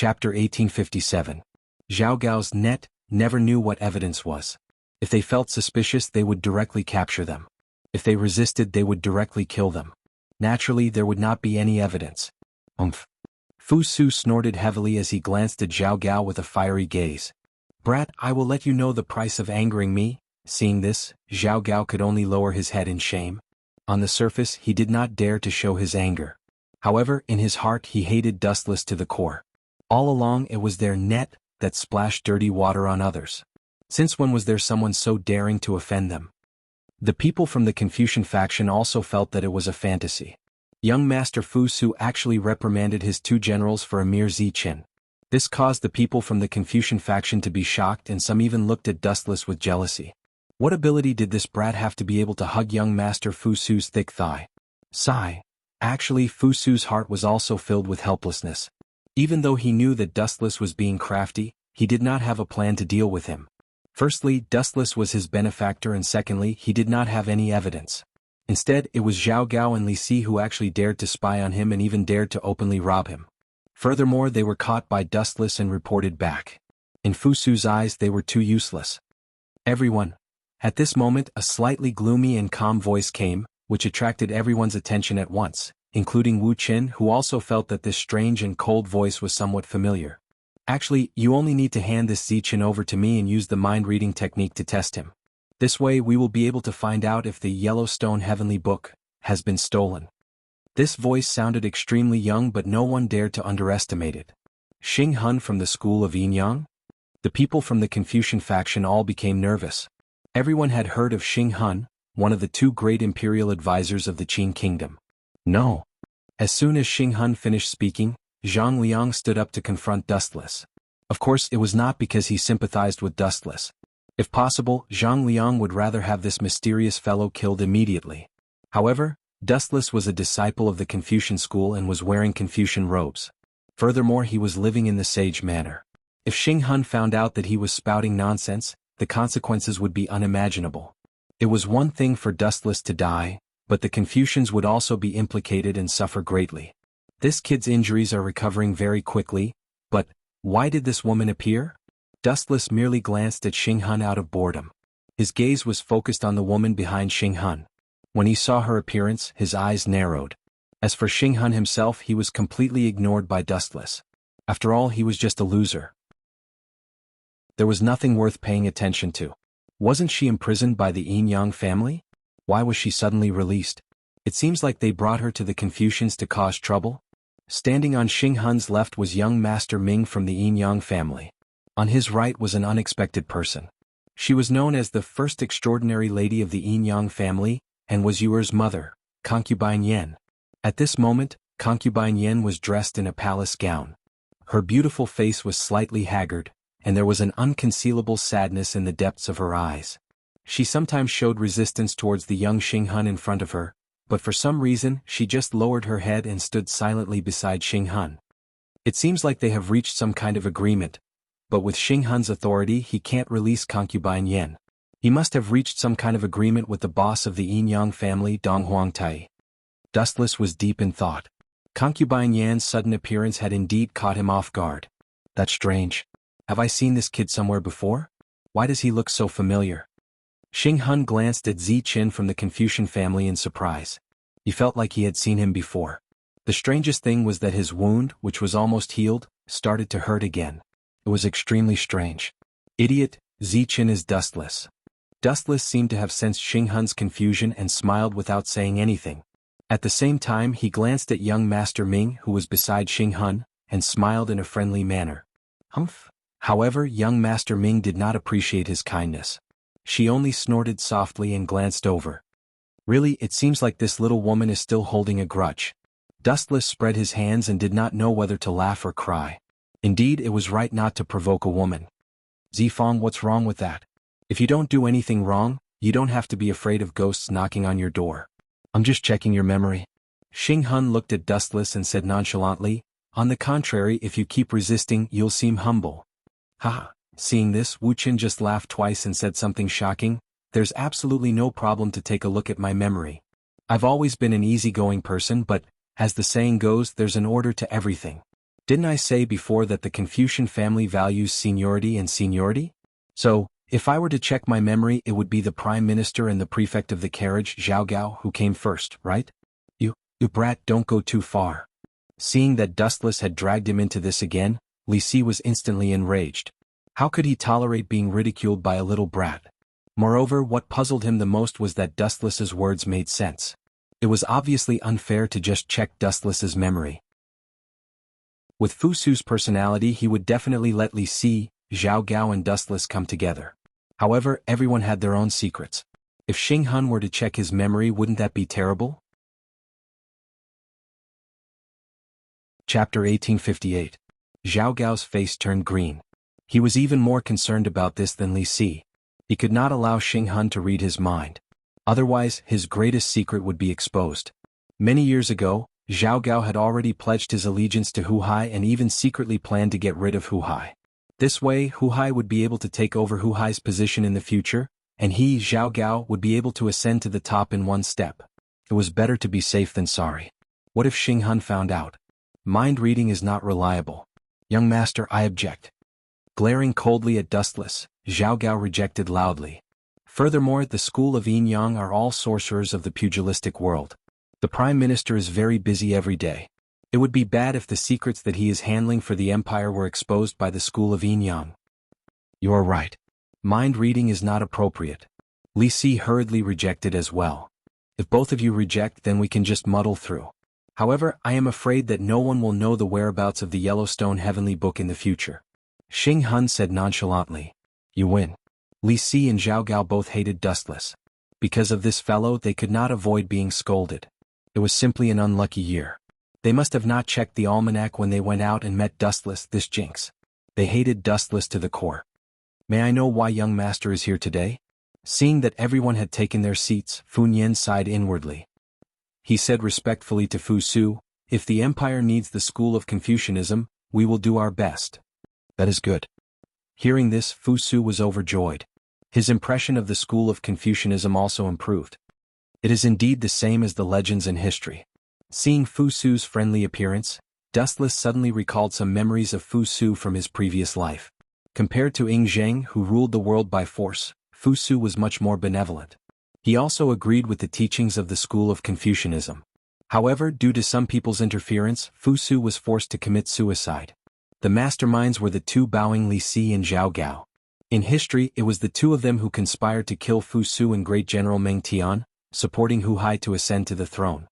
Chapter 1857. Zhao Gao's net never knew what evidence was. If they felt suspicious, they would directly capture them. If they resisted, they would directly kill them. Naturally, there would not be any evidence. Fu Su snorted heavily as he glanced at Zhao Gao with a fiery gaze. Brat, I will let you know the price of angering me. Seeing this, Zhao Gao could only lower his head in shame. On the surface, he did not dare to show his anger. However, in his heart he hated Dustless to the core. All along it was their net that splashed dirty water on others. Since when was there someone so daring to offend them? The people from the Confucian faction also felt that it was a fantasy. Young Master Fu Su actually reprimanded his two generals for a mere Ziqin. This caused the people from the Confucian faction to be shocked, and some even looked at Dustless with jealousy. What ability did this brat have to be able to hug young Master Fu Su's thick thigh? Sigh. Actually, Fu Su's heart was also filled with helplessness. Even though he knew that Dustless was being crafty, he did not have a plan to deal with him. Firstly, Dustless was his benefactor, and secondly, he did not have any evidence. Instead, it was Zhao Gao and Li Si who actually dared to spy on him and even dared to openly rob him. Furthermore, they were caught by Dustless and reported back. In Fu Su's eyes, they were too useless. Everyone. At this moment, a slightly gloomy and calm voice came, which attracted everyone's attention at once, including Wu Qin, who also felt that this strange and cold voice was somewhat familiar. Actually, you only need to hand this Ziqin over to me and use the mind-reading technique to test him. This way we will be able to find out if the Yellowstone Heavenly Book has been stolen. This voice sounded extremely young, but no one dared to underestimate it. Xing Hun from the school of Yinyang? The people from the Confucian faction all became nervous. Everyone had heard of Xing Hun, one of the two great imperial advisors of the Qin kingdom. No. As soon as Xing Hun finished speaking, Zhang Liang stood up to confront Dustless. Of course, it was not because he sympathized with Dustless. If possible, Zhang Liang would rather have this mysterious fellow killed immediately. However, Dustless was a disciple of the Confucian school and was wearing Confucian robes. Furthermore, he was living in the sage manner. If Xing Hun found out that he was spouting nonsense, the consequences would be unimaginable. It was one thing for Dustless to die, but the Confucians would also be implicated and suffer greatly. This kid's injuries are recovering very quickly, but why did this woman appear? Dustless merely glanced at Xing Hun out of boredom. His gaze was focused on the woman behind Xing Hun. When he saw her appearance, his eyes narrowed. As for Xing Hun himself, he was completely ignored by Dustless. After all, he was just a loser. There was nothing worth paying attention to. Wasn't she imprisoned by the Yin Yang family? Why was she suddenly released? It seems like they brought her to the Confucians to cause trouble. Standing on Xing Hun's left was young Master Ming from the Yin Yang family. On his right was an unexpected person. She was known as the first extraordinary lady of the Yin Yang family, and was Yuer's mother, Concubine Yan. At this moment, Concubine Yan was dressed in a palace gown. Her beautiful face was slightly haggard, and there was an unconcealable sadness in the depths of her eyes. She sometimes showed resistance towards the young Xing Hun in front of her, but for some reason she just lowered her head and stood silently beside Xing Hun. It seems like they have reached some kind of agreement, but with Xing Hun's authority he can't release Concubine Yan. He must have reached some kind of agreement with the boss of the Yin Yang family, Dong Huangtai. Dustless was deep in thought. Concubine Yan's sudden appearance had indeed caught him off guard. That's strange. Have I seen this kid somewhere before? Why does he look so familiar? Xing Hun glanced at Ziqin from the Confucian family in surprise. He felt like he had seen him before. The strangest thing was that his wound, which was almost healed, started to hurt again. It was extremely strange. Idiot, Ziqin is Dustless. Dustless seemed to have sensed Xing Hun's confusion and smiled without saying anything. At the same time he glanced at young Master Ming, who was beside Xing Hun, and smiled in a friendly manner. Humph. However, young Master Ming did not appreciate his kindness. She only snorted softly and glanced over. Really, it seems like this little woman is still holding a grudge. Dustless spread his hands and did not know whether to laugh or cry. Indeed, it was right not to provoke a woman. Zifong, what's wrong with that? If you don't do anything wrong, you don't have to be afraid of ghosts knocking on your door. I'm just checking your memory. Xing Hun looked at Dustless and said nonchalantly, on the contrary, if you keep resisting, you'll seem humble. Haha. Seeing this, Wu Qin just laughed twice and said something shocking. There's absolutely no problem to take a look at my memory. I've always been an easygoing person, but, as the saying goes, there's an order to everything. Didn't I say before that the Confucian family values seniority and seniority? So, if I were to check my memory, it would be the prime minister and the prefect of the carriage, Zhao Gao, who came first, right? You brat, don't go too far. Seeing that Dustless had dragged him into this again, Li Si was instantly enraged. How could he tolerate being ridiculed by a little brat? Moreover, what puzzled him the most was that Dustless's words made sense. It was obviously unfair to just check Dustless's memory. With Fu Su's personality, he would definitely let Li Si, Zhao Gao and Dustless come together. However, everyone had their own secrets. If Xing Hun were to check his memory, wouldn't that be terrible? Chapter 1858. Zhao Gao's face turned green. He was even more concerned about this than Li Si. He could not allow Xing Hun to read his mind. Otherwise, his greatest secret would be exposed. Many years ago, Zhao Gao had already pledged his allegiance to Hu Hai and even secretly planned to get rid of Hu Hai. This way, Hu Hai would be able to take over Hu Hai's position in the future, and he, Zhao Gao, would be able to ascend to the top in one step. It was better to be safe than sorry. What if Xing Hun found out? Mind reading is not reliable. Young master, I object. Glaring coldly at Dustless, Zhao Gao rejected loudly. Furthermore, the school of Yin Yang are all sorcerers of the pugilistic world. The prime minister is very busy every day. It would be bad if the secrets that he is handling for the empire were exposed by the school of Yin Yang. You're right. Mind reading is not appropriate. Li Si hurriedly rejected as well. If both of you reject, then we can just muddle through. However, I am afraid that no one will know the whereabouts of the Yellowstone Heavenly Book in the future. Xing Hun said nonchalantly. You win. Li Si and Zhao Gao both hated Dustless. Because of this fellow, they could not avoid being scolded. It was simply an unlucky year. They must have not checked the almanac when they went out and met Dustless, this jinx. They hated Dustless to the core. May I know why young master is here today? Seeing that everyone had taken their seats, Fu Nian sighed inwardly. He said respectfully to Fu Su, if the empire needs the school of Confucianism, we will do our best. That is good. Hearing this, Fu Su was overjoyed. His impression of the school of Confucianism also improved. It is indeed the same as the legends and history. Seeing Fu Su's friendly appearance, Dustless suddenly recalled some memories of Fu Su from his previous life. Compared to Ing Zheng, who ruled the world by force, Fu Su was much more benevolent. He also agreed with the teachings of the school of Confucianism. However, due to some people's interference, Fu Su was forced to commit suicide. The masterminds were the two bowing Li Si and Zhao Gao. In history, it was the two of them who conspired to kill Fu Su and Great General Meng Tian, supporting Hu Hai to ascend to the throne.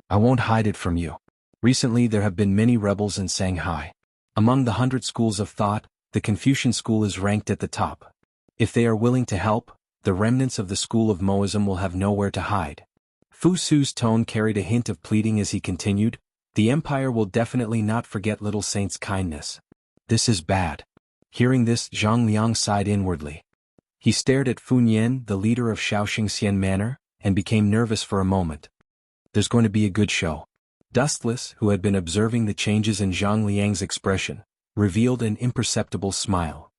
I won't hide it from you. Recently there have been many rebels in Shanghai. Among the 100 schools of thought, the Confucian school is ranked at the top. If they are willing to help, the remnants of the school of Moism will have nowhere to hide. Fu Su's tone carried a hint of pleading as he continued, the empire will definitely not forget little saint's kindness. This is bad. Hearing this, Zhang Liang sighed inwardly. He stared at Fu Nian, the leader of Shaoxing Xian Manor, and became nervous for a moment. There's going to be a good show. Dustless, who had been observing the changes in Zhang Liang's expression, revealed an imperceptible smile.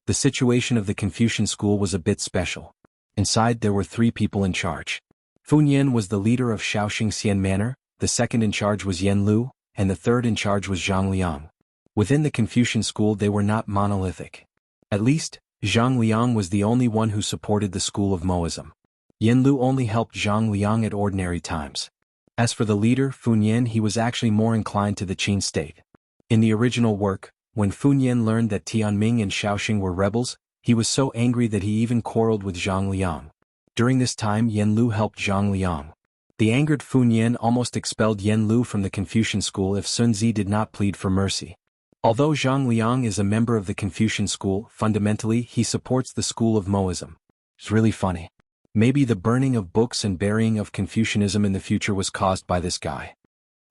The situation of the Confucian school was a bit special. Inside there were 3 people in charge. Fu Nian was the leader of Shaoxing Xian Manor, the second in charge was Yen Lu, and the third in charge was Zhang Liang. Within the Confucian school they were not monolithic. At least, Zhang Liang was the only one who supported the school of Moism. Yen Lu only helped Zhang Liang at ordinary times. As for the leader, Fu Nian, he was actually more inclined to the Qin state. In the original work, when Fu Nian learned that Tianming and Shaoxing were rebels, he was so angry that he even quarreled with Zhang Liang. During this time Yen Lu helped Zhang Liang. The angered Fu Nian almost expelled Yen Lu from the Confucian school if Sun Zi did not plead for mercy. Although Zhang Liang is a member of the Confucian school, fundamentally he supports the school of Moism. It's really funny. Maybe the burning of books and burying of Confucianism in the future was caused by this guy.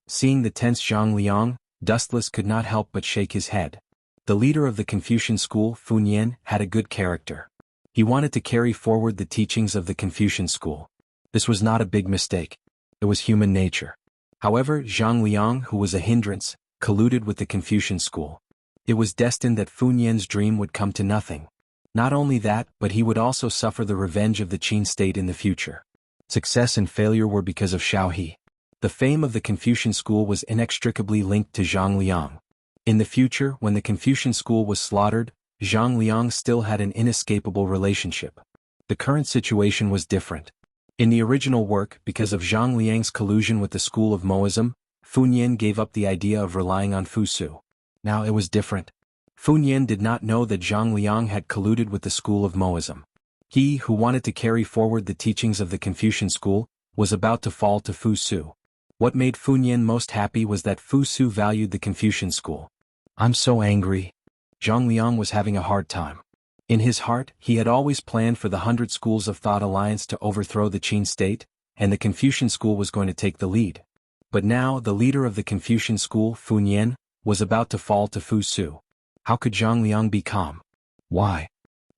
Seeing the tense Zhang Liang, Dustless could not help but shake his head. The leader of the Confucian school, Fu Nian, had a good character. He wanted to carry forward the teachings of the Confucian school. This was not a big mistake. It was human nature. However, Zhang Liang, who was a hindrance, colluded with the Confucian school. It was destined that Fu Nian's dream would come to nothing. Not only that, but he would also suffer the revenge of the Qin state in the future. Success and failure were because of Xiao He. The fame of the Confucian school was inextricably linked to Zhang Liang. In the future, when the Confucian school was slaughtered, Zhang Liang still had an inescapable relationship. The current situation was different. In the original work, because of Zhang Liang's collusion with the school of Moism, Fu Nian gave up the idea of relying on Fu Su. Now it was different. Fu Nian did not know that Zhang Liang had colluded with the school of Moism. He, who wanted to carry forward the teachings of the Confucian school, was about to fall to Fu Su. What made Fu Nian most happy was that Fu Su valued the Confucian school. "I'm so angry." Zhang Liang was having a hard time. In his heart, he had always planned for the 100 Schools of Thought alliance to overthrow the Qin state, and the Confucian school was going to take the lead. But now, the leader of the Confucian school, Fu Nian, was about to fall to Fu Su. How could Zhang Liang be calm? Why?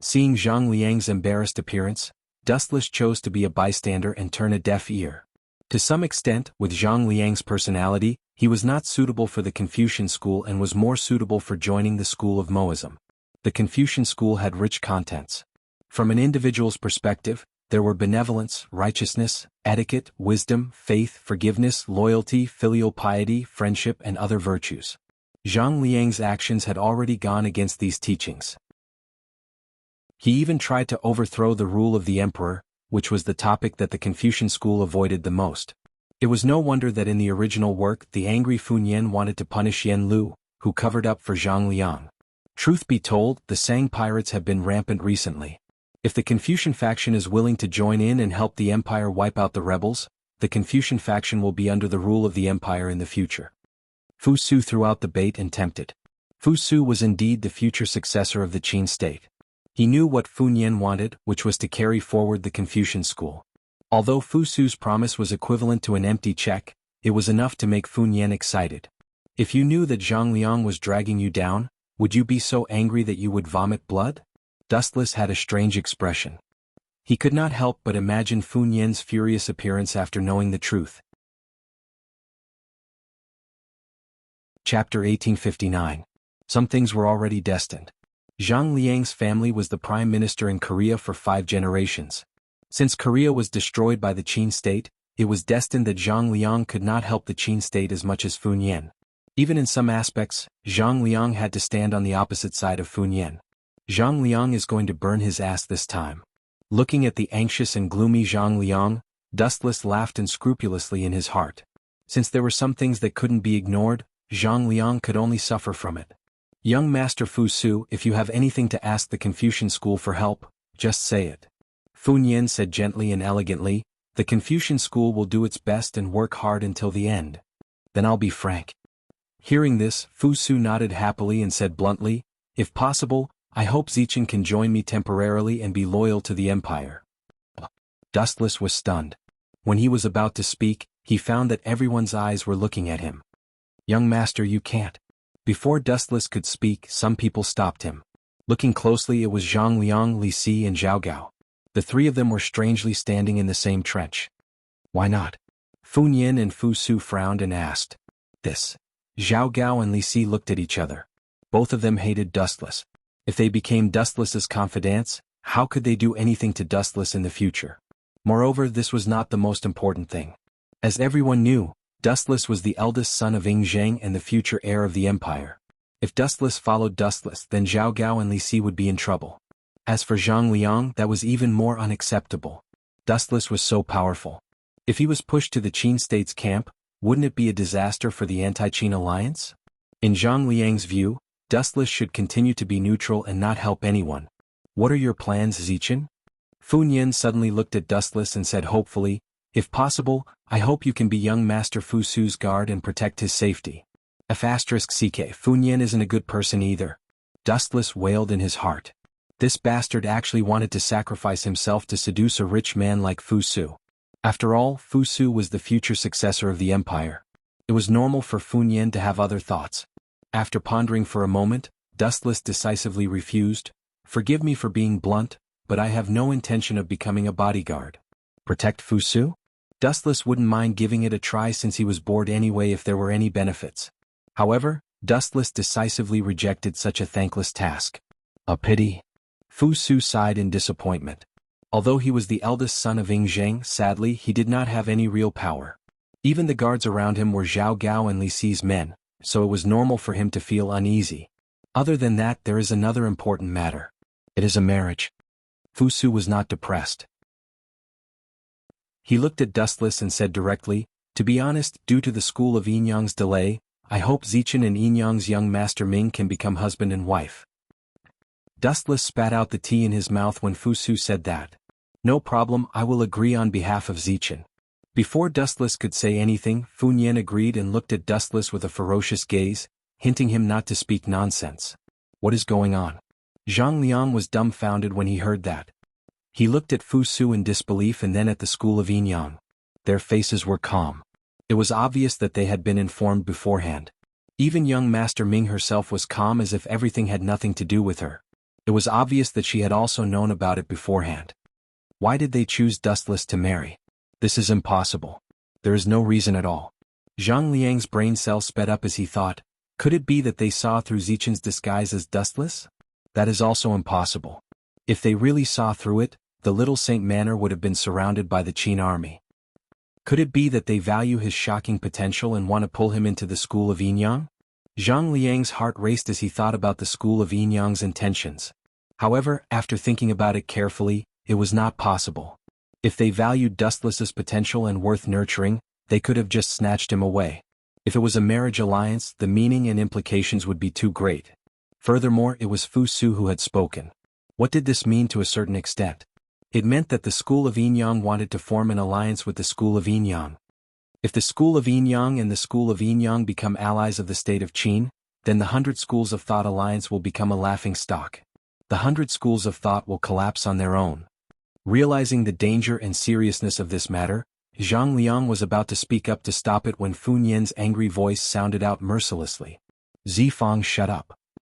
Seeing Zhang Liang's embarrassed appearance, Dustless chose to be a bystander and turn a deaf ear. To some extent, with Zhang Liang's personality, he was not suitable for the Confucian school and was more suitable for joining the school of Moism. The Confucian school had rich contents. From an individual's perspective, there were benevolence, righteousness, etiquette, wisdom, faith, forgiveness, loyalty, filial piety, friendship, and other virtues. Zhang Liang's actions had already gone against these teachings. He even tried to overthrow the rule of the emperor, which was the topic that the Confucian school avoided the most. It was no wonder that in the original work the angry Fu Nian wanted to punish Yen Lu, who covered up for Zhang Liang. Truth be told, the Sang pirates have been rampant recently. If the Confucian faction is willing to join in and help the empire wipe out the rebels, the Confucian faction will be under the rule of the empire in the future. Fu Su threw out the bait and tempted. Fu Su was indeed the future successor of the Qin state. He knew what Fu Nian wanted, which was to carry forward the Confucian school. Although Fu Su's promise was equivalent to an empty check, it was enough to make Fu Nian excited. If you knew that Zhang Liang was dragging you down, would you be so angry that you would vomit blood? Dustless had a strange expression. He could not help but imagine Fu Nian's furious appearance after knowing the truth. Chapter 1859. Some things were already destined. Zhang Liang's family was the prime minister in Korea for 5 generations. Since Korea was destroyed by the Qin state, it was destined that Zhang Liang could not help the Qin state as much as Fu Nian. Even in some aspects, Zhang Liang had to stand on the opposite side of Fu Nian. Zhang Liang is going to burn his ass this time. Looking at the anxious and gloomy Zhang Liang, Dustless laughed unscrupulously in his heart. Since there were some things that couldn't be ignored, Zhang Liang could only suffer from it. "Young Master Fu Su, if you have anything to ask the Confucian school for help, just say it." Fu Nian said gently and elegantly, "The Confucian school will do its best and work hard until the end. Then I'll be frank." Hearing this, Fu Su nodded happily and said bluntly, "If possible, I hope Zichen can join me temporarily and be loyal to the empire." Dustless was stunned. When he was about to speak, he found that everyone's eyes were looking at him. "Young master, you can't." Before Dustless could speak, some people stopped him. Looking closely, it was Zhang Liang, Li Si, and Zhao Gao. The 3 of them were strangely standing in the same trench. "Why not?" Fu Nian and Fu Su frowned and asked. "This." Zhao Gao and Li Si looked at each other. Both of them hated Dustless. If they became Dustless's confidants, how could they do anything to Dustless in the future? Moreover, this was not the most important thing. As everyone knew, Dustless was the eldest son of Ing Zheng and the future heir of the empire. If Dustless followed Dustless, then Zhao Gao and Li Si would be in trouble. As for Zhang Liang, that was even more unacceptable. Dustless was so powerful. If he was pushed to the Qin state's camp, wouldn't it be a disaster for the anti-Qin alliance? In Zhang Liang's view, Dustless should continue to be neutral and not help anyone. "What are your plans, Zichen?" Fu Nian suddenly looked at Dustless and said hopefully, "If possible, I hope you can be young Master Fu Su's guard and protect his safety." *CK Fu Nian isn't a good person either. Dustless wailed in his heart. This bastard actually wanted to sacrifice himself to seduce a rich man like Fu Su. After all, Fu Su was the future successor of the empire. It was normal for Fu Nian to have other thoughts. After pondering for a moment, Dustless decisively refused. "Forgive me for being blunt, but I have no intention of becoming a bodyguard." Protect Fu Su? Dustless wouldn't mind giving it a try since he was bored anyway if there were any benefits. However, Dustless decisively rejected such a thankless task. A pity. Fu Su sighed in disappointment. Although he was the eldest son of Ing Zheng, sadly he did not have any real power. Even the guards around him were Zhao Gao and Li Si's men, so it was normal for him to feel uneasy. Other than that, there is another important matter. It is a marriage. Fu Su was not depressed. He looked at Dustless and said directly, "To be honest, due to the school of Yinyang's delay, I hope Zichen and Yinyang's young master Ming can become husband and wife." Dustless spat out the tea in his mouth when Fu Su said that. "No problem, I will agree on behalf of Zichen." Before Dustless could say anything, Fu Nian agreed and looked at Dustless with a ferocious gaze, hinting him not to speak nonsense. What is going on? Zhang Liang was dumbfounded when he heard that. He looked at Fu Su in disbelief and then at the school of Yinyang. Their faces were calm. It was obvious that they had been informed beforehand. Even young Master Ming herself was calm as if everything had nothing to do with her. It was obvious that she had also known about it beforehand. Why did they choose Dustless to marry? This is impossible. There is no reason at all. Zhang Liang's brain cells sped up as he thought, could it be that they saw through Zichen's disguise as Dustless? That is also impossible. If they really saw through it, the Little Saint Manor would have been surrounded by the Qin army. Could it be that they value his shocking potential and want to pull him into the school of Yinyang? Zhang Liang's heart raced as he thought about the school of Yinyang's intentions. However, after thinking about it carefully, it was not possible. If they valued Dustless's potential and worth nurturing, they could have just snatched him away. If it was a marriage alliance, the meaning and implications would be too great. Furthermore, it was Fu Su who had spoken. What did this mean to a certain extent? It meant that the school of Yinyang wanted to form an alliance with the school of Yinyang. If the school of Yinyang and the school of Yinyang become allies of the state of Qin, then the 100 Schools of Thought alliance will become a laughing stock. The 100 Schools of Thought will collapse on their own. Realizing the danger and seriousness of this matter, Zhang Liang was about to speak up to stop it when Fu Nian's angry voice sounded out mercilessly. "Zifang, shut up."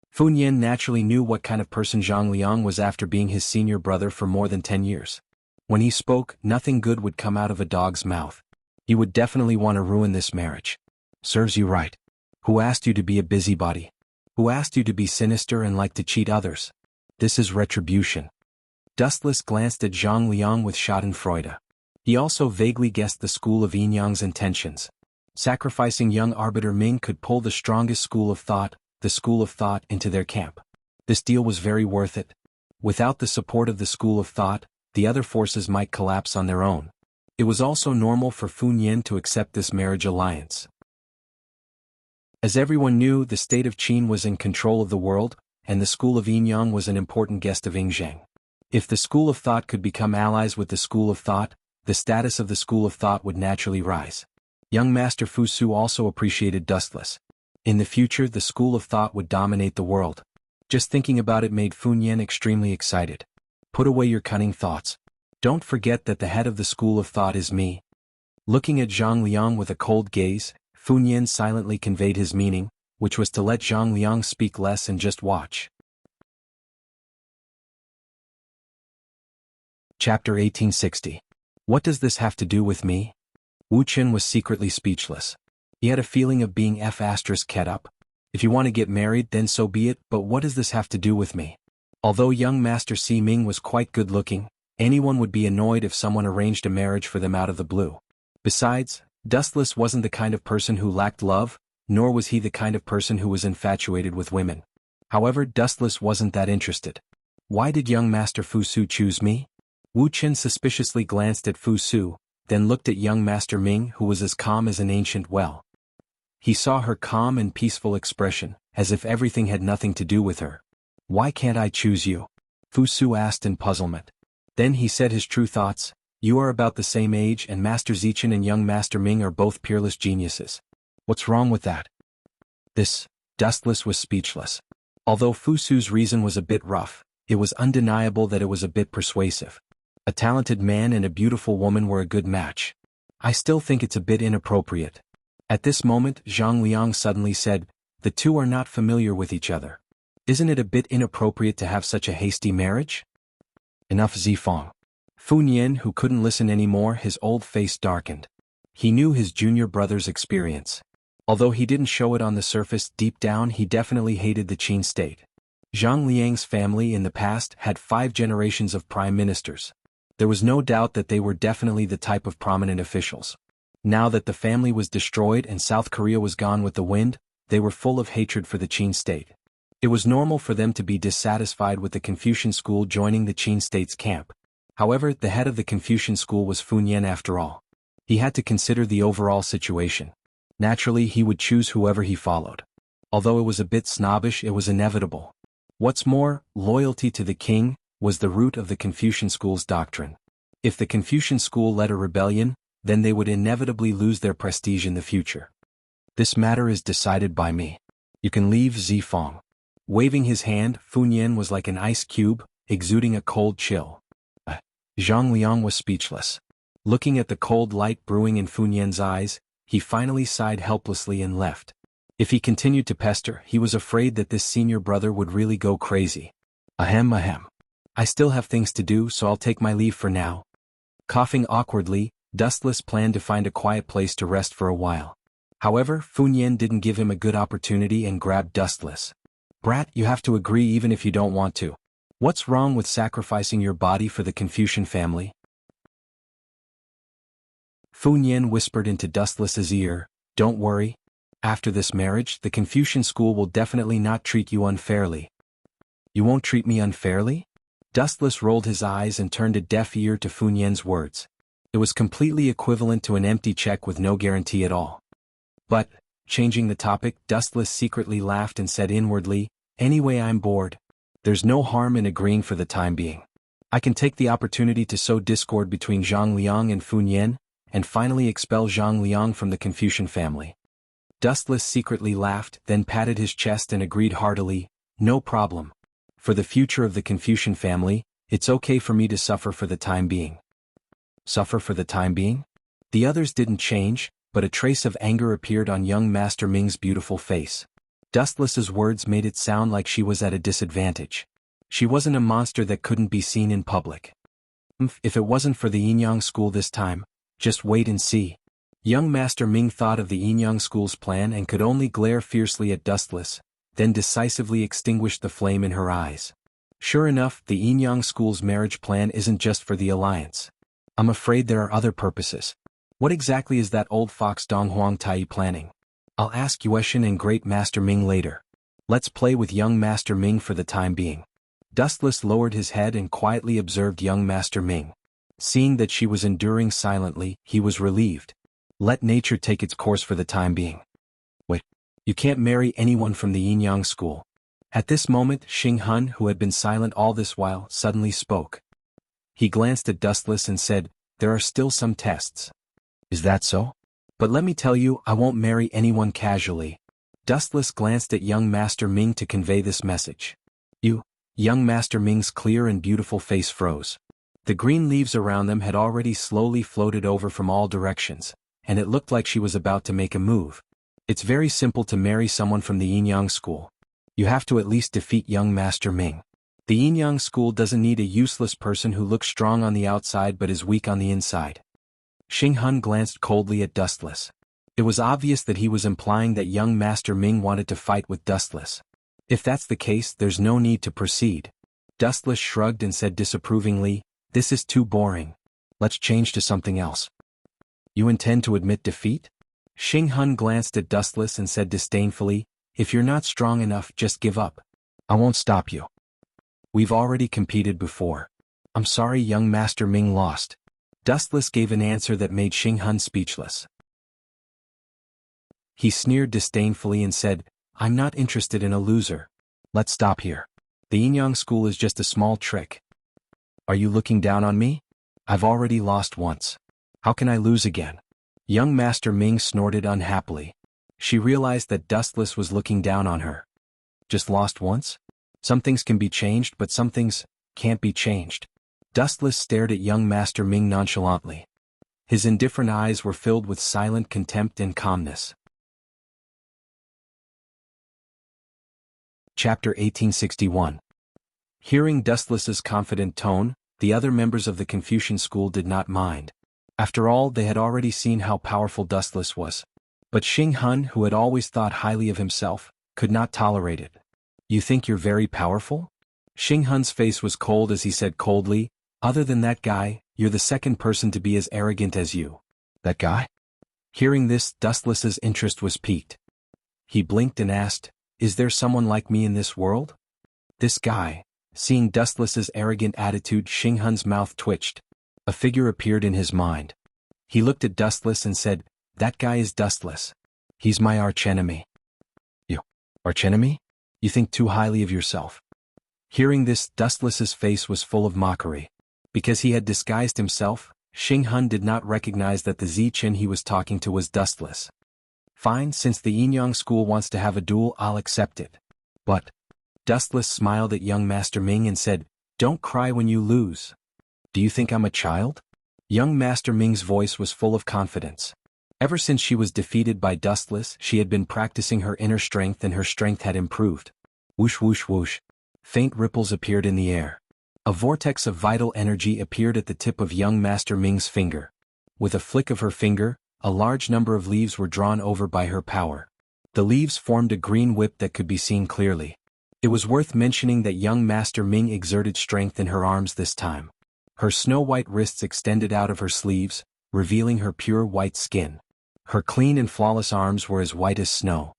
Fu Nian naturally knew what kind of person Zhang Liang was after being his senior brother for more than 10 years. When he spoke, nothing good would come out of a dog's mouth. He would definitely want to ruin this marriage. Serves you right. Who asked you to be a busybody? Who asked you to be sinister and like to cheat others? This is retribution. Dustless glanced at Zhang Liang with schadenfreude. He also vaguely guessed the school of Yinyang's intentions. Sacrificing young Arbiter Ming could pull the strongest school of thought, the school of thought, into their camp. This deal was very worth it. Without the support of the school of thought, the other forces might collapse on their own. It was also normal for Fu Nian to accept this marriage alliance. As everyone knew, the state of Qin was in control of the world, and the school of Yinyang was an important guest of Yingzheng. If the school of thought could become allies with the school of thought, the status of the school of thought would naturally rise. Young Master Fu Su also appreciated Dustless. In the future, the school of thought would dominate the world. Just thinking about it made Fu Nian extremely excited. Put away your cunning thoughts. Don't forget that the head of the school of thought is me. Looking at Zhang Liang with a cold gaze, Fu Nian silently conveyed his meaning, which was to let Zhang Liang speak less and just watch. Chapter 1860. What does this have to do with me? Wu Chen was secretly speechless. He had a feeling of being *ket up. If you want to get married, then so be it, but what does this have to do with me? Although young Master Si Ming was quite good-looking, anyone would be annoyed if someone arranged a marriage for them out of the blue. Besides, Dustless wasn't the kind of person who lacked love, nor was he the kind of person who was infatuated with women. However, Dustless wasn't that interested. Why did young Master Fu Su choose me? Wu Chen suspiciously glanced at Fu Su, then looked at young Master Ming, who was as calm as an ancient well. He saw her calm and peaceful expression, as if everything had nothing to do with her. Why can't I choose you? Fu Su asked in puzzlement. Then he said his true thoughts. You are about the same age and Master Zichen and young Master Ming are both peerless geniuses. What's wrong with that? Dustless was speechless. Although Fu Su's reason was a bit rough, it was undeniable that it was a bit persuasive. A talented man and a beautiful woman were a good match. I still think it's a bit inappropriate. At this moment, Zhang Liang suddenly said, the two are not familiar with each other. Isn't it a bit inappropriate to have such a hasty marriage? Enough, Zifang. Fu Nian, who couldn't listen anymore, his old face darkened. He knew his junior brother's experience. Although he didn't show it on the surface, deep down he definitely hated the Qin state. Zhang Liang's family in the past had 5 generations of prime ministers. There was no doubt that they were definitely the type of prominent officials. Now that the family was destroyed and South Korea was gone with the wind, they were full of hatred for the Qin state. It was normal for them to be dissatisfied with the Confucian school joining the Qin state's camp. However, the head of the Confucian school was Funyan after all. He had to consider the overall situation. Naturally, he would choose whoever he followed. Although it was a bit snobbish, it was inevitable. What's more, loyalty to the king was the root of the Confucian school's doctrine. If the Confucian school led a rebellion, then they would inevitably lose their prestige in the future. This matter is decided by me. You can leave, Zifeng. Waving his hand, Funyan was like an ice cube, exuding a cold chill. Zhang Liang was speechless. Looking at the cold light brewing in Funyan's eyes, he finally sighed helplessly and left. If he continued to pester, he was afraid that this senior brother would really go crazy. Ahem. I still have things to do, so I'll take my leave for now. Coughing awkwardly, Dustless planned to find a quiet place to rest for a while. However, Funyan didn't give him a good opportunity and grabbed Dustless. Brat, you have to agree even if you don't want to. What's wrong with sacrificing your body for the Confucian family? Funyan whispered into Dustless's ear, don't worry. After this marriage, the Confucian school will definitely not treat you unfairly. You won't treat me unfairly? Dustless rolled his eyes and turned a deaf ear to Funyan's words. It was completely equivalent to an empty check with no guarantee at all. But, changing the topic, Dustless secretly laughed and said inwardly, anyway, I'm bored. There's no harm in agreeing for the time being. I can take the opportunity to sow discord between Zhang Liang and Funyan, and finally expel Zhang Liang from the Confucian family. Dustless secretly laughed, then patted his chest and agreed heartily, no problem. For the future of the Confucian family, it's okay for me to suffer for the time being. Suffer for the time being? The others didn't change, but a trace of anger appeared on young Master Ming's beautiful face. Dustless's words made it sound like she was at a disadvantage. She wasn't a monster that couldn't be seen in public. If it wasn't for the Yinyang school this time, just wait and see. Young Master Ming thought of the Yinyang school's plan and could only glare fiercely at Dustless, then decisively extinguished the flame in her eyes. Sure enough, the Yinyang school's marriage plan isn't just for the alliance. I'm afraid there are other purposes. What exactly is that old fox Dong Huang Tai planning? I'll ask Yueshin and Great Master Ming later. Let's play with young Master Ming for the time being. Dustless lowered his head and quietly observed young Master Ming. Seeing that she was enduring silently, he was relieved. Let nature take its course for the time being. Wait, you can't marry anyone from the Yinyang school. At this moment, Xing Hun, who had been silent all this while, suddenly spoke. He glanced at Dustless and said, there are still some tests. Is that so? But let me tell you, I won't marry anyone casually. Dustless glanced at young Master Ming to convey this message. Young Master Ming's clear and beautiful face froze. The green leaves around them had already slowly floated over from all directions, and it looked like she was about to make a move. It's very simple to marry someone from the Yinyang school. You have to at least defeat young Master Ming. The Yinyang school doesn't need a useless person who looks strong on the outside but is weak on the inside. Xing Hun glanced coldly at Dustless. It was obvious that he was implying that young Master Ming wanted to fight with Dustless. If that's the case, there's no need to proceed. Dustless shrugged and said disapprovingly, this is too boring. Let's change to something else. You intend to admit defeat? Xing Hun glanced at Dustless and said disdainfully, if you're not strong enough, just give up. I won't stop you. We've already competed before. I'm sorry young Master Ming lost. Dustless gave an answer that made Xing Hun speechless. He sneered disdainfully and said, I'm not interested in a loser. Let's stop here. The Yinyang school is just a small trick. Are you looking down on me? I've already lost once. How can I lose again? Young Master Ming snorted unhappily. She realized that Dustless was looking down on her. Just lost once? Some things can be changed, but some things can't be changed. Dustless stared at young Master Ming nonchalantly. His indifferent eyes were filled with silent contempt and calmness. Chapter 1861. Hearing Dustless's confident tone, the other members of the Confucian school did not mind. After all, they had already seen how powerful Dustless was. But Xing Hun, who had always thought highly of himself, could not tolerate it. You think you're very powerful? Xing Hun's face was cold as he said coldly, other than that guy, you're the second person to be as arrogant as you. That guy? Hearing this, Dustless's interest was piqued. He blinked and asked, "Is there someone like me in this world?" This guy. Seeing Dustless's arrogant attitude, Xinghun's mouth twitched. A figure appeared in his mind. He looked at Dustless and said, "That guy is Dustless. He's my archenemy." "You? Archenemy? You think too highly of yourself." Hearing this, Dustless's face was full of mockery. Because he had disguised himself, Xinghun did not recognize that the Zichin he was talking to was Dustless. "Fine, since the Yinyang school wants to have a duel, I'll accept it. But..." Dustless smiled at young Master Ming and said, "Don't cry when you lose. Do you think I'm a child?" Young Master Ming's voice was full of confidence. Ever since she was defeated by Dustless, she had been practicing her inner strength and her strength had improved. Whoosh whoosh whoosh. Faint ripples appeared in the air. A vortex of vital energy appeared at the tip of young Master Ming's finger. With a flick of her finger, a large number of leaves were drawn over by her power. The leaves formed a green whip that could be seen clearly. It was worth mentioning that young Master Ming exerted strength in her arms this time. Her snow-white wrists extended out of her sleeves, revealing her pure white skin. Her clean and flawless arms were as white as snow.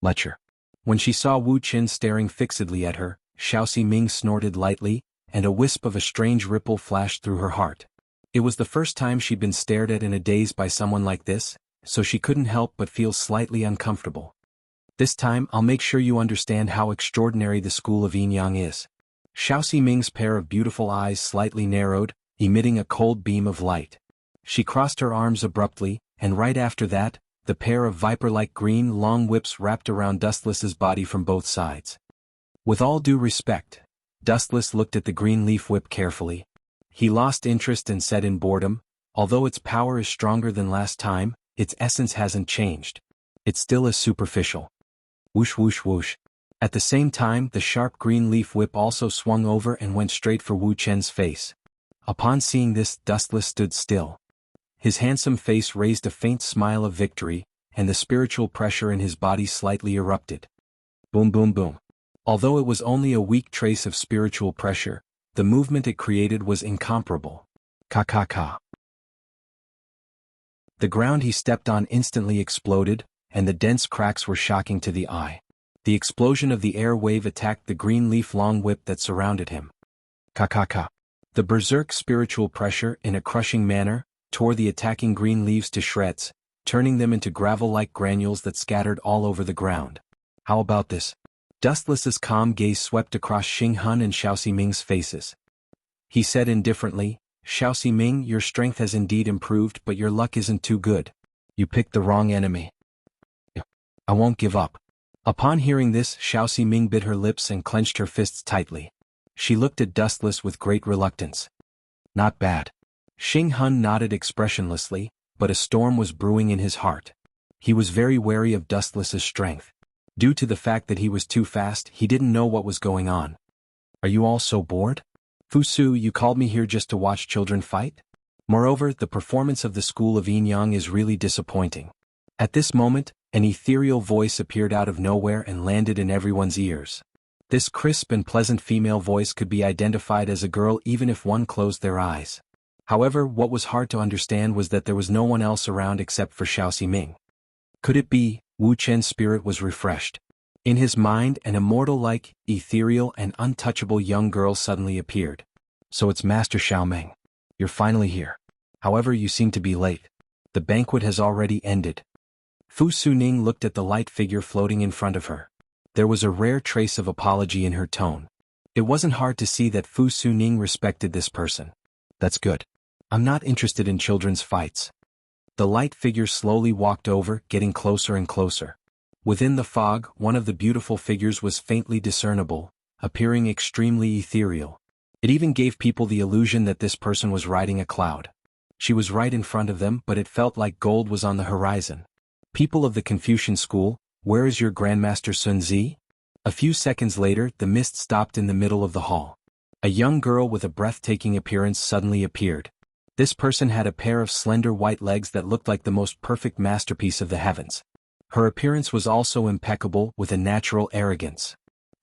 Lecture. When she saw Wu Qin staring fixedly at her, Xiaoxi Ming snorted lightly, and a wisp of a strange ripple flashed through her heart. It was the first time she'd been stared at in a daze by someone like this, so she couldn't help but feel slightly uncomfortable. "This time I'll make sure you understand how extraordinary the school of Yinyang is." Xiaoxi Ming's pair of beautiful eyes slightly narrowed, emitting a cold beam of light. She crossed her arms abruptly, and right after that, the pair of viper-like green long whips wrapped around Dustless's body from both sides. With all due respect, Dustless looked at the green leaf whip carefully. He lost interest and said in boredom, "Although its power is stronger than last time, its essence hasn't changed. It's still as superficial." Whoosh whoosh whoosh. At the same time, the sharp green leaf whip also swung over and went straight for Wu Chen's face. Upon seeing this, Dustless stood still. His handsome face raised a faint smile of victory, and the spiritual pressure in his body slightly erupted. Boom boom boom. Although it was only a weak trace of spiritual pressure, the movement it created was incomparable. Ka ka ka. The ground he stepped on instantly exploded, and the dense cracks were shocking to the eye. The explosion of the air wave attacked the green leaf long whip that surrounded him. Ka ka ka. The berserk spiritual pressure, in a crushing manner, tore the attacking green leaves to shreds, turning them into gravel-like granules that scattered all over the ground. "How about this?" Dustless's calm gaze swept across Xinghun and Xiaoxi Ming's faces. He said indifferently, "Xiaoxi Ming, your strength has indeed improved, but your luck isn't too good. You picked the wrong enemy. I won't give up." Upon hearing this, Xiaoxi Ming bit her lips and clenched her fists tightly. She looked at Dustless with great reluctance. "Not bad." Xinghun nodded expressionlessly, but a storm was brewing in his heart. He was very wary of Dustless's strength. Due to the fact that he was too fast, he didn't know what was going on. "Are you all so bored? Fusu, you called me here just to watch children fight? Moreover, the performance of the school of Yinyang is really disappointing." At this moment, an ethereal voice appeared out of nowhere and landed in everyone's ears. This crisp and pleasant female voice could be identified as a girl even if one closed their eyes. However, what was hard to understand was that there was no one else around except for Xiaoxi Ming. Could it be, Wu Chen's spirit was refreshed? In his mind, an immortal-like, ethereal and untouchable young girl suddenly appeared. "So it's Master Xiaoming. You're finally here. However, you seem to be late. The banquet has already ended." Fu Suning looked at the light figure floating in front of her. There was a rare trace of apology in her tone. It wasn't hard to see that Fu Suning respected this person. "That's good. I'm not interested in children's fights." The light figure slowly walked over, getting closer and closer. Within the fog, one of the beautiful figures was faintly discernible, appearing extremely ethereal. It even gave people the illusion that this person was riding a cloud. She was right in front of them, but it felt like gold was on the horizon. "People of the Confucian school, where is your Grandmaster Sun Zi?" A few seconds later, the mist stopped in the middle of the hall. A young girl with a breathtaking appearance suddenly appeared. This person had a pair of slender white legs that looked like the most perfect masterpiece of the heavens. Her appearance was also impeccable, with a natural arrogance.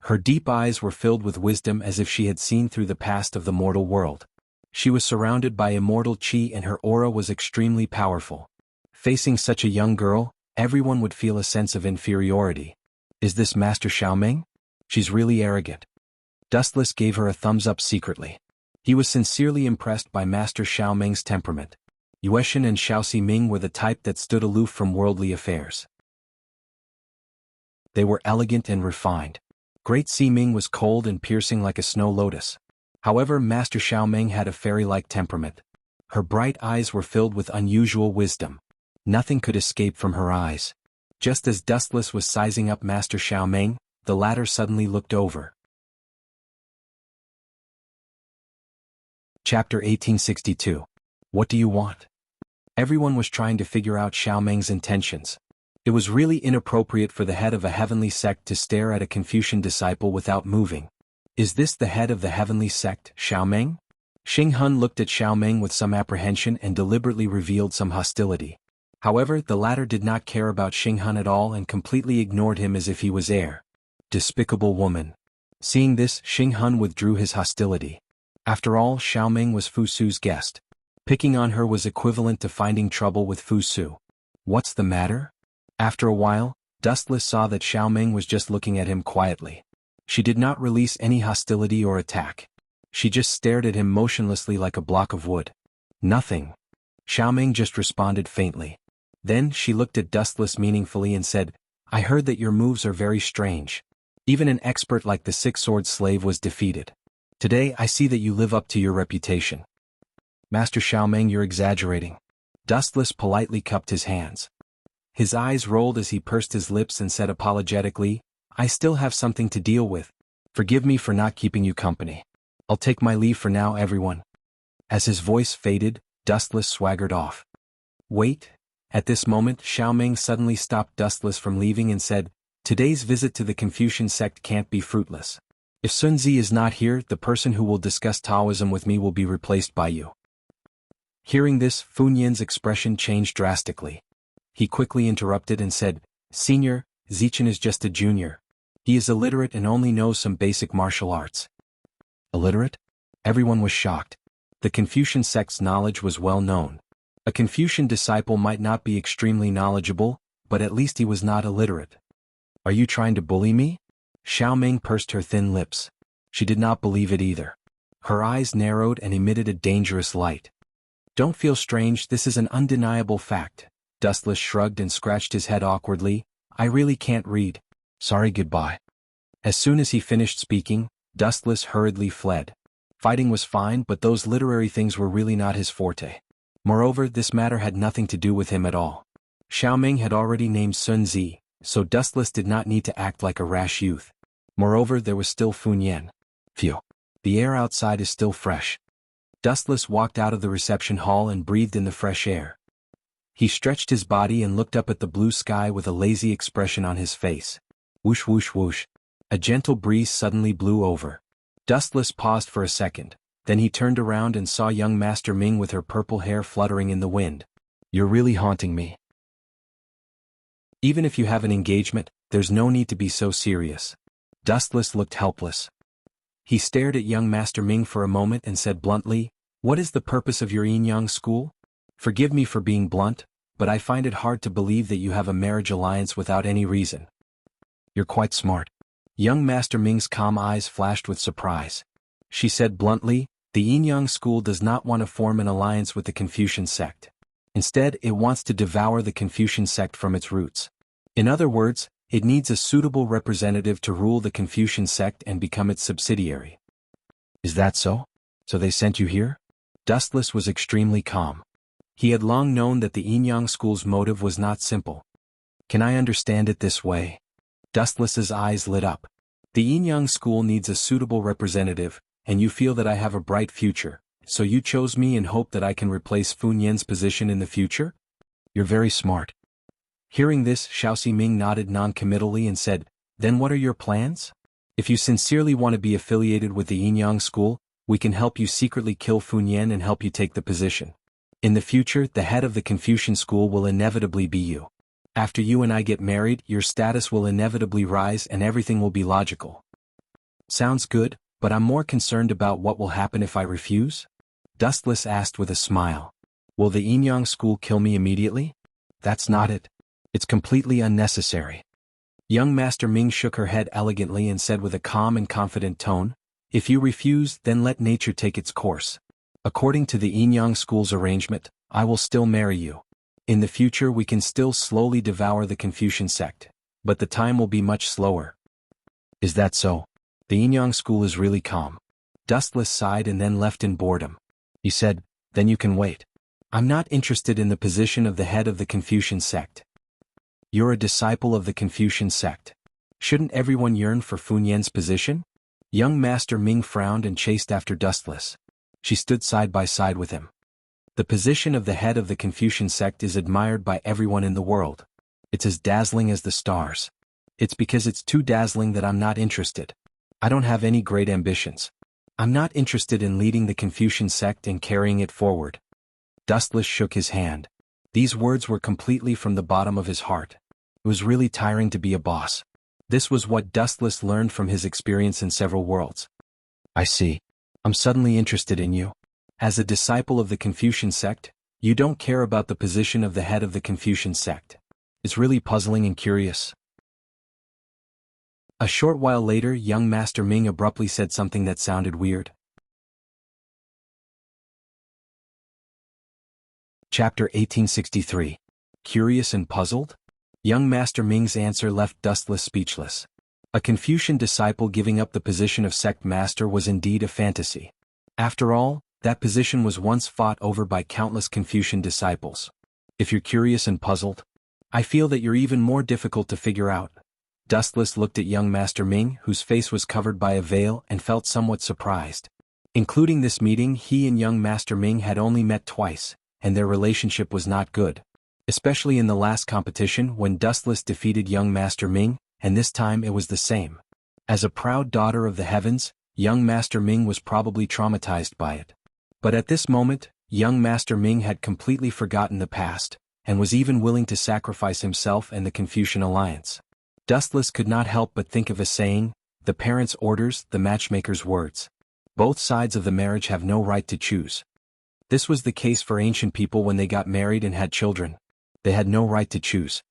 Her deep eyes were filled with wisdom as if she had seen through the past of the mortal world. She was surrounded by immortal qi and her aura was extremely powerful. Facing such a young girl, everyone would feel a sense of inferiority. Is this Master Xiaoming? She's really arrogant. Dustless gave her a thumbs up secretly. He was sincerely impressed by Master Xiaoming's temperament. Yueshan and Xiao Ximing were the type that stood aloof from worldly affairs. They were elegant and refined. Great Ximing was cold and piercing like a snow lotus. However, Master Xiaoming had a fairy-like temperament. Her bright eyes were filled with unusual wisdom. Nothing could escape from her eyes. Just as Dustless was sizing up Master Xiaoming, the latter suddenly looked over. Chapter 1862. What do you want? Everyone was trying to figure out Xiaoming's intentions. It was really inappropriate for the head of a heavenly sect to stare at a Confucian disciple without moving. Is this the head of the heavenly sect, Xiaoming? Xing Hun looked at Xiaoming with some apprehension and deliberately revealed some hostility. However, the latter did not care about Xing Hun at all and completely ignored him as if he was air. Despicable woman. Seeing this, Xing Hun withdrew his hostility. After all, Xiaoming was Fu Su's guest. Picking on her was equivalent to finding trouble with Fu Su. What's the matter? After a while, Dustless saw that Xiaoming was just looking at him quietly. She did not release any hostility or attack. She just stared at him motionlessly like a block of wood. Nothing. Xiaoming just responded faintly. Then she looked at Dustless meaningfully and said, I heard that your moves are very strange. Even an expert like the six-sword slave was defeated. Today I see that you live up to your reputation. Master Xiaoming, you're exaggerating. Dustless politely cupped his hands. His eyes rolled as he pursed his lips and said apologetically, I still have something to deal with. Forgive me for not keeping you company. I'll take my leave for now, everyone. As his voice faded, Dustless swaggered off. Wait. At this moment, Xiaoming suddenly stopped Dustless from leaving and said, Today's visit to the Confucian sect can't be fruitless. If Sun Zi is not here, the person who will discuss Taoism with me will be replaced by you. Hearing this, Fu Nian's expression changed drastically. He quickly interrupted and said, Senior, Zichen is just a junior. He is illiterate and only knows some basic martial arts. Illiterate? Everyone was shocked. The Confucian sect's knowledge was well known. A Confucian disciple might not be extremely knowledgeable, but at least he was not illiterate. Are you trying to bully me? Xiaoming pursed her thin lips. She did not believe it either. Her eyes narrowed and emitted a dangerous light. Don't feel strange, this is an undeniable fact. Dustless shrugged and scratched his head awkwardly. I really can't read. Sorry, goodbye. As soon as he finished speaking, Dustless hurriedly fled. Fighting was fine, but those literary things were really not his forte. Moreover, this matter had nothing to do with him at all. Xiaoming had already named Sun Zi, so Dustless did not need to act like a rash youth. Moreover, there was still Fu Nian. Phew. The air outside is still fresh. Dustless walked out of the reception hall and breathed in the fresh air. He stretched his body and looked up at the blue sky with a lazy expression on his face. Whoosh whoosh whoosh. A gentle breeze suddenly blew over. Dustless paused for a second, then he turned around and saw young Master Ming with her purple hair fluttering in the wind. You're really haunting me. Even if you have an engagement, there's no need to be so serious. Dustless looked helpless. He stared at young Master Ming for a moment and said bluntly, What is the purpose of your yin-yang school? Forgive me for being blunt, but I find it hard to believe that you have a marriage alliance without any reason. You're quite smart. Young Master Ming's calm eyes flashed with surprise. She said bluntly, the yin-yang school does not want to form an alliance with the Confucian sect. Instead, it wants to devour the Confucian sect from its roots. In other words, it needs a suitable representative to rule the Confucian sect and become its subsidiary. Is that so? So they sent you here? Dustless was extremely calm. He had long known that the yin-yang school's motive was not simple. Can I understand it this way? Dustless's eyes lit up. The yin-yang school needs a suitable representative, and you feel that I have a bright future, so you chose me and hope that I can replace Fu Nian's position in the future? You're very smart. Hearing this, Xiao Ximing nodded non-committally and said, Then what are your plans? If you sincerely want to be affiliated with the yin-yang school, we can help you secretly kill Fu Nian and help you take the position. In the future, the head of the Confucian school will inevitably be you. After you and I get married, your status will inevitably rise and everything will be logical. Sounds good, but I'm more concerned about what will happen if I refuse? Dustless asked with a smile. Will the yin-yang school kill me immediately? That's not it. It's completely unnecessary. Young Master Ming shook her head elegantly and said with a calm and confident tone, "If you refuse, then let nature take its course. According to the Yin-Yang school's arrangement, I will still marry you. In the future we can still slowly devour the Confucian sect, but the time will be much slower." Is that so? The Yin-Yang school is really calm. Dustless sighed and then left in boredom. He said, "Then you can wait. I'm not interested in the position of the head of the Confucian sect." You're a disciple of the Confucian sect. Shouldn't everyone yearn for Funyan's position? Young Master Ming frowned and chased after Dustless. She stood side by side with him. The position of the head of the Confucian sect is admired by everyone in the world. It's as dazzling as the stars. It's because it's too dazzling that I'm not interested. I don't have any great ambitions. I'm not interested in leading the Confucian sect and carrying it forward. Dustless shook his hand. These words were completely from the bottom of his heart. It was really tiring to be a boss. This was what Dustless learned from his experience in several worlds. I see. I'm suddenly interested in you. As a disciple of the Confucian sect, you don't care about the position of the head of the Confucian sect. It's really puzzling and curious. A short while later, young Master Ming abruptly said something that sounded weird. Chapter 1863. Curious and puzzled? Young Master Ming's answer left Dustless speechless. A Confucian disciple giving up the position of sect master was indeed a fantasy. After all, that position was once fought over by countless Confucian disciples. If you're curious and puzzled, I feel that you're even more difficult to figure out. Dustless looked at young Master Ming, whose face was covered by a veil, and felt somewhat surprised. Including this meeting, he and young Master Ming had only met twice, and their relationship was not good. Especially in the last competition when Dustless defeated young Master Ming, and this time it was the same. As a proud daughter of the heavens, young Master Ming was probably traumatized by it. But at this moment, young Master Ming had completely forgotten the past, and was even willing to sacrifice himself and the Confucian alliance. Dustless could not help but think of a saying, the parents' orders, the matchmaker's words. Both sides of the marriage have no right to choose. This was the case for ancient people when they got married and had children. They had no right to choose.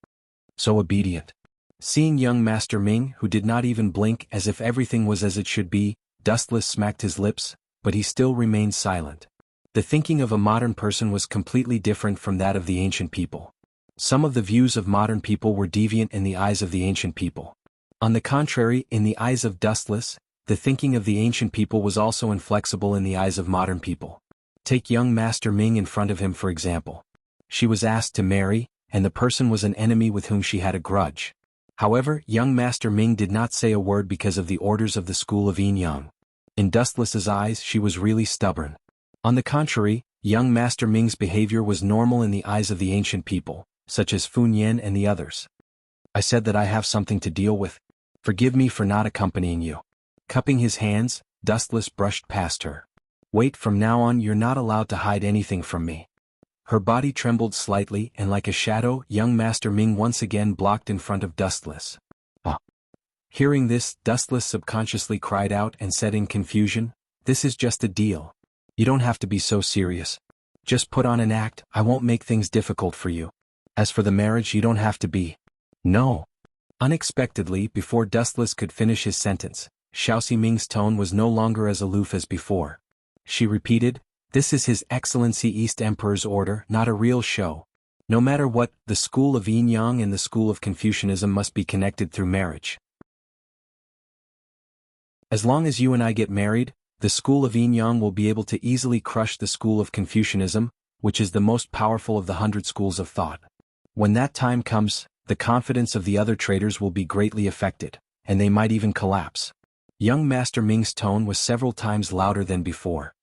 So obedient. Seeing young Master Ming, who did not even blink as if everything was as it should be, Dustless smacked his lips, but he still remained silent. The thinking of a modern person was completely different from that of the ancient people. Some of the views of modern people were deviant in the eyes of the ancient people. On the contrary, in the eyes of Dustless, the thinking of the ancient people was also inflexible in the eyes of modern people. Take young Master Ming in front of him for example. She was asked to marry, and the person was an enemy with whom she had a grudge. However, young Master Ming did not say a word because of the orders of the school of Yin-Yang. In Dustless's eyes she was really stubborn. On the contrary, young Master Ming's behavior was normal in the eyes of the ancient people, such as Funyan and the others. I said that I have something to deal with. Forgive me for not accompanying you. Cupping his hands, Dustless brushed past her. Wait, from now on you're not allowed to hide anything from me. Her body trembled slightly and like a shadow, young Master Ming once again blocked in front of Dustless. Ah. Hearing this, Dustless subconsciously cried out and said in confusion, "This is just a deal. You don't have to be so serious. Just put on an act, I won't make things difficult for you. As for the marriage, you don't have to be." "No." Unexpectedly, before Dustless could finish his sentence, Xiaoxi Ming's tone was no longer as aloof as before. She repeated, "This is His Excellency East Emperor's order, not a real show. No matter what, the school of Yin-Yang and the school of Confucianism must be connected through marriage. As long as you and I get married, the school of Yin-Yang will be able to easily crush the school of Confucianism, which is the most powerful of the 100 schools of thought. When that time comes, the confidence of the other traders will be greatly affected, and they might even collapse." Young Master Ming's tone was several times louder than before.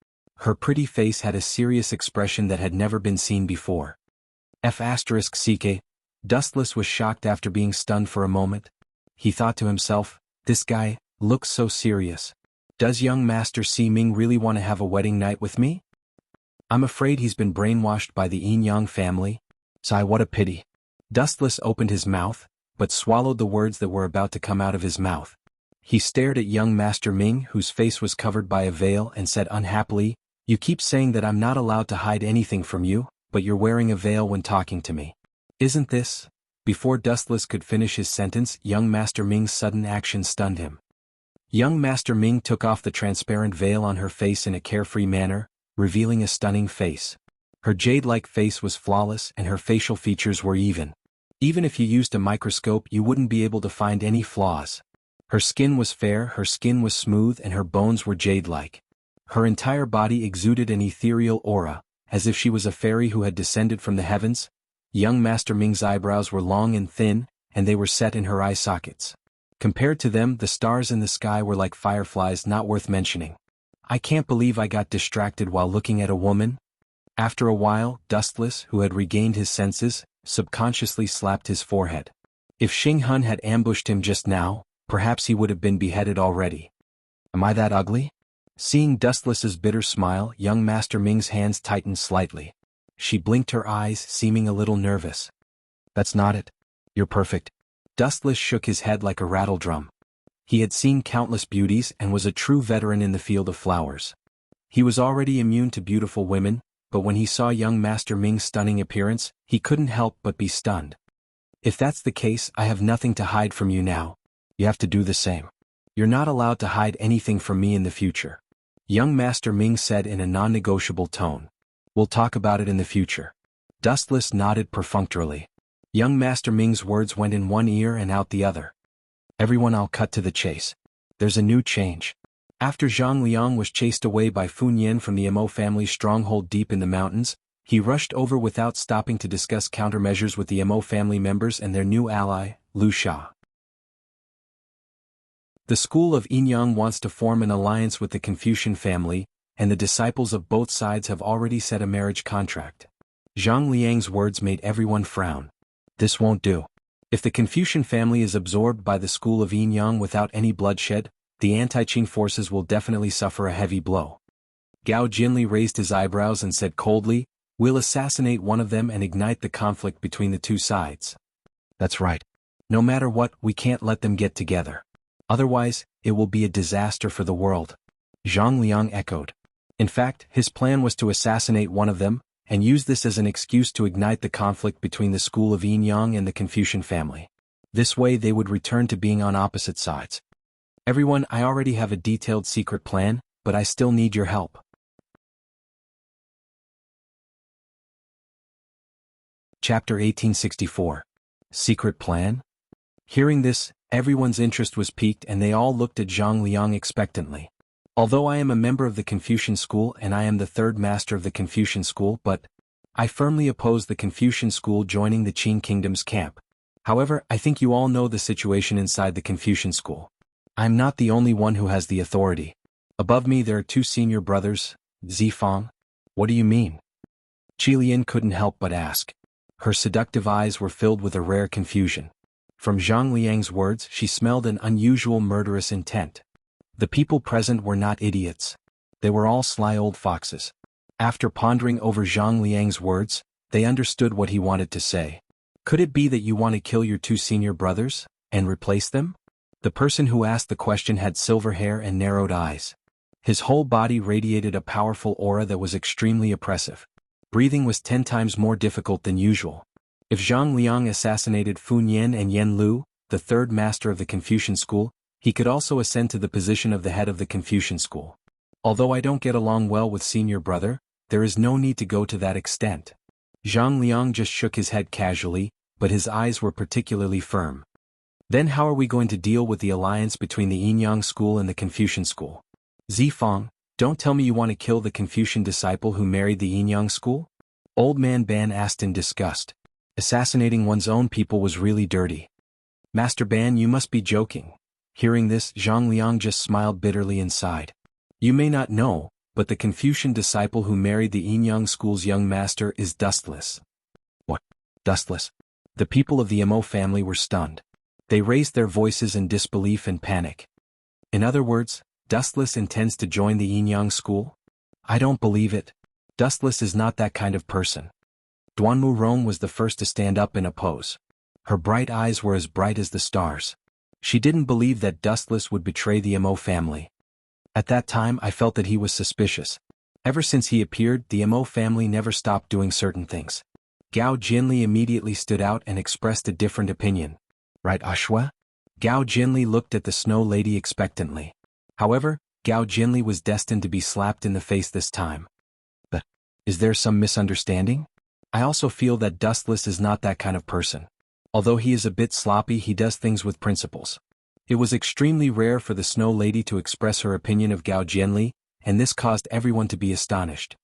Her pretty face had a serious expression that had never been seen before. F***ck. Dustless was shocked after being stunned for a moment. He thought to himself, this guy looks so serious. Does young Master Si Ming really want to have a wedding night with me? I'm afraid he's been brainwashed by the Yin-Yang family. Sigh, what a pity. Dustless opened his mouth, but swallowed the words that were about to come out of his mouth. He stared at young Master Ming, whose face was covered by a veil, and said unhappily, "You keep saying that I'm not allowed to hide anything from you, but you're wearing a veil when talking to me. Isn't this? Before Dustless could finish his sentence, young Master Ming's sudden action stunned him. Young Master Ming took off the transparent veil on her face in a carefree manner, revealing a stunning face. Her jade-like face was flawless and her facial features were even. Even if you used a microscope you wouldn't be able to find any flaws. Her skin was fair, her skin was smooth and her bones were jade-like. Her entire body exuded an ethereal aura, as if she was a fairy who had descended from the heavens. Young Master Ming's eyebrows were long and thin, and they were set in her eye sockets. Compared to them, the stars in the sky were like fireflies, not worth mentioning. I can't believe I got distracted while looking at a woman. After a while, Dustless, who had regained his senses, subconsciously slapped his forehead. If Xing Hun had ambushed him just now, perhaps he would have been beheaded already. Am I that ugly? Seeing Dustless's bitter smile, young Master Ming's hands tightened slightly. She blinked her eyes, seeming a little nervous. That's not it. You're perfect. Dustless shook his head like a rattledrum. He had seen countless beauties and was a true veteran in the field of flowers. He was already immune to beautiful women, but when he saw young Master Ming's stunning appearance, he couldn't help but be stunned. If that's the case, I have nothing to hide from you now. You have to do the same. You're not allowed to hide anything from me in the future. Young Master Ming said in a non-negotiable tone. We'll talk about it in the future. Dustless nodded perfunctorily. Young Master Ming's words went in one ear and out the other. Everyone, I'll cut to the chase. There's a new change. After Zhang Liang was chased away by Fun Yen from the Mo family's stronghold deep in the mountains, he rushed over without stopping to discuss countermeasures with the Mo family members and their new ally, Lu Sha. The school of Yinyang wants to form an alliance with the Confucian family, and the disciples of both sides have already set a marriage contract. Zhang Liang's words made everyone frown. This won't do. If the Confucian family is absorbed by the school of Yinyang without any bloodshed, the anti-Qing forces will definitely suffer a heavy blow. Gao Jinli raised his eyebrows and said coldly, we'll assassinate one of them and ignite the conflict between the two sides. That's right. No matter what, we can't let them get together. Otherwise, it will be a disaster for the world. Zhang Liang echoed. In fact, his plan was to assassinate one of them, and use this as an excuse to ignite the conflict between the school of Yinyang and the Confucian family. This way they would return to being on opposite sides. Everyone, I already have a detailed secret plan, but I still need your help. Chapter 1864. Secret Plan? Hearing this, everyone's interest was piqued and they all looked at Zhang Liang expectantly. Although I am a member of the Confucian school and I am the third master of the Confucian school, but I firmly oppose the Confucian school joining the Qing kingdom's camp. However, I think you all know the situation inside the Confucian school. I'm not the only one who has the authority. Above me there are two senior brothers, Zifang. What do you mean? Qilian couldn't help but ask. Her seductive eyes were filled with a rare confusion. From Zhang Liang's words she smelled an unusual murderous intent. The people present were not idiots. They were all sly old foxes. After pondering over Zhang Liang's words, they understood what he wanted to say. Could it be that you want to kill your two senior brothers, and replace them? The person who asked the question had silver hair and narrowed eyes. His whole body radiated a powerful aura that was extremely oppressive. Breathing was 10 times more difficult than usual. If Zhang Liang assassinated Fun Yen and Yen Lu, the third master of the Confucian school, he could also ascend to the position of the head of the Confucian school. Although I don't get along well with senior brother, there is no need to go to that extent. Zhang Liang just shook his head casually, but his eyes were particularly firm. Then how are we going to deal with the alliance between the Yinyang school and the Confucian school? Zifang, don't tell me you want to kill the Confucian disciple who married the Yinyang school? Old man Ban asked in disgust. Assassinating one's own people was really dirty. Master Ban, you must be joking. Hearing this, Zhang Liang just smiled bitterly and sighed. You may not know, but the Confucian disciple who married the Yinyang school's young master is Dustless. What? Dustless? The people of the Mo family were stunned. They raised their voices in disbelief and panic. In other words, Dustless intends to join the Yinyang school? I don't believe it. Dustless is not that kind of person. Duanmu Rong was the first to stand up and oppose. Her bright eyes were as bright as the stars. She didn't believe that Dustless would betray the Mo family. At that time I felt that he was suspicious. Ever since he appeared, the Mo family never stopped doing certain things. Gao Jinli immediately stood out and expressed a different opinion. Right, Ashwa? Gao Jinli looked at the Snow Lady expectantly. However, Gao Jinli was destined to be slapped in the face this time. But, is there some misunderstanding? I also feel that Dustless is not that kind of person. Although he is a bit sloppy, he does things with principles. It was extremely rare for the Snow Lady to express her opinion of Gao Jinli, and this caused everyone to be astonished.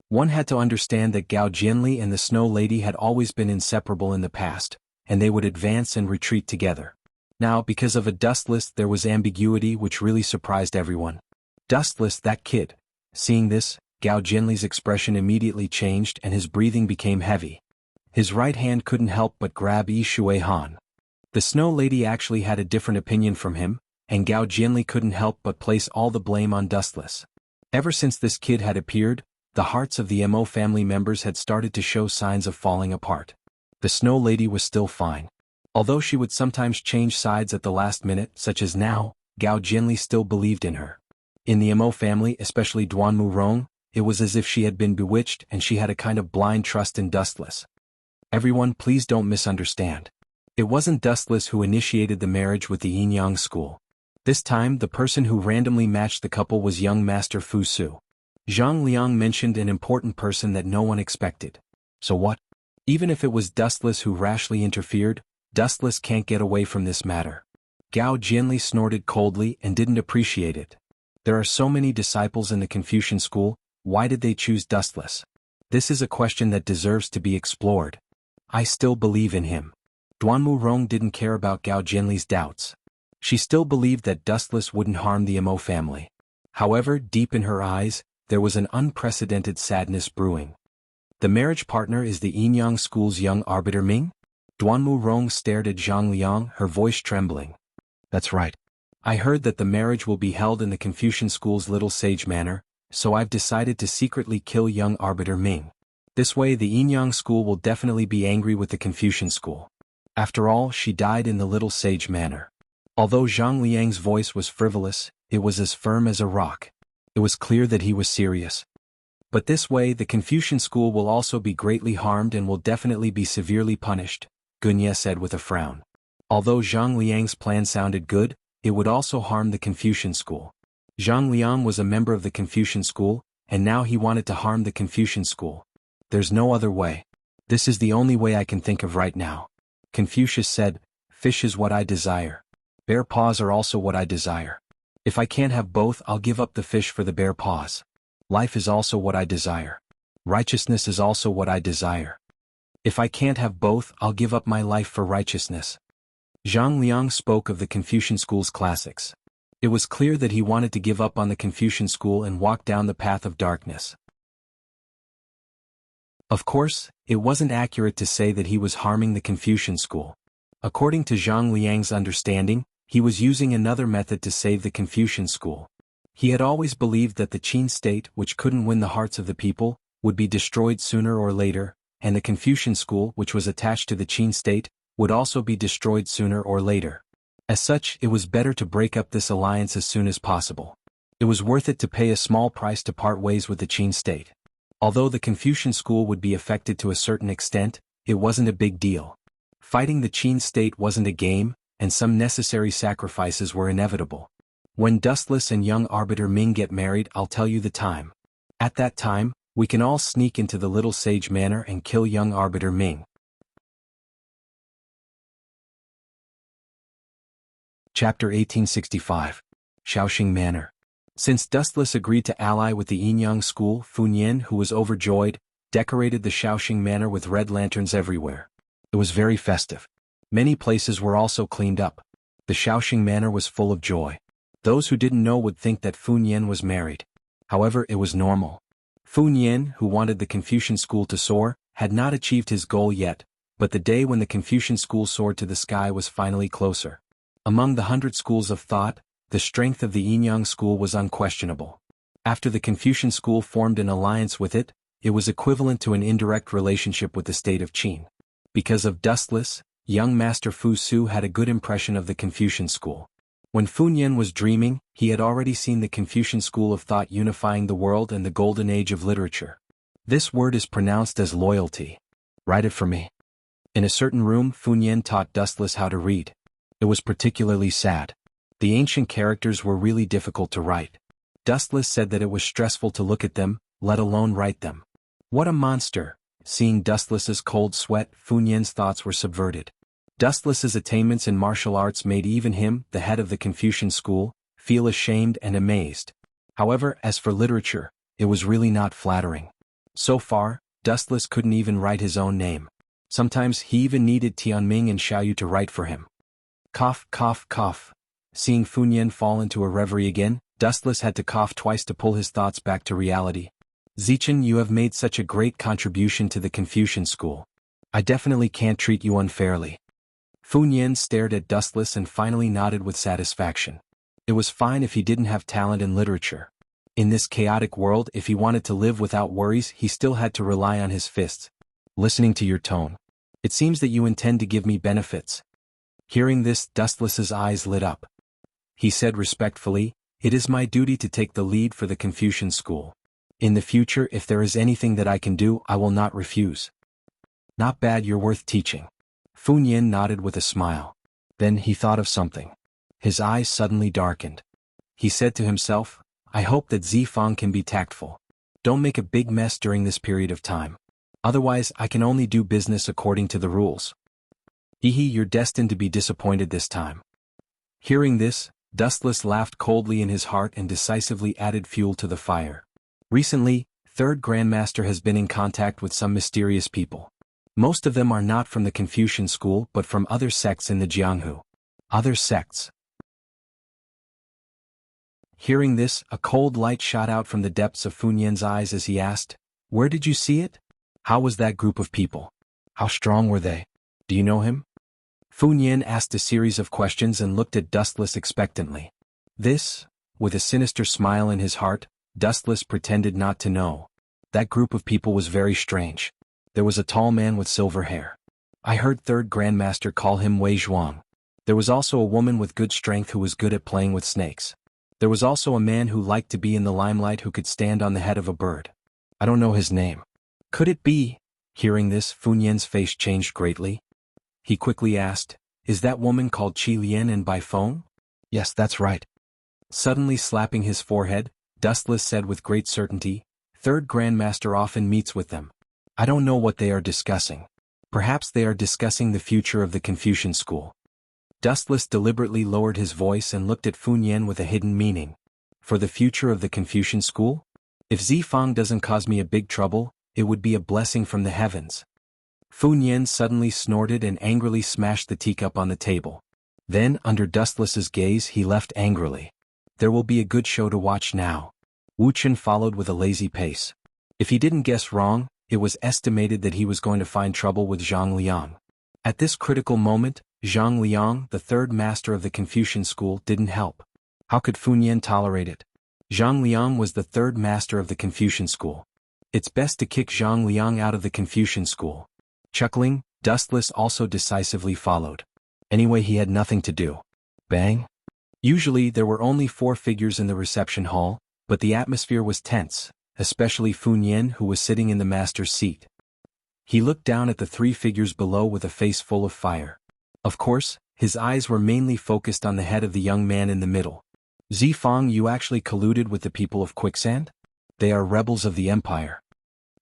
One had to understand that Gao Jinli and the Snow Lady had always been inseparable in the past, and they would advance and retreat together. Now, because of a Dustless, there was ambiguity which really surprised everyone. Dustless, that kid. Seeing this, Gao Jinli's expression immediately changed and his breathing became heavy. His right hand couldn't help but grab Yi Shui Han. The Snow Lady actually had a different opinion from him, and Gao Jinli couldn't help but place all the blame on Dustless. Ever since this kid had appeared, the hearts of the Mo family members had started to show signs of falling apart. The Snow Lady was still fine. Although she would sometimes change sides at the last minute, such as now, Gao Jinli still believed in her. In the Mo family, especially Duan Murong, it was as if she had been bewitched and she had a kind of blind trust in Dustless. Everyone, please don't misunderstand. It wasn't Dustless who initiated the marriage with the Yin-Yang school. This time, the person who randomly matched the couple was young Master Fu Su. Zhang Liang mentioned an important person that no one expected. So what? Even if it was Dustless who rashly interfered, Dustless can't get away from this matter. Gao Jinli snorted coldly and didn't appreciate it. There are so many disciples in the Confucian school, why did they choose Dustless? This is a question that deserves to be explored. I still believe in him. Duan Murong didn't care about Gao Jinli's doubts. She still believed that Dustless wouldn't harm the Mo family. However, deep in her eyes, there was an unprecedented sadness brewing. The marriage partner is the Yin-Yang school's young arbiter Ming? Duan Murong stared at Zhang Liang, her voice trembling. That's right. I heard that the marriage will be held in the Confucian school's Little Sage Manor, so I've decided to secretly kill young arbiter Ming. This way the Yin-Yang school will definitely be angry with the Confucian school. After all, she died in the Little Sage Manor. Although Zhang Liang's voice was frivolous, it was as firm as a rock. It was clear that he was serious. But this way the Confucian school will also be greatly harmed and will definitely be severely punished, Gunya said with a frown. Although Zhang Liang's plan sounded good, it would also harm the Confucian school. Zhang Liang was a member of the Confucian school, and now he wanted to harm the Confucian school. There's no other way. This is the only way I can think of right now. Confucius said, fish is what I desire. Bear paws are also what I desire. If I can't have both, I'll give up the fish for the bear paws. Life is also what I desire. Righteousness is also what I desire. If I can't have both, I'll give up my life for righteousness. Zhang Liang spoke of the Confucian school's classics. It was clear that he wanted to give up on the Confucian school and walk down the path of darkness. Of course, it wasn't accurate to say that he was harming the Confucian school. According to Zhang Liang's understanding, he was using another method to save the Confucian school. He had always believed that the Qin state, which couldn't win the hearts of the people, would be destroyed sooner or later, and the Confucian school, which was attached to the Qin state, would also be destroyed sooner or later. As such, it was better to break up this alliance as soon as possible. It was worth it to pay a small price to part ways with the Qin state. Although the Confucian school would be affected to a certain extent, it wasn't a big deal. Fighting the Qin state wasn't a game, and some necessary sacrifices were inevitable. When Dustless and young arbiter Ming get married, I'll tell you the time. At that time, we can all sneak into the Little Sage Manor and kill young arbiter Ming. Chapter 1865. Shaoxing Manor. Since Dustless agreed to ally with the Yin-Yang school, Fu Nian, who was overjoyed, decorated the Shaoxing Manor with red lanterns everywhere. It was very festive. Many places were also cleaned up. The Shaoxing Manor was full of joy. Those who didn't know would think that Fu Nian was married. However, it was normal. Fu Nian, who wanted the Confucian school to soar, had not achieved his goal yet, but the day when the Confucian school soared to the sky was finally closer. Among the 100 schools of thought, the strength of the Yin-Yang school was unquestionable. After the Confucian school formed an alliance with it, it was equivalent to an indirect relationship with the state of Qin. Because of Dustless, young Master Fu Su had a good impression of the Confucian school. When Fu Nian was dreaming, he had already seen the Confucian school of thought unifying the world and the golden age of literature. This word is pronounced as loyalty. Write it for me. In a certain room, Funyan taught Dustless how to read. It was particularly sad. The ancient characters were really difficult to write. Dustless said that it was stressful to look at them, let alone write them. What a monster! Seeing Dustless's cold sweat, Funyan's thoughts were subverted. Dustless's attainments in martial arts made even him, the head of the Confucian school, feel ashamed and amazed. However, as for literature, it was really not flattering. So far, Dustless couldn't even write his own name. Sometimes he even needed Tianming and Xiaoyu to write for him. Cough, cough, cough. Seeing Funyan fall into a reverie again, Dustless had to cough twice to pull his thoughts back to reality. Zichen, you have made such a great contribution to the Confucian school. I definitely can't treat you unfairly. Funyan stared at Dustless and finally nodded with satisfaction. It was fine if he didn't have talent in literature. In this chaotic world, if he wanted to live without worries, he still had to rely on his fists. Listening to your tone, it seems that you intend to give me benefits. Hearing this, Dustless's eyes lit up. He said respectfully, it is my duty to take the lead for the Confucian school. In the future, if there is anything that I can do, I will not refuse. Not bad, you're worth teaching. Funyan nodded with a smile. Then he thought of something. His eyes suddenly darkened. He said to himself, I hope that Zifang can be tactful. Don't make a big mess during this period of time. Otherwise, I can only do business according to the rules. Hehe, you're destined to be disappointed this time. Hearing this, Dustless laughed coldly in his heart and decisively added fuel to the fire. Recently, Third Grandmaster has been in contact with some mysterious people. Most of them are not from the Confucian school but from other sects in the Jianghu. Other sects. Hearing this, a cold light shot out from the depths of Funyan's eyes as he asked, Where did you see it? How was that group of people? How strong were they? Do you know him? Funyan asked a series of questions and looked at Dustless expectantly. This, with a sinister smile in his heart, Dustless pretended not to know. That group of people was very strange. There was a tall man with silver hair. I heard Third Grandmaster call him Wei Zhuang. There was also a woman with good strength who was good at playing with snakes. There was also a man who liked to be in the limelight who could stand on the head of a bird. I don't know his name. Could it be? Hearing this, Funyan's face changed greatly. He quickly asked, Is that woman called Qi Lian and by phone? Yes, that's right. Suddenly slapping his forehead, Dustless said with great certainty, Third Grandmaster often meets with them. I don't know what they are discussing. Perhaps they are discussing the future of the Confucian school. Dustless deliberately lowered his voice and looked at Funyan with a hidden meaning. For the future of the Confucian school? If Zifang doesn't cause me a big trouble, it would be a blessing from the heavens. Funyan suddenly snorted and angrily smashed the teacup on the table. Then, under Dustless's gaze, he left angrily. There will be a good show to watch now. Wuchen followed with a lazy pace. If he didn't guess wrong, it was estimated that he was going to find trouble with Zhang Liang. At this critical moment, Zhang Liang, the third master of the Confucian school, didn't help. How could Funyan tolerate it? Zhang Liang was the third master of the Confucian school. It's best to kick Zhang Liang out of the Confucian school. Chuckling, Dustless also decisively followed. Anyway, he had nothing to do. Bang! Usually there were only 4 figures in the reception hall, but the atmosphere was tense, especially Funyan, who was sitting in the master's seat. He looked down at the 3 figures below with a face full of fire. Of course, his eyes were mainly focused on the head of the young man in the middle. Zifang, you actually colluded with the people of Quicksand? They are rebels of the empire.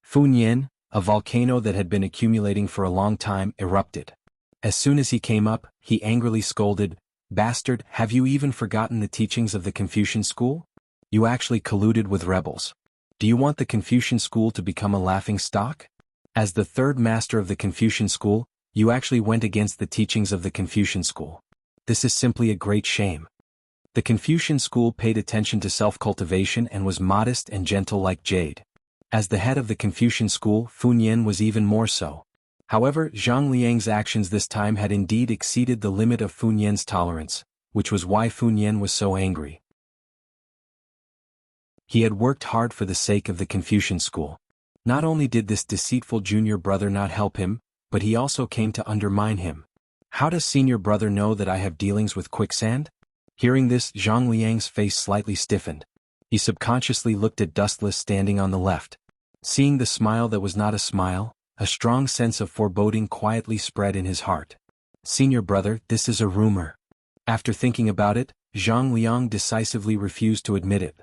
Funyan, a volcano that had been accumulating for a long time, erupted. As soon as he came up, he angrily scolded, Bastard, have you even forgotten the teachings of the Confucian school? You actually colluded with rebels. Do you want the Confucian school to become a laughing stock? As the third master of the Confucian school, you actually went against the teachings of the Confucian school. This is simply a great shame. The Confucian school paid attention to self-cultivation and was modest and gentle like jade. As the head of the Confucian school, Funyan was even more so. However, Zhang Liang's actions this time had indeed exceeded the limit of Funyan's tolerance, which was why Funyan was so angry. He had worked hard for the sake of the Confucian school. Not only did this deceitful junior brother not help him, but he also came to undermine him. How does senior brother know that I have dealings with Quicksand? Hearing this, Zhang Liang's face slightly stiffened. He subconsciously looked at Dustless standing on the left. Seeing the smile that was not a smile, a strong sense of foreboding quietly spread in his heart. Senior brother, this is a rumor. After thinking about it, Zhang Liang decisively refused to admit it.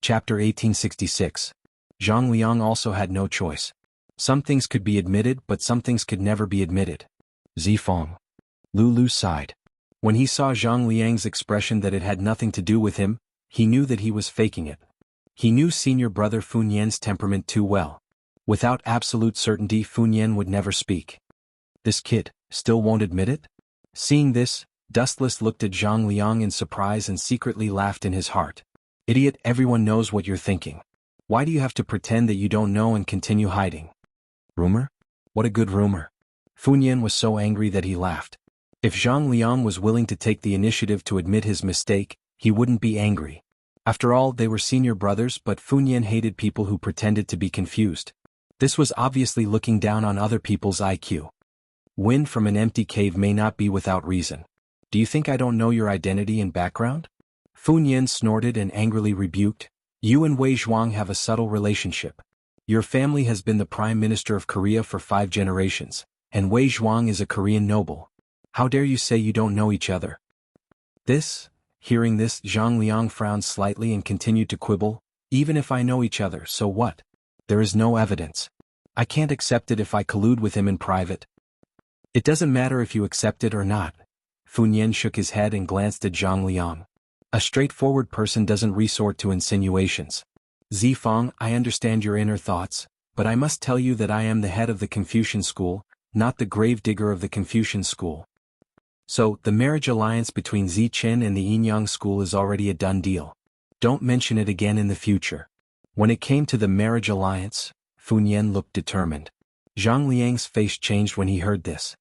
Chapter 1866. Zhang Liang also had no choice. Some things could be admitted but some things could never be admitted. Zifeng. Lulu sighed. When he saw Zhang Liang's expression that it had nothing to do with him, he knew that he was faking it. He knew senior brother Fun Yan's temperament too well. Without absolute certainty Fun Yan would never speak. This kid, still won't admit it? Seeing this, Dustless looked at Zhang Liang in surprise and secretly laughed in his heart. Idiot, everyone knows what you're thinking. Why do you have to pretend that you don't know and continue hiding? Rumor? What a good rumor. Fun Yan was so angry that he laughed. If Zhang Liang was willing to take the initiative to admit his mistake, he wouldn't be angry. After all, they were senior brothers, but Fun Yan hated people who pretended to be confused. This was obviously looking down on other people's IQ. Wind from an empty cave may not be without reason. Do you think I don't know your identity and background? Fun Yan snorted and angrily rebuked. You and Wei Zhuang have a subtle relationship. Your family has been the Prime Minister of Korea for 5 generations, and Wei Zhuang is a Korean noble. How dare you say you don't know each other? Hearing this, Zhang Liang frowned slightly and continued to quibble. Even if I know each other, so what? There is no evidence. I can't accept it if I collude with him in private. It doesn't matter if you accept it or not. Fun Yan shook his head and glanced at Zhang Liang. A straightforward person doesn't resort to insinuations. Zifeng, I understand your inner thoughts, but I must tell you that I am the head of the Confucian school, not the gravedigger of the Confucian school. So, the marriage alliance between Zichen and the Yinyang school is already a done deal. Don't mention it again in the future. When it came to the marriage alliance, Fun Yan looked determined. Zhang Liang's face changed when he heard this.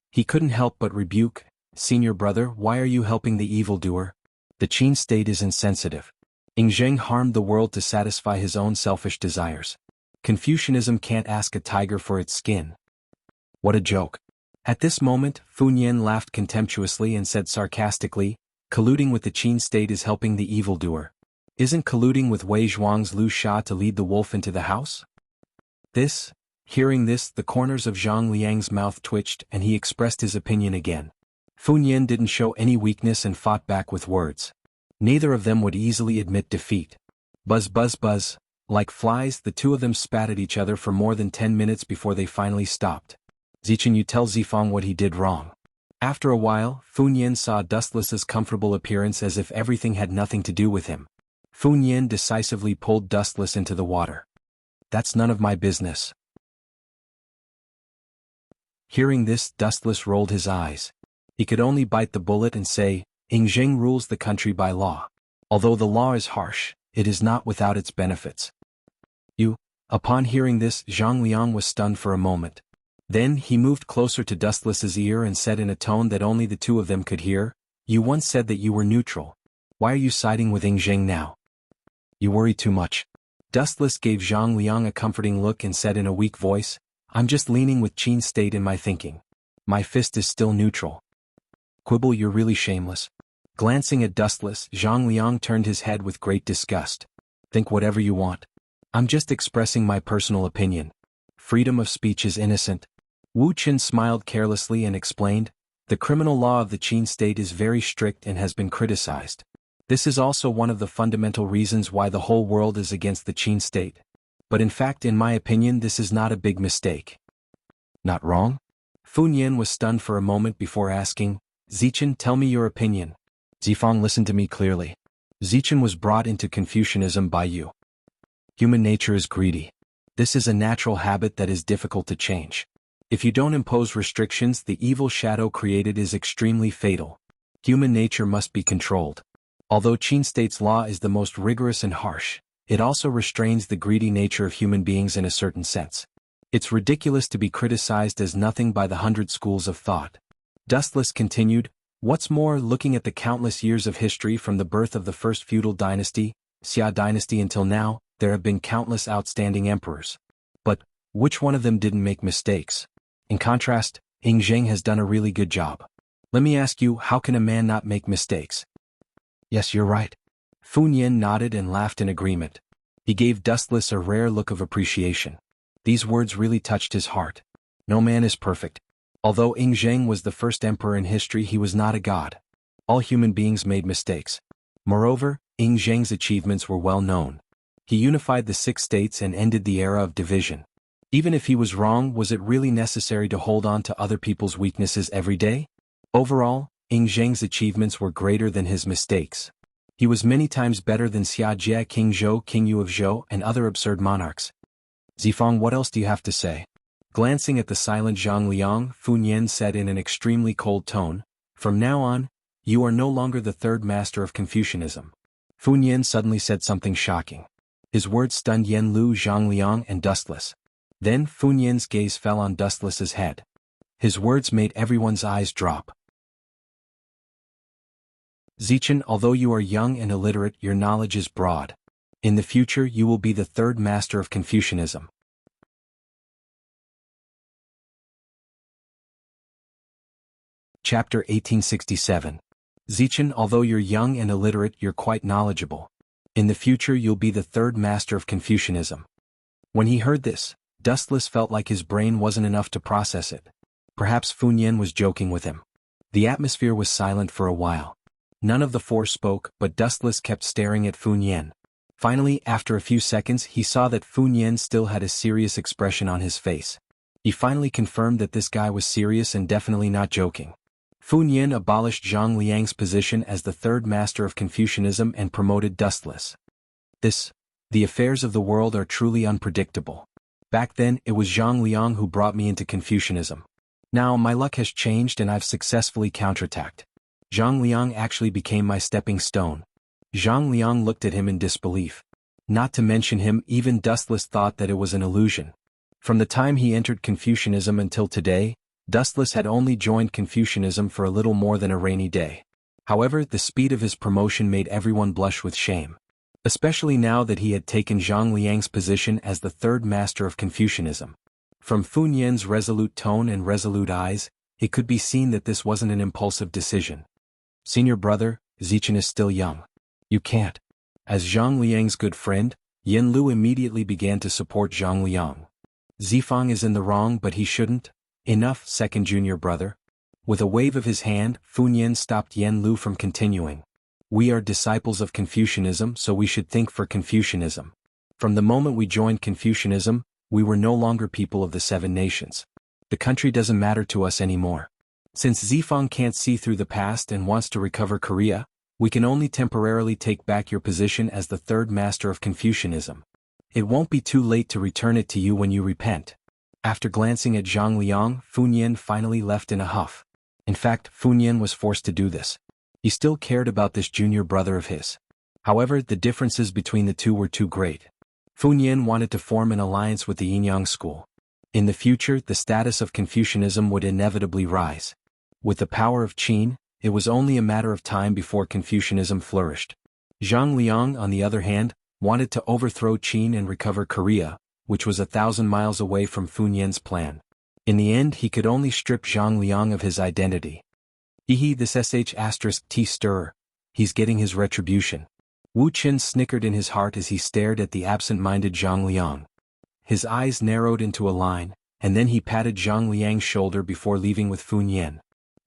He couldn't help but rebuke, Senior brother, why are you helping the evildoer? The Qin state is insensitive. Yingzheng harmed the world to satisfy his own selfish desires. Confucianism can't ask a tiger for its skin. What a joke. At this moment, Fun Yan laughed contemptuously and said sarcastically, colluding with the Qin state is helping the evildoer. Isn't colluding with Wei Zhuang's Lu Sha to lead the wolf into the house? Hearing this, the corners of Zhang Liang's mouth twitched and he expressed his opinion again. Fun Yan didn't show any weakness and fought back with words. Neither of them would easily admit defeat. Buzz buzz buzz. Like flies, the two of them spat at each other for more than 10 minutes before they finally stopped. Zichen, you tell Zifeng what he did wrong. After a while, Fun Yan saw Dustless's comfortable appearance as if everything had nothing to do with him. Fun Yan decisively pulled Dustless into the water. That's none of my business. Hearing this, Dustless rolled his eyes. He could only bite the bullet and say, Yingzheng rules the country by law. Although the law is harsh, it is not without its benefits. Upon hearing this, Zhang Liang was stunned for a moment. Then he moved closer to Dustless's ear and said in a tone that only the two of them could hear, You once said that you were neutral. Why are you siding with Yingzheng now? You worry too much. Dustless gave Zhang Liang a comforting look and said in a weak voice, I'm just leaning with Qin state in my thinking. My fist is still neutral. Quibble, you're really shameless. Glancing at Dustless, Zhang Liang turned his head with great disgust. Think whatever you want. I'm just expressing my personal opinion. Freedom of speech is innocent. Wu Qin smiled carelessly and explained, the criminal law of the Qin state is very strict and has been criticized. This is also one of the fundamental reasons why the whole world is against the Qin state. But in fact, in my opinion, this is not a big mistake. Not wrong? Fun Yan was stunned for a moment before asking, Zichen, tell me your opinion. Zifeng, listen to me clearly. Zichen was brought into Confucianism by you. Human nature is greedy. This is a natural habit that is difficult to change. If you don't impose restrictions, the evil shadow created is extremely fatal. Human nature must be controlled. Although Qin state's law is the most rigorous and harsh, it also restrains the greedy nature of human beings in a certain sense. It's ridiculous to be criticized as nothing by the 100 schools of thought. Dustless continued, what's more, looking at the countless years of history from the birth of the first feudal dynasty, Xia dynasty until now, there have been countless outstanding emperors. But, which one of them didn't make mistakes? In contrast, Yingzheng has done a really good job. Let me ask you, how can a man not make mistakes? Yes, you're right. Fu Nian nodded and laughed in agreement. He gave Dustless a rare look of appreciation. These words really touched his heart. No man is perfect. Although Ing Zheng was the first emperor in history, he was not a god. All human beings made mistakes. Moreover, Ing Zheng's achievements were well known. He unified the 6 states and ended the era of division. Even if he was wrong, was it really necessary to hold on to other people's weaknesses every day? Overall, Ing Zheng's achievements were greater than his mistakes. He was many times better than Xia Jie, King Zhou, King Yu of Zhou, and other absurd monarchs. Zifang, what else do you have to say? Glancing at the silent Zhang Liang, Fu Nian said in an extremely cold tone, "From now on, you are no longer the third master of Confucianism." Fu Nian suddenly said something shocking. His words stunned Yen Lu, Zhang Liang, and Dustless. Then Fu Nian's gaze fell on Dustless's head. His words made everyone's eyes drop. Zichen, although you are young and illiterate, your knowledge is broad. In the future you will be the third master of Confucianism. Chapter 1867. Zichen, although you're young and illiterate, you're quite knowledgeable. In the future you'll be the third master of Confucianism. When he heard this, Dustless felt like his brain wasn't enough to process it. Perhaps Fu Nian was joking with him. The atmosphere was silent for a while. None of the 4 spoke, but Dustless kept staring at Fu Nian. Finally, after a few seconds, he saw that Fu Nian still had a serious expression on his face. He finally confirmed that this guy was serious and definitely not joking. Fu Nian abolished Zhang Liang's position as the third master of Confucianism and promoted Dustless. The affairs of the world are truly unpredictable. Back then, it was Zhang Liang who brought me into Confucianism. Now, my luck has changed and I've successfully counterattacked. Zhang Liang actually became my stepping stone. Zhang Liang looked at him in disbelief. Not to mention him, even Dustless thought that it was an illusion. From the time he entered Confucianism until today, Dustless had only joined Confucianism for a little more than a rainy day. However, the speed of his promotion made everyone blush with shame. Especially now that he had taken Zhang Liang's position as the third master of Confucianism. From Fu Nian's resolute tone and resolute eyes, it could be seen that this wasn't an impulsive decision. Senior brother, Zichen is still young. You can't. As Zhang Liang's good friend, Yen Lu immediately began to support Zhang Liang. Zifang is in the wrong, but he shouldn't. Enough, second junior brother. With a wave of his hand, Fu Nian stopped Yen Lu from continuing. We are disciples of Confucianism, so we should think for Confucianism. From the moment we joined Confucianism, we were no longer people of the 7 nations. The country doesn't matter to us anymore. Since Zifang can't see through the past and wants to recover Korea, we can only temporarily take back your position as the third master of Confucianism. It won't be too late to return it to you when you repent. After glancing at Zhang Liang, Fu Nian finally left in a huff. In fact, Fu Nian was forced to do this. He still cared about this junior brother of his. However, the differences between the two were too great. Fu Nian wanted to form an alliance with the Yinyang school. In the future, the status of Confucianism would inevitably rise. With the power of Qin, it was only a matter of time before Confucianism flourished. Zhang Liang, on the other hand, wanted to overthrow Qin and recover Korea, which was 1,000 miles away from Fu Nian's plan. In the end, he could only strip Zhang Liang of his identity. This sh*t stirrer. He's getting his retribution. Wu Qin snickered in his heart as he stared at the absent-minded Zhang Liang. His eyes narrowed into a line, and then he patted Zhang Liang's shoulder before leaving with Fu Nian.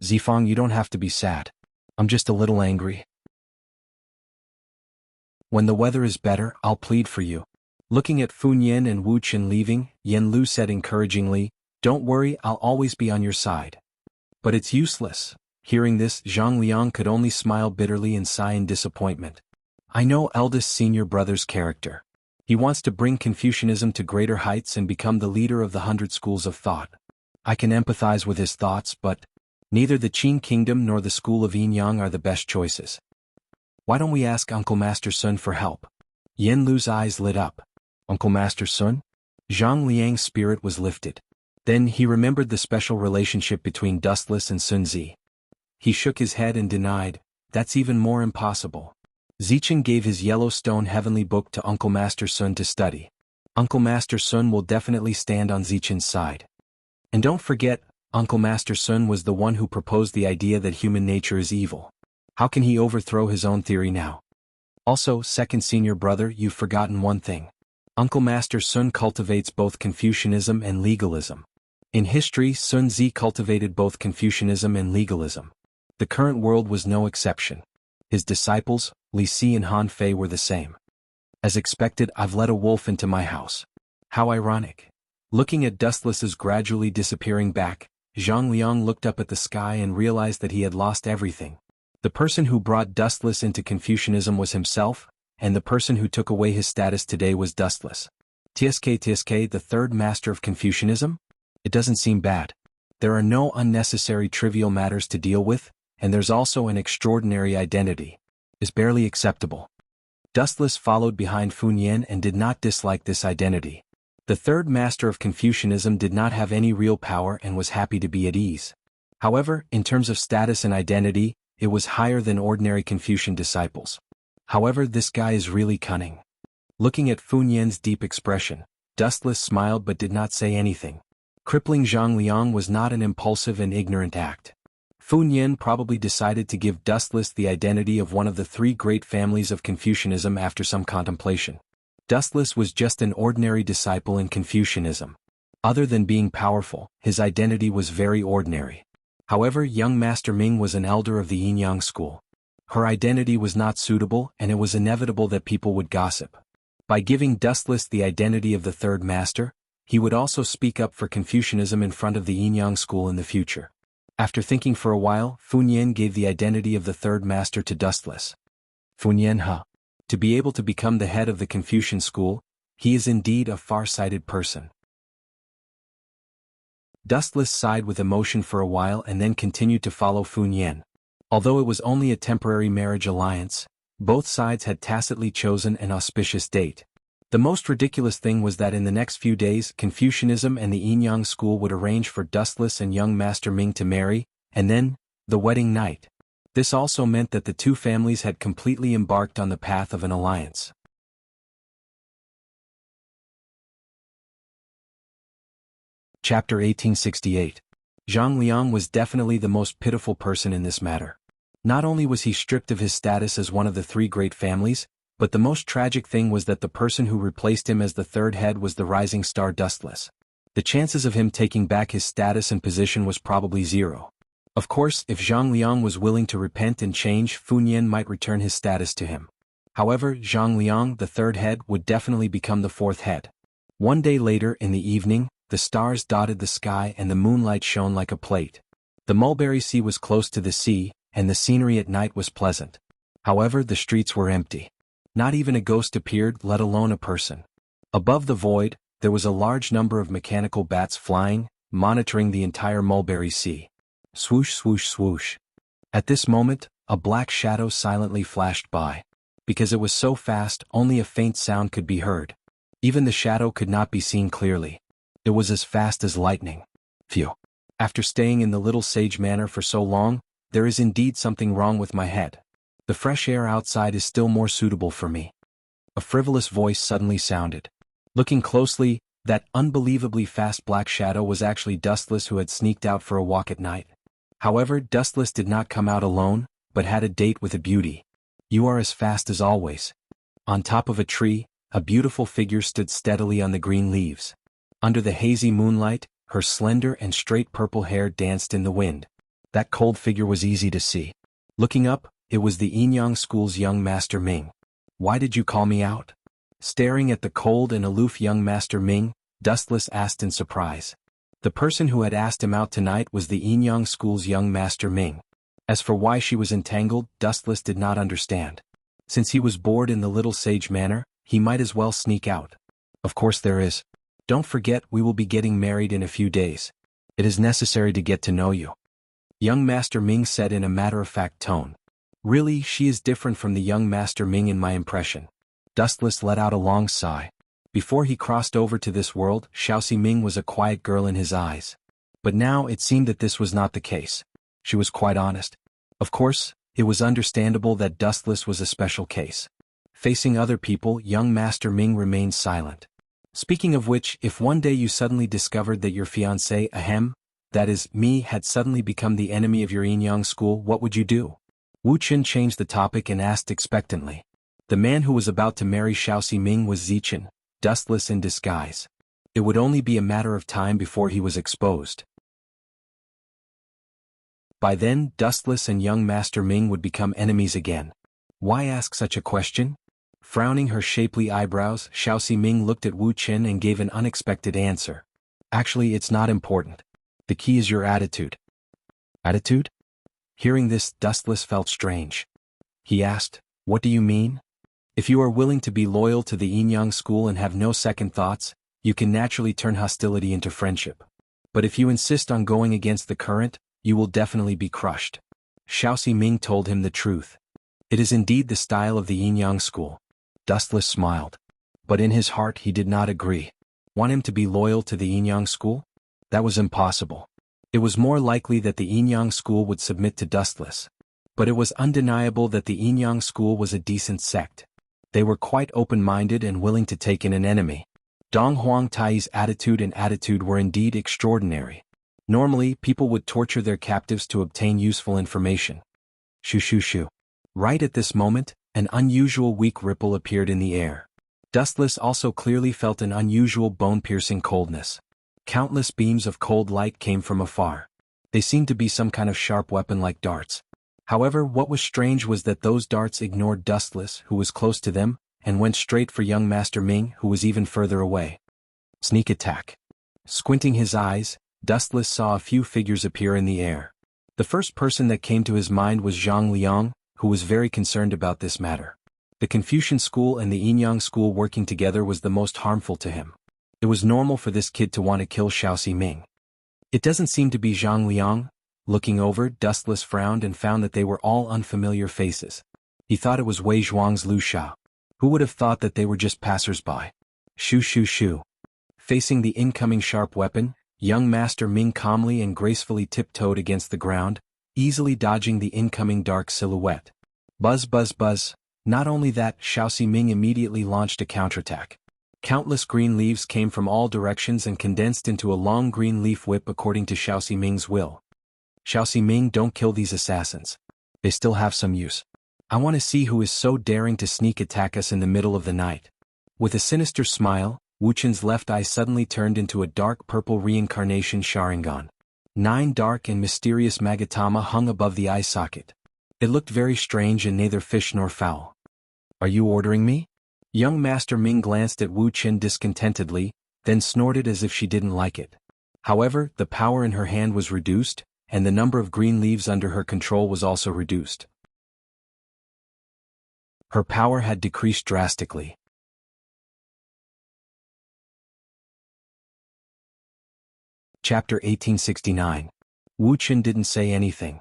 Zifang, you don't have to be sad. I'm just a little angry. When the weather is better, I'll plead for you. Looking at Fu Nian and Wu Qin leaving, Yen Lu said encouragingly, Don't worry, I'll always be on your side. But it's useless. Hearing this, Zhang Liang could only smile bitterly and sigh in disappointment. I know eldest senior brother's character. He wants to bring Confucianism to greater heights and become the leader of the 100 schools of thought. I can empathize with his thoughts, but neither the Qin kingdom nor the school of Yinyang are the best choices. Why don't we ask Uncle Master Sun for help? Yen Lu's eyes lit up. Uncle Master Sun? Zhang Liang's spirit was lifted. Then he remembered the special relationship between Dustless and Sun Zi. He shook his head and denied, That's even more impossible. Zichen gave his Yellowstone Heavenly Book to Uncle Master Sun to study. Uncle Master Sun will definitely stand on Zichen's side. And don't forget, Uncle Master Sun was the one who proposed the idea that human nature is evil. How can he overthrow his own theory now? Also, second senior brother, you've forgotten one thing. Uncle Master Sun cultivates both Confucianism and legalism. In history, Sun Tzu cultivated both Confucianism and legalism. The current world was no exception. His disciples, Li Si and Han Fei, were the same. As expected, I've let a wolf into my house. How ironic. Looking at Dustless's gradually disappearing back, Zhang Liang looked up at the sky and realized that he had lost everything. The person who brought Dustless into Confucianism was himself, and the person who took away his status today was Dustless. TSK, the third master of Confucianism? It doesn't seem bad. There are no unnecessary trivial matters to deal with, and there's also an extraordinary identity. Is barely acceptable. Dustless followed behind Fun Yan and did not dislike this identity. The third master of Confucianism did not have any real power and was happy to be at ease. However, in terms of status and identity, it was higher than ordinary Confucian disciples. However, this guy is really cunning. Looking at Fun Yan's deep expression, Dustless smiled but did not say anything. Crippling Zhang Liang was not an impulsive and ignorant act. Fun Yan probably decided to give Dustless the identity of one of the three great families of Confucianism after some contemplation. Dustless was just an ordinary disciple in Confucianism. Other than being powerful, his identity was very ordinary. However, young Master Ming was an elder of the Yin-Yang school. Her identity was not suitable, and it was inevitable that people would gossip. By giving Dustless the identity of the third master, he would also speak up for Confucianism in front of the Yin-Yang school in the future. After thinking for a while, Fun Yan gave the identity of the third master to Dustless. Fun Yan, to be able to become the head of the Confucian school, he is indeed a far-sighted person. Dustless sighed with emotion for a while and then continued to follow Fun Yan. Although it was only a temporary marriage alliance, both sides had tacitly chosen an auspicious date. The most ridiculous thing was that in the next few days, Confucianism and the Yin-Yang school would arrange for Dustless and young Master Ming to marry, and then, the wedding night. This also meant that the two families had completely embarked on the path of an alliance. Chapter 1868. Zhang Liang was definitely the most pitiful person in this matter. Not only was he stripped of his status as one of the three great families, but the most tragic thing was that the person who replaced him as the third head was the rising star Dustless. The chances of him taking back his status and position was probably zero. Of course, if Zhang Liang was willing to repent and change, Fun Yan might return his status to him. However, Zhang Liang, the third head, would definitely become the fourth head. One day later, in the evening, the stars dotted the sky and the moonlight shone like a plate. The Mulberry Sea was close to the sea, and the scenery at night was pleasant. However, the streets were empty. Not even a ghost appeared, let alone a person. Above the void, there was a large number of mechanical bats flying, monitoring the entire Mulberry Sea. Swoosh, swoosh, swoosh. At this moment, a black shadow silently flashed by. Because it was so fast, only a faint sound could be heard. Even the shadow could not be seen clearly. It was as fast as lightning. Phew. After staying in the Little Sage Manor for so long, there is indeed something wrong with my head. The fresh air outside is still more suitable for me. A frivolous voice suddenly sounded. Looking closely, that unbelievably fast black shadow was actually Dustless, who had sneaked out for a walk at night. However, Dustless did not come out alone, but had a date with a beauty. You are as fast as always. On top of a tree, a beautiful figure stood steadily on the green leaves. Under the hazy moonlight, her slender and straight purple hair danced in the wind. That cold figure was easy to see. Looking up, it was the Yin-Yang school's young Master Ming. Why did you call me out? Staring at the cold and aloof young Master Ming, Dustless asked in surprise. The person who had asked him out tonight was the Yin-Yang school's young Master Ming. As for why she was entangled, Dustless did not understand. Since he was bored in the Little Sage Manor, he might as well sneak out. Of course there is. Don't forget, we will be getting married in a few days. It is necessary to get to know you. Young Master Ming said in a matter-of-fact tone. Really, she is different from the young Master Ming in my impression. Dustless let out a long sigh. Before he crossed over to this world, Xiaoxi Ming was a quiet girl in his eyes. But now it seemed that this was not the case. She was quite honest. Of course, it was understandable that Dustless was a special case. Facing other people, young Master Ming remained silent. Speaking of which, if one day you suddenly discovered that your fiancé, that is, me, had suddenly become the enemy of your Yin-Yang school, what would you do? Wu Chen changed the topic and asked expectantly. The man who was about to marry Xiao Ximing was Zichen, dustless in disguise. It would only be a matter of time before he was exposed. By then, Dustless and young Master Ming would become enemies again. Why ask such a question? Frowning her shapely eyebrows, Xiao Ximing looked at Wu Qin and gave an unexpected answer. Actually, it's not important. The key is your attitude. Attitude? Hearing this, Dustless felt strange. He asked, "What do you mean?" If you are willing to be loyal to the Yin-Yang school and have no second thoughts, you can naturally turn hostility into friendship. But if you insist on going against the current, you will definitely be crushed. Xiao Ximing told him the truth. It is indeed the style of the Yin-Yang school. Dustless smiled. But in his heart he did not agree. Want him to be loyal to the Yin-Yang school? That was impossible. It was more likely that the Yin-Yang school would submit to Dustless. But it was undeniable that the Yin-Yang school was a decent sect. They were quite open-minded and willing to take in an enemy. Dong Huangtai's attitude were indeed extraordinary. Normally, people would torture their captives to obtain useful information. Shoo shoo shoo. Right at this moment, an unusual weak ripple appeared in the air. Dustless also clearly felt an unusual bone-piercing coldness. Countless beams of cold light came from afar. They seemed to be some kind of sharp weapon like darts. However, what was strange was that those darts ignored Dustless, who was close to them, and went straight for young Master Ming, who was even further away. Sneak attack. Squinting his eyes, Dustless saw a few figures appear in the air. The first person that came to his mind was Zhang Liang, who was very concerned about this matter. The Confucian school and the Yin-Yang school working together was the most harmful to him. It was normal for this kid to want to kill Xiao Ximing. It doesn't seem to be Zhang Liang. Looking over, Dustless frowned and found that they were all unfamiliar faces. He thought it was Wei Zhuang's Lu Shao. Who would have thought that they were just passers-by? Shoo shoo shoo. Facing the incoming sharp weapon, young Master Ming calmly and gracefully tiptoed against the ground, easily dodging the incoming dark silhouette. Buzz buzz buzz. Not only that, Xiao Ximing immediately launched a counterattack. Countless green leaves came from all directions and condensed into a long green leaf whip according to Xiao Ximing's will. Xiao Ximing, don't kill these assassins. They still have some use. I want to see who is so daring to sneak attack us in the middle of the night. With a sinister smile, Wu Qin's left eye suddenly turned into a dark purple reincarnation Sharingan. 9 dark and mysterious Magatama hung above the eye socket. It looked very strange and neither fish nor fowl. Are you ordering me? Young Master Ming glanced at Wu Qin discontentedly, then snorted as if she didn't like it. However, the power in her hand was reduced, and the number of green leaves under her control was also reduced. Her power had decreased drastically. Chapter 1869. Wu Qin didn't say anything.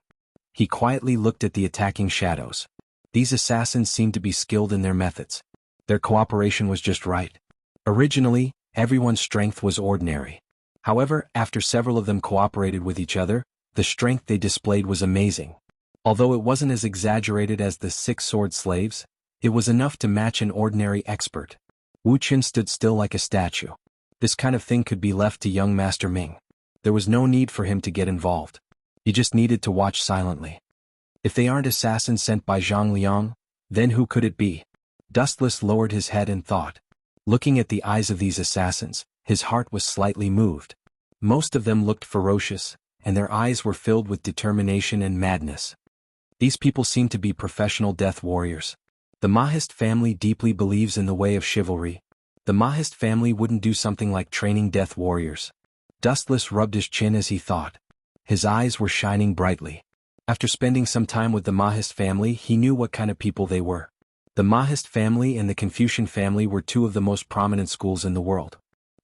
He quietly looked at the attacking shadows. These assassins seemed to be skilled in their methods. Their cooperation was just right. Originally, everyone's strength was ordinary. However, after several of them cooperated with each other, the strength they displayed was amazing. Although it wasn't as exaggerated as the 6 sword slaves, it was enough to match an ordinary expert. Wu Qin stood still like a statue. This kind of thing could be left to young Master Ming. There was no need for him to get involved. He just needed to watch silently. If they aren't assassins sent by Zhang Liang, then who could it be? Dustless lowered his head and thought. Looking at the eyes of these assassins, his heart was slightly moved. Most of them looked ferocious, and their eyes were filled with determination and madness. These people seemed to be professional death warriors. The Mahist family deeply believes in the way of chivalry. The Mahist family wouldn't do something like training death warriors. Dustless rubbed his chin as he thought. His eyes were shining brightly. After spending some time with the Mahist family, he knew what kind of people they were. The Mahist family and the Confucian family were 2 of the most prominent schools in the world.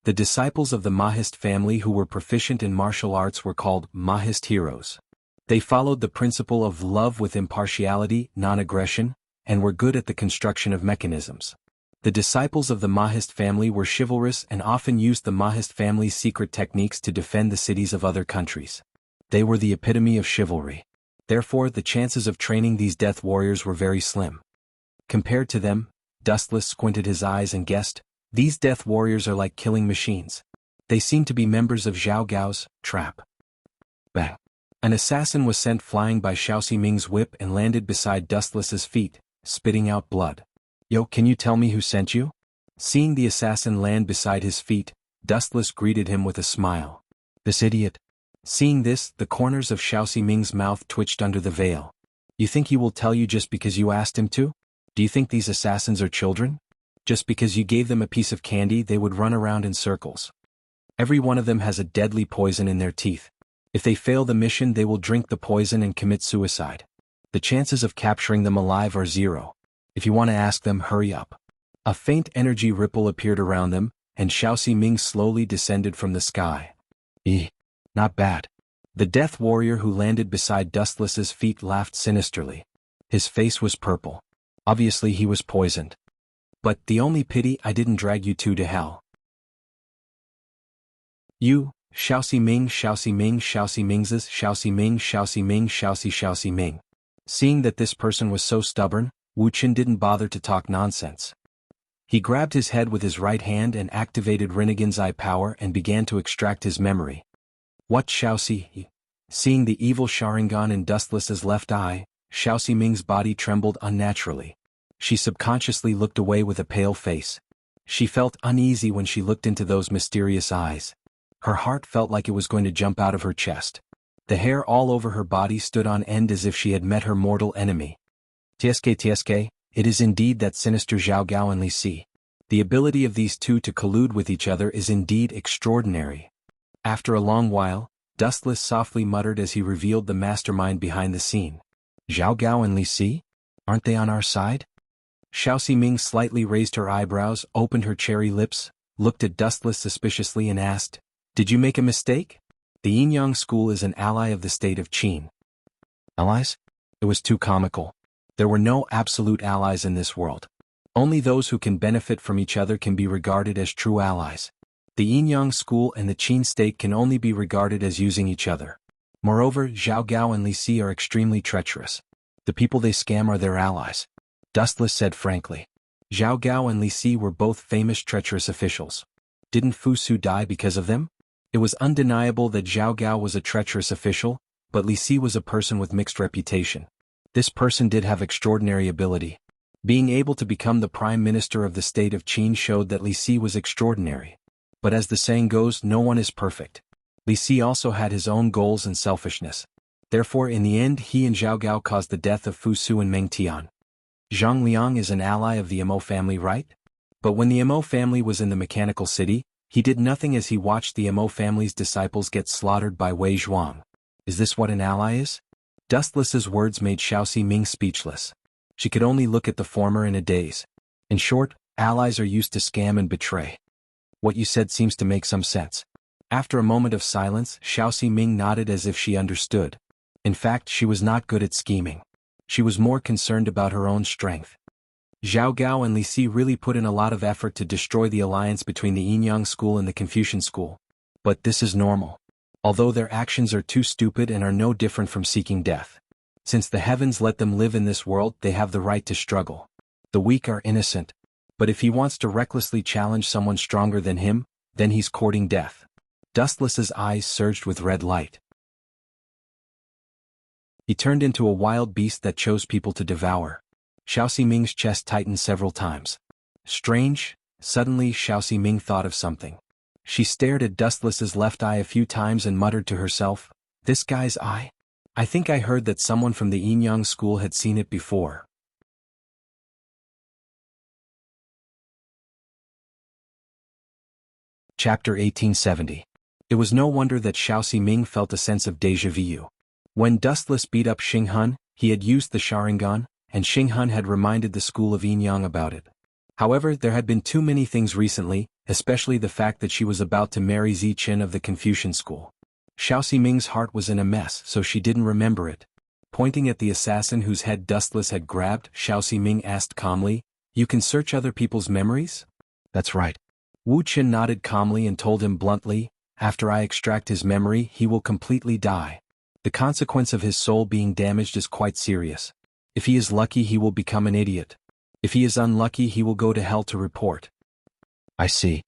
The disciples of the Mahist family who were proficient in martial arts were called Mahist heroes. They followed the principle of love with impartiality, non-aggression, and were good at the construction of mechanisms. The disciples of the Mahist family were chivalrous and often used the Mahist family's secret techniques to defend the cities of other countries. They were the epitome of chivalry. Therefore, the chances of training these death warriors were very slim. Compared to them, Dustless squinted his eyes and guessed, these death warriors are like killing machines. They seem to be members of Zhao Gao's trap. Bang! An assassin was sent flying by Xiao Ximing's whip and landed beside Dustless's feet, spitting out blood. Yo, can you tell me who sent you? Seeing the assassin land beside his feet, Dustless greeted him with a smile. This idiot. Seeing this, the corners of Xiao Ximing's mouth twitched under the veil. You think he will tell you just because you asked him to? Do you think these assassins are children? Just because you gave them a piece of candy, they would run around in circles. Every one of them has a deadly poison in their teeth. If they fail the mission, they will drink the poison and commit suicide. The chances of capturing them alive are 0. If you want to ask them, hurry up. A faint energy ripple appeared around them, and Xiao Ximing slowly descended from the sky. Not bad. The death warrior who landed beside Dustless's feet laughed sinisterly. His face was purple. Obviously he was poisoned. But the only pity, I didn't drag you two to hell. You, Xiao Ximing, Xiao Ximing, Xiao Ximing's, Xiao Ximing, Xiao Ximing, Xiao Ximing. Seeing that this person was so stubborn, Wu Qin didn't bother to talk nonsense. He grabbed his head with his right hand and activated Rinnegan's eye power and began to extract his memory. What Xiao Xi? Seeing the evil Sharingan in Dustless's left eye, Xiao Ximing's body trembled unnaturally. She subconsciously looked away with a pale face. She felt uneasy when she looked into those mysterious eyes. Her heart felt like it was going to jump out of her chest. The hair all over her body stood on end as if she had met her mortal enemy. TSK, it is indeed that sinister Zhao Gao and Li Si. The ability of these two to collude with each other is indeed extraordinary. After a long while, Dustless softly muttered as he revealed the mastermind behind the scene. Zhao Gao and Li Si? Aren't they on our side? Xiao Ximing slightly raised her eyebrows, opened her cherry lips, looked at Dustless suspiciously and asked, "Did you make a mistake? The Yin-Yang school is an ally of the state of Qin." Allies? It was too comical. There were no absolute allies in this world. Only those who can benefit from each other can be regarded as true allies. The Yin-Yang school and the Qin state can only be regarded as using each other. Moreover, Zhao Gao and Li Si are extremely treacherous. The people they scam are their allies. Dustless said frankly. Zhao Gao and Li Si were both famous treacherous officials. Didn't Fu Su die because of them? It was undeniable that Zhao Gao was a treacherous official, but Li Si was a person with mixed reputation. This person did have extraordinary ability. Being able to become the prime minister of the state of Qin showed that Li Si was extraordinary. But as the saying goes, no one is perfect. Li Si also had his own goals and selfishness. Therefore in the end he and Zhao Gao caused the death of Fu Su and Meng Tian. Zhang Liang is an ally of the Mo family, right? But when the Mo family was in the mechanical city, he did nothing as he watched the Mo family's disciples get slaughtered by Wei Zhuang. Is this what an ally is? Dustless's words made Xiao Ximing speechless. She could only look at the former in a daze. In short, allies are used to scam and betray. What you said seems to make some sense. After a moment of silence, Xiao Ximing nodded as if she understood. In fact, she was not good at scheming. She was more concerned about her own strength. Zhao Gao and Li Si really put in a lot of effort to destroy the alliance between the Yin-Yang school and the Confucian school. But this is normal. Although their actions are too stupid and are no different from seeking death. Since the heavens let them live in this world, they have the right to struggle. The weak are innocent. But if he wants to recklessly challenge someone stronger than him, then he's courting death. Dustless's eyes surged with red light. He turned into a wild beast that chose people to devour. Xiao Ximing's chest tightened several times. Strange, suddenly Xiao Ximing thought of something. She stared at Dustless's left eye a few times and muttered to herself, "This guy's eye? I think I heard that someone from the Yin-Yang school had seen it before." Chapter 1870. It was no wonder that Xiao Ximing felt a sense of déjà vu. When Dustless beat up Xing Hun, he had used the Sharingan, and Xing Hun had reminded the school of Yin-Yang about it. However, there had been too many things recently, especially the fact that she was about to marry Zi Qin of the Confucian school. Xiao Ximing's heart was in a mess, so she didn't remember it. Pointing at the assassin whose head Dustless had grabbed, Xiao Ximing asked calmly, "You can search other people's memories?" "That's right." Wu Qin nodded calmly and told him bluntly, "After I extract his memory, he will completely die. The consequence of his soul being damaged is quite serious. If he is lucky, he will become an idiot. If he is unlucky, he will go to hell to report." "I see."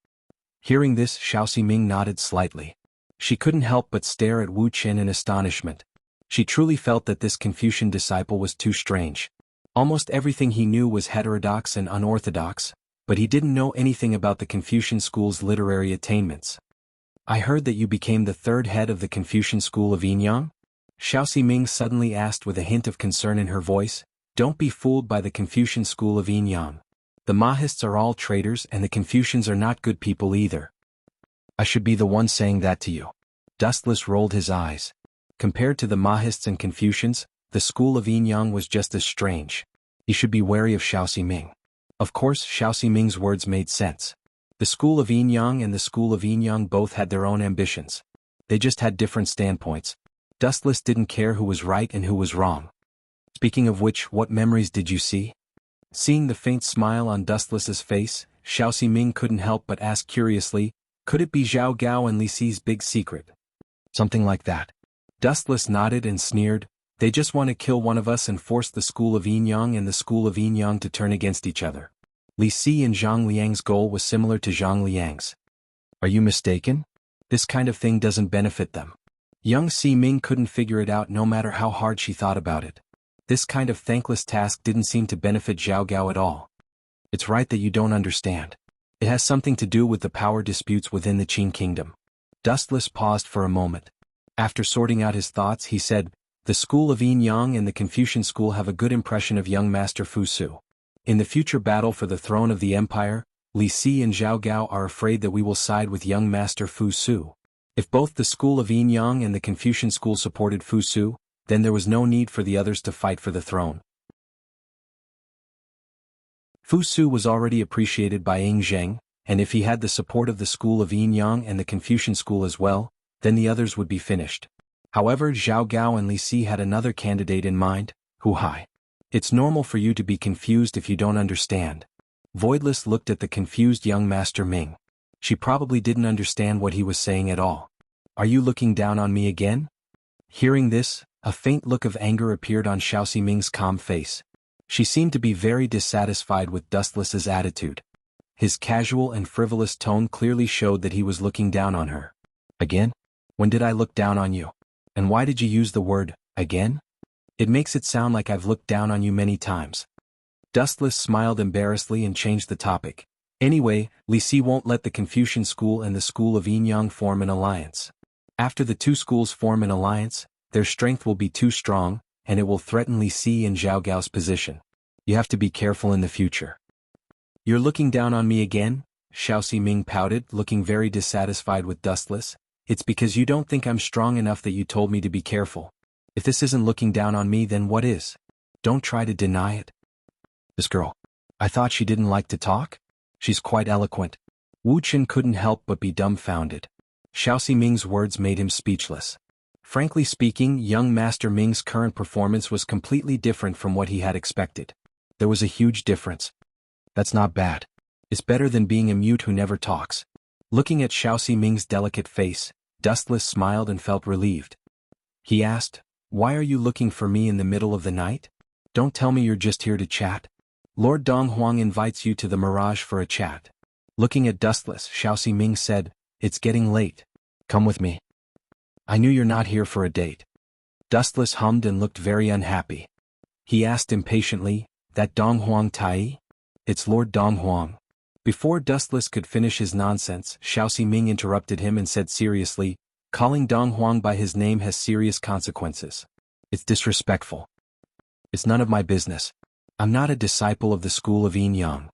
Hearing this, Xiao Ximing nodded slightly. She couldn't help but stare at Wu Qin in astonishment. She truly felt that this Confucian disciple was too strange. Almost everything he knew was heterodox and unorthodox, but he didn't know anything about the Confucian school's literary attainments. I heard that you became the third head of the Confucian school of Yinyang? Xiao Ximing suddenly asked with a hint of concern in her voice. Don't be fooled by the Confucian school of Yinyang. The Mahists are all traitors and the Confucians are not good people either. I should be the one saying that to you. Dustless rolled his eyes. Compared to the Mahists and Confucians, the school of Yinyang was just as strange. He should be wary of Xiao Ximing. Of course, Xiao Ximing's words made sense. The school of Yinyang and the school of Yinyang both had their own ambitions. They just had different standpoints. Dustless didn't care who was right and who was wrong. Speaking of which, what memories did you see? Seeing the faint smile on Dustless's face, Xiao Ximing couldn't help but ask curiously, could it be Zhao Gao and Li Si's big secret? Something like that. Dustless nodded and sneered, they just want to kill one of us and force the school of Yinyang and the school of Yinyang to turn against each other. Li Si and Zhang Liang's goal was similar to Zhang Liang's. Are you mistaken? This kind of thing doesn't benefit them. Young Ximing couldn't figure it out no matter how hard she thought about it. This kind of thankless task didn't seem to benefit Zhao Gao at all. It's right that you don't understand. It has something to do with the power disputes within the Qin kingdom. Dustless paused for a moment. After sorting out his thoughts, he said, the school of Yinyang and the Confucian school have a good impression of young Master Fu Su. In the future battle for the throne of the empire, Li Si and Zhao Gao are afraid that we will side with young Master Fu Su. If both the school of Yinyang and the Confucian school supported Fu Su, then there was no need for the others to fight for the throne. Fu Su was already appreciated by Ying Zheng, and if he had the support of the school of Yinyang and the Confucian school as well, then the others would be finished. However, Zhao Gao and Li Si had another candidate in mind, Hu Hai. It's normal for you to be confused if you don't understand. Voidless looked at the confused young Master Ming. She probably didn't understand what he was saying at all. Are you looking down on me again? Hearing this, a faint look of anger appeared on Xiao Ximing's calm face. She seemed to be very dissatisfied with Dustless's attitude. His casual and frivolous tone clearly showed that he was looking down on her. Again? When did I look down on you? And why did you use the word, again? It makes it sound like I've looked down on you many times. Dustless smiled embarrassedly and changed the topic. Anyway, Li Si won't let the Confucian school and the school of Yinyang form an alliance. After the two schools form an alliance, their strength will be too strong, and it will threaten Li Si and Zhao Gao's position. You have to be careful in the future. You're looking down on me again? Xiao Ximing pouted, looking very dissatisfied with Dustless. It's because you don't think I'm strong enough that you told me to be careful. If this isn't looking down on me, then what is? Don't try to deny it. This girl. I thought she didn't like to talk? She's quite eloquent. Wu Chen couldn't help but be dumbfounded. Xiao Ximing's words made him speechless. Frankly speaking, young Master Ming's current performance was completely different from what he had expected. There was a huge difference. That's not bad. It's better than being a mute who never talks. Looking at Xiao Ximing's delicate face, Dustless smiled and felt relieved. He asked, why are you looking for me in the middle of the night? Don't tell me you're just here to chat. Lord Donghuang invites you to the Mirage for a chat. Looking at Dustless, Xiao Ximing said, it's getting late. Come with me. I knew you're not here for a date. Dustless hummed and looked very unhappy. He asked impatiently, that Donghuang Tai? It's Lord Donghuang. Before Dustless could finish his nonsense, Xiao Ximing interrupted him and said seriously, calling Donghuang by his name has serious consequences. It's disrespectful. It's none of my business. I'm not a disciple of the school of Yinyang.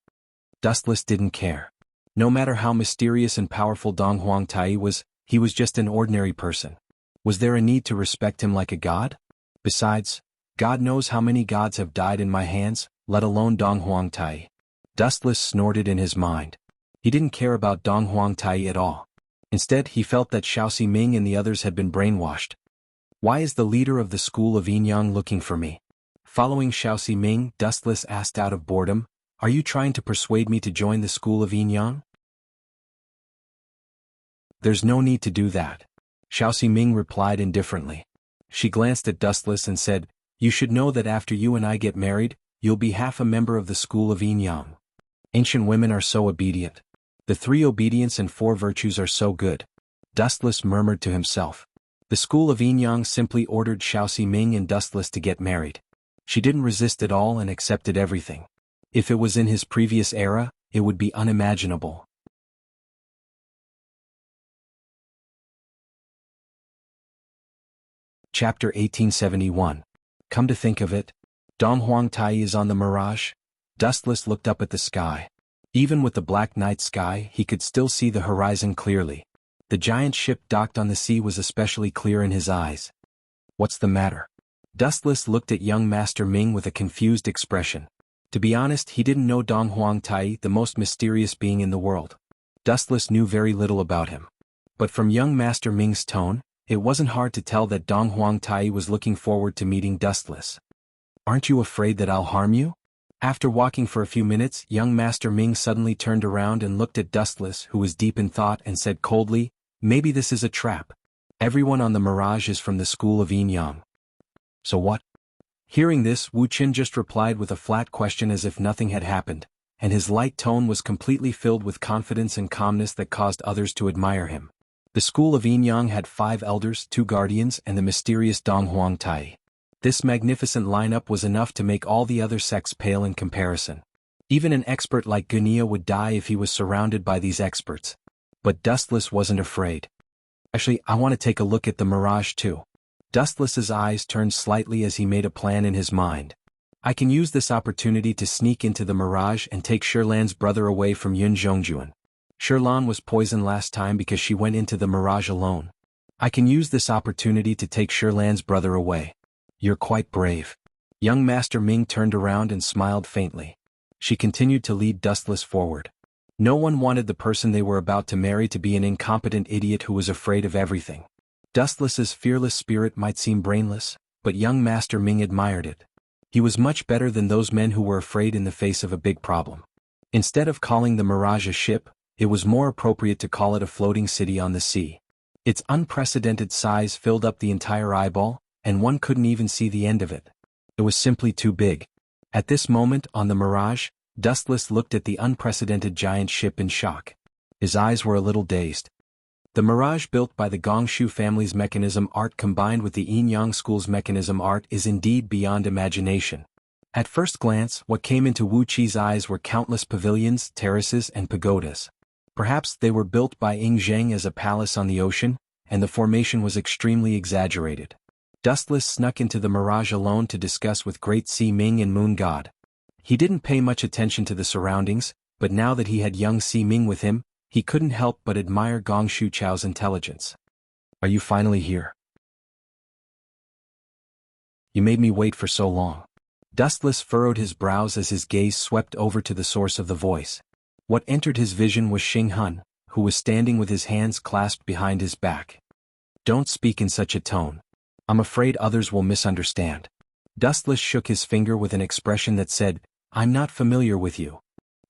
Dustless didn't care. No matter how mysterious and powerful Donghuang Tai was, he was just an ordinary person. Was there a need to respect him like a god? Besides, God knows how many gods have died in my hands, let alone Donghuang Tai. Dustless snorted in his mind. He didn't care about Donghuang Tai at all. Instead, he felt that Xiao Ximing and the others had been brainwashed. Why is the leader of the school of Yinyang looking for me? Following Xiao Ximing, Dustless asked out of boredom, are you trying to persuade me to join the school of Yinyang? There's no need to do that. Xiao Ximing replied indifferently. She glanced at Dustless and said, you should know that after you and I get married, you'll be half a member of the school of Yinyang. Ancient women are so obedient. The 3 obedience and 4 virtues are so good. Dustless murmured to himself. The school of Yinyang simply ordered Xiao Ximing and Dustless to get married. She didn't resist at all and accepted everything. If it was in his previous era, it would be unimaginable. Chapter 1871. Come to think of it, Dong Huang Tai is on the Mirage? Dustless looked up at the sky. Even with the black night sky, he could still see the horizon clearly. The giant ship docked on the sea was especially clear in his eyes. What's the matter? Dustless looked at young Master Ming with a confused expression. To be honest, he didn't know Dong Huang Tai, the most mysterious being in the world. Dustless knew very little about him. But from young Master Ming's tone, it wasn't hard to tell that Dong Huang Tai was looking forward to meeting Dustless. Aren't you afraid that I'll harm you? After walking for a few minutes, young Master Ming suddenly turned around and looked at Dustless, who was deep in thought, and said coldly, "Maybe this is a trap. Everyone on the Mirage is from the school of Yin Yang. So what?" Hearing this, Wu Qin just replied with a flat question as if nothing had happened, and his light tone was completely filled with confidence and calmness that caused others to admire him. The school of Yin Yang had 5 elders, 2 guardians, and the mysterious Dong Huang Tai. This magnificent lineup was enough to make all the other sects pale in comparison. Even an expert like Gunia would die if he was surrounded by these experts. But Dustless wasn't afraid. Actually, I want to take a look at the Mirage too. Dustless's eyes turned slightly as he made a plan in his mind. I can use this opportunity to sneak into the Mirage and take Shirlan's brother away from Yun Zhongjuan. Shirlan was poisoned last time because she went into the Mirage alone. I can use this opportunity to take Shirlan's brother away. You're quite brave. Young Master Ming turned around and smiled faintly. She continued to lead Dustless forward. No one wanted the person they were about to marry to be an incompetent idiot who was afraid of everything. Dustless's fearless spirit might seem brainless, but young Master Ming admired it. He was much better than those men who were afraid in the face of a big problem. Instead of calling the Mirage a ship, it was more appropriate to call it a floating city on the sea. Its unprecedented size filled up the entire eyeball, and one couldn't even see the end of it. It was simply too big. At this moment, on the Mirage, Dustless looked at the unprecedented giant ship in shock. His eyes were a little dazed. The Mirage built by the Gongshu family's mechanism art combined with the Yin Yang school's mechanism art is indeed beyond imagination. At first glance, what came into Wu Qi's eyes were countless pavilions, terraces, and pagodas. Perhaps they were built by Ying Zheng as a palace on the ocean, and the formation was extremely exaggerated. Dustless snuck into the Mirage alone to discuss with Great Sea Ming and Moon God. He didn't pay much attention to the surroundings, but now that he had young Sea Ming with him, he couldn't help but admire Gong Shu Chao's intelligence. "Are you finally here? You made me wait for so long." Dustless furrowed his brows as his gaze swept over to the source of the voice. What entered his vision was Xing Hun, who was standing with his hands clasped behind his back. "Don't speak in such a tone. I'm afraid others will misunderstand." Dustless shook his finger with an expression that said, "I'm not familiar with you."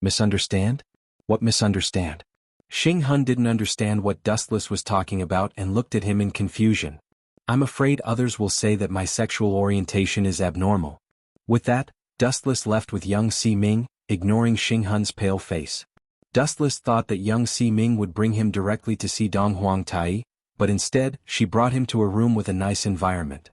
"Misunderstand? What misunderstand?" Xing Hun didn't understand what Dustless was talking about and looked at him in confusion. "I'm afraid others will say that my sexual orientation is abnormal." With that, Dustless left with young Sea Ming, ignoring Xing Hun's pale face. Dustless thought that young Sea Ming would bring him directly to see Dong Huang Tai, but instead, she brought him to a room with a nice environment.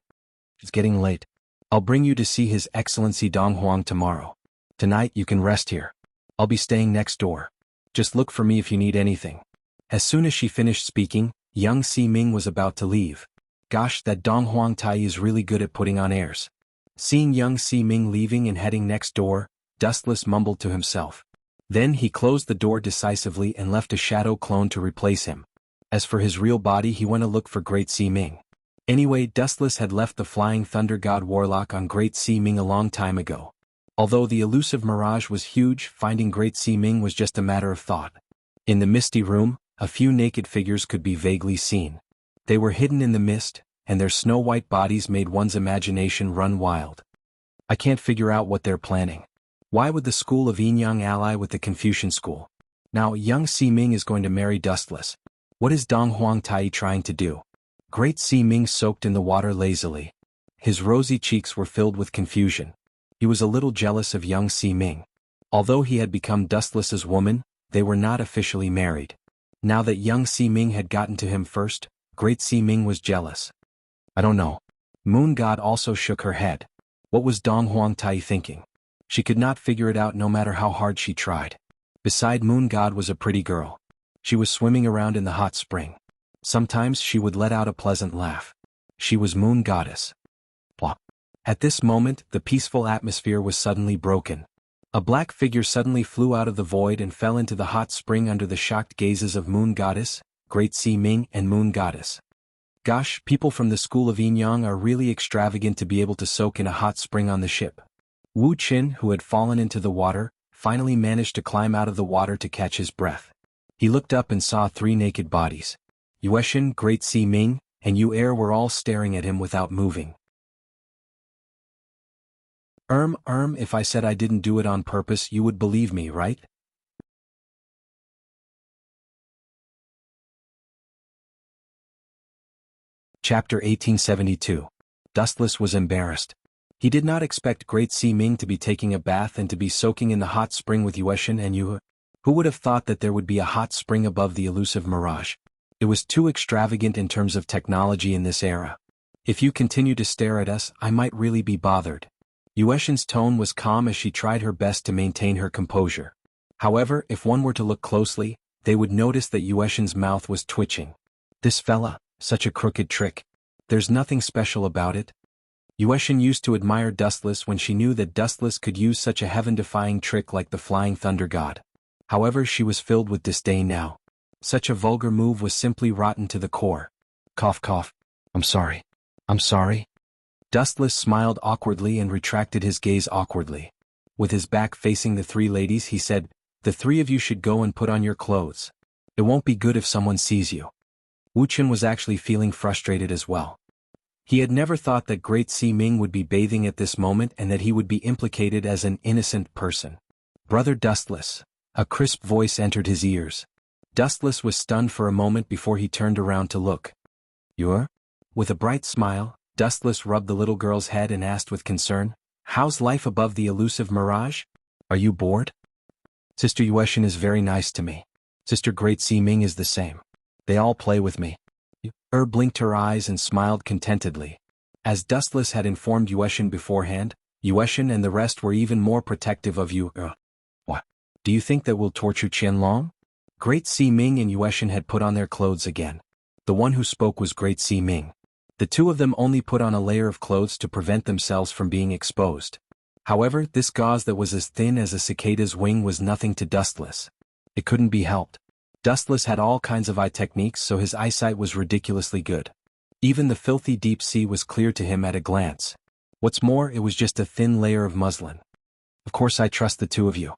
"It's getting late. I'll bring you to see His Excellency Dong Huang tomorrow. Tonight you can rest here. I'll be staying next door. Just look for me if you need anything." As soon as she finished speaking, young Sea Ming was about to leave. Gosh, that Dong Huang Tai is really good at putting on airs. Seeing young Sea Ming leaving and heading next door, Dustless mumbled to himself. Then he closed the door decisively and left a shadow clone to replace him. As for his real body, he went to look for Great Sea Ming. Anyway, Dustless had left the Flying Thunder God Warlock on Great Sea Ming a long time ago. Although the elusive Mirage was huge, finding Great Sea Ming was just a matter of thought. In the misty room, a few naked figures could be vaguely seen. They were hidden in the mist, and their snow-white bodies made one's imagination run wild. I can't figure out what they're planning. Why would the school of Yin Yang ally with the Confucian school? Now, young Sea Ming is going to marry Dustless. What is Dong Huang Tai trying to do? Great Sea Ming soaked in the water lazily. His rosy cheeks were filled with confusion. He was a little jealous of young Sea Ming. Although he had become Dustless's woman, they were not officially married. Now that young Sea Ming had gotten to him first, Great Sea Ming was jealous. "I don't know." Moon God also shook her head. What was Dong Huang Tai thinking? She could not figure it out no matter how hard she tried. Beside Moon God was a pretty girl. She was swimming around in the hot spring. Sometimes she would let out a pleasant laugh. She was Moon Goddess. Plop. At this moment, the peaceful atmosphere was suddenly broken. A black figure suddenly flew out of the void and fell into the hot spring under the shocked gazes of Moon Goddess, Great Sea Ming and Moon Goddess. Gosh, people from the school of Yin Yang are really extravagant to be able to soak in a hot spring on the ship. Wu Qin, who had fallen into the water, finally managed to climb out of the water to catch his breath. He looked up and saw 3 naked bodies. Yueshin, Great Sea Ming, and Yu Er were all staring at him without moving. If I said I didn't do it on purpose, you would believe me, right? Chapter 1872. Dustless was embarrassed. He did not expect Great Sea Ming to be taking a bath and to be soaking in the hot spring with Yueshin and Yu. Who would have thought that there would be a hot spring above the elusive mirage? It was too extravagant in terms of technology in this era. If you continue to stare at us, I might really be bothered. Yueshin's tone was calm as she tried her best to maintain her composure. However, if one were to look closely, they would notice that Yueshin's mouth was twitching. This fella, such a crooked trick. There's nothing special about it. Yueshin used to admire Dustless when she knew that Dustless could use such a heaven-defying trick like the Flying Thunder God. However, she was filled with disdain now. Such a vulgar move was simply rotten to the core. Cough cough. I'm sorry. Dustless smiled awkwardly and retracted his gaze awkwardly. With his back facing the 3 ladies, he said, "The 3 of you should go and put on your clothes. It won't be good if someone sees you." Wu Qin was actually feeling frustrated as well. He had never thought that Great Sea Ming would be bathing at this moment and that he would be implicated as an innocent person. "Brother Dustless." A crisp voice entered his ears. Dustless was stunned for a moment before he turned around to look. "You're?" With a bright smile, Dustless rubbed the little girl's head and asked with concern, "How's life above the elusive mirage? Are you bored?" "Sister Yueshin is very nice to me. Sister Great Sea Ming is the same. They all play with me." Blinked her eyes and smiled contentedly. As Dustless had informed Yueshin beforehand, Yueshin and the rest were even more protective of you. What? Do you think that we'll torture Qianlong? Great Sea Ming and Yueshin had put on their clothes again. The one who spoke was Great Sea Ming. The 2 of them only put on a layer of clothes to prevent themselves from being exposed. However, this gauze that was as thin as a cicada's wing was nothing to Dustless. It couldn't be helped. Dustless had all kinds of eye techniques, so his eyesight was ridiculously good. Even the filthy deep sea was clear to him at a glance. What's more, it was just a thin layer of muslin. "Of course I trust the 2 of you."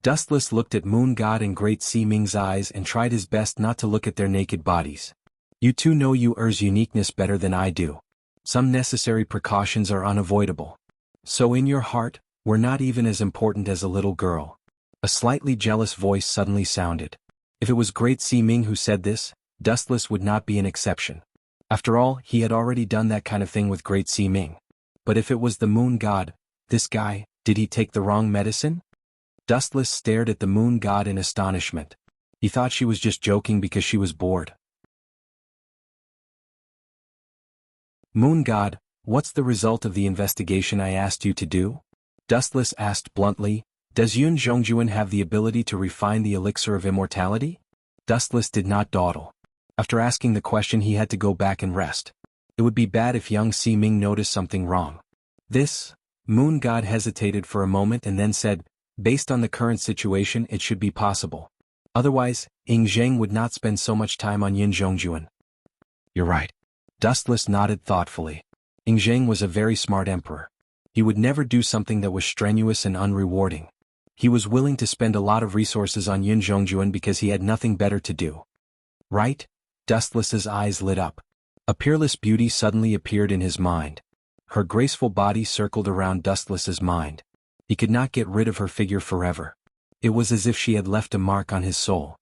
Dustless looked at Moon God and Great Sea Ming's eyes and tried his best not to look at their naked bodies. "You 2 know Yu Er's uniqueness better than I do. Some necessary precautions are unavoidable. So in your heart, we're not even as important as a little girl." A slightly jealous voice suddenly sounded. If it was Great Sea Ming who said this, Dustless would not be an exception. After all, he had already done that kind of thing with Great Sea Ming. But if it was the Moon God, this guy, did he take the wrong medicine? Dustless stared at the Moon God in astonishment. He thought she was just joking because she was bored. "Moon God, what's the result of the investigation I asked you to do?" Dustless asked bluntly. "Does Yun Zhongjuan have the ability to refine the elixir of immortality?" Dustless did not dawdle. After asking the question, he had to go back and rest. It would be bad if young Si Ming noticed something wrong. Moon God hesitated for a moment and then said, "Based on the current situation, it should be possible. Otherwise, Ying Zheng would not spend so much time on Yin Zhongjuan." "You're right." Dustless nodded thoughtfully. Ying Zheng was a very smart emperor. He would never do something that was strenuous and unrewarding. He was willing to spend a lot of resources on Yin Zhongjuan because he had nothing better to do. Right? Dustless's eyes lit up. A peerless beauty suddenly appeared in his mind. Her graceful body circled around Dustless's mind. He could not get rid of her figure forever. It was as if she had left a mark on his soul.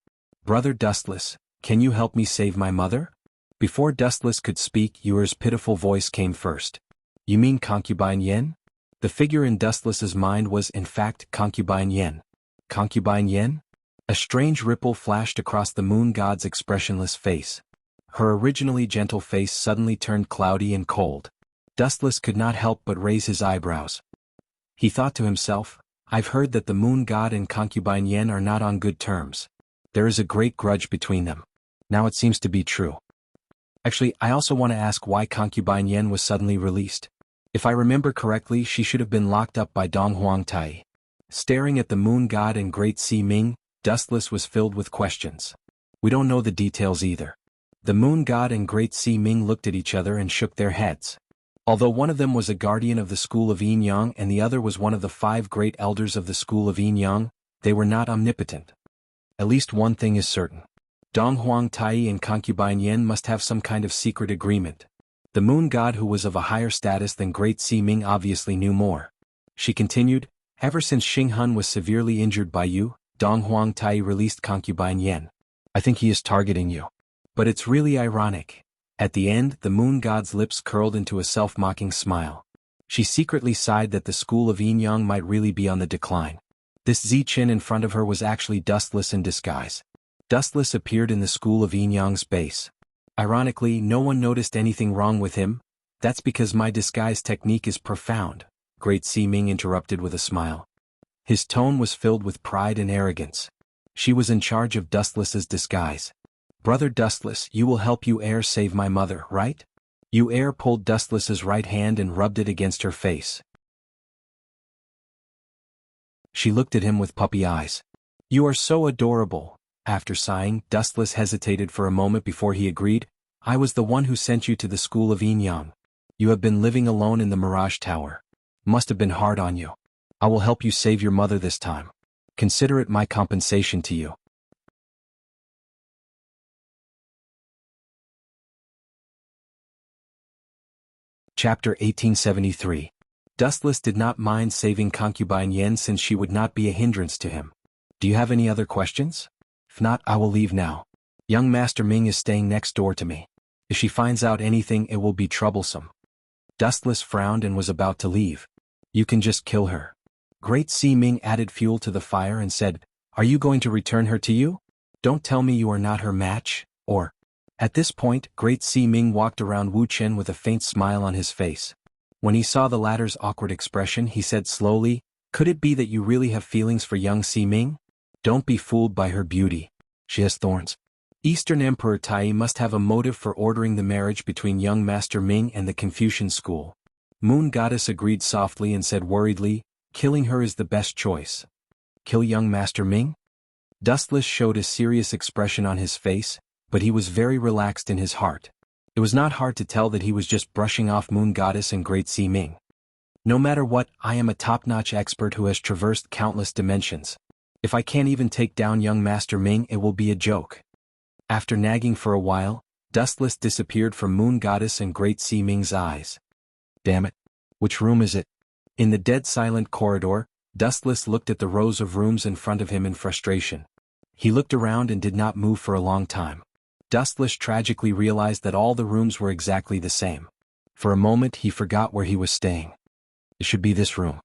"Brother Dustless, can you help me save my mother?" Before Dustless could speak, Yuer's pitiful voice came first. "You mean Concubine Yen?" The figure in Dustless's mind was in fact Concubine Yen. Concubine Yen? A strange ripple flashed across the Moon God's expressionless face. Her originally gentle face suddenly turned cloudy and cold. Dustless could not help but raise his eyebrows. He thought to himself, I've heard that the moon god and concubine Yen are not on good terms. There is a great grudge between them. Now it seems to be true. Actually, I also want to ask why concubine Yen was suddenly released. If I remember correctly, she should have been locked up by Dong Huang Tai. Staring at the moon god and great Si Ming, Dustless was filled with questions. We don't know the details either. The moon god and great Si Ming looked at each other and shook their heads. Although one of them was a guardian of the school of Yin Yang and the other was one of the 5 great elders of the school of Yin Yang, they were not omnipotent. At least one thing is certain. Dong Huang Tai and concubine Yen must have some kind of secret agreement. The moon god, who was of a higher status than great Si Ming, obviously knew more. She continued, ever since Xing Hun was severely injured by you, Dong Huang Tai released concubine Yen. I think he is targeting you. But it's really ironic. At the end, the moon god's lips curled into a self-mocking smile. She secretly sighed that the school of Yin Yang might really be on the decline. This Ziqin in front of her was actually Dustless in disguise. Dustless appeared in the school of Yin Yang's base. Ironically, no one noticed anything wrong with him. That's because my disguise technique is profound, Great Si Ming interrupted with a smile. His tone was filled with pride and arrogance. She was in charge of Dustless's disguise. Brother Dustless, you will help Yu Er save my mother, right? Yu Er pulled Dustless's right hand and rubbed it against her face. She looked at him with puppy eyes. You are so adorable. After sighing, Dustless hesitated for a moment before he agreed. I was the one who sent you to the school of Yin Yang. You have been living alone in the Mirage Tower. Must have been hard on you. I will help you save your mother this time. Consider it my compensation to you. Chapter 1873. Dustless did not mind saving concubine Yen since she would not be a hindrance to him. Do you have any other questions? If not, I will leave now. Young Master Ming is staying next door to me. If she finds out anything, it will be troublesome. Dustless frowned and was about to leave. You can just kill her. Great Si Ming added fuel to the fire and said, Are you going to return her to you? Don't tell me you are not her match, or... At this point, Great Si Ming walked around Wu Chen with a faint smile on his face. When he saw the latter's awkward expression, he said slowly, Could it be that you really have feelings for young Si Ming? Don't be fooled by her beauty. She has thorns. Eastern Emperor Tai must have a motive for ordering the marriage between young Master Ming and the Confucian school. Moon Goddess agreed softly and said worriedly, Killing her is the best choice. Kill young Master Ming? Dustless showed a serious expression on his face, but he was very relaxed in his heart. It was not hard to tell that he was just brushing off Moon Goddess and Great Si Ming. No matter what, I am a top-notch expert who has traversed countless dimensions. If I can't even take down young Master Ming, it will be a joke. After nagging for a while, Dustless disappeared from Moon Goddess and Great Si Ming's eyes. Damn it. Which room is it? In the dead silent corridor, Dustless looked at the rows of rooms in front of him in frustration. He looked around and did not move for a long time. Dustless tragically realized that all the rooms were exactly the same. For a moment he forgot where he was staying. It should be this room.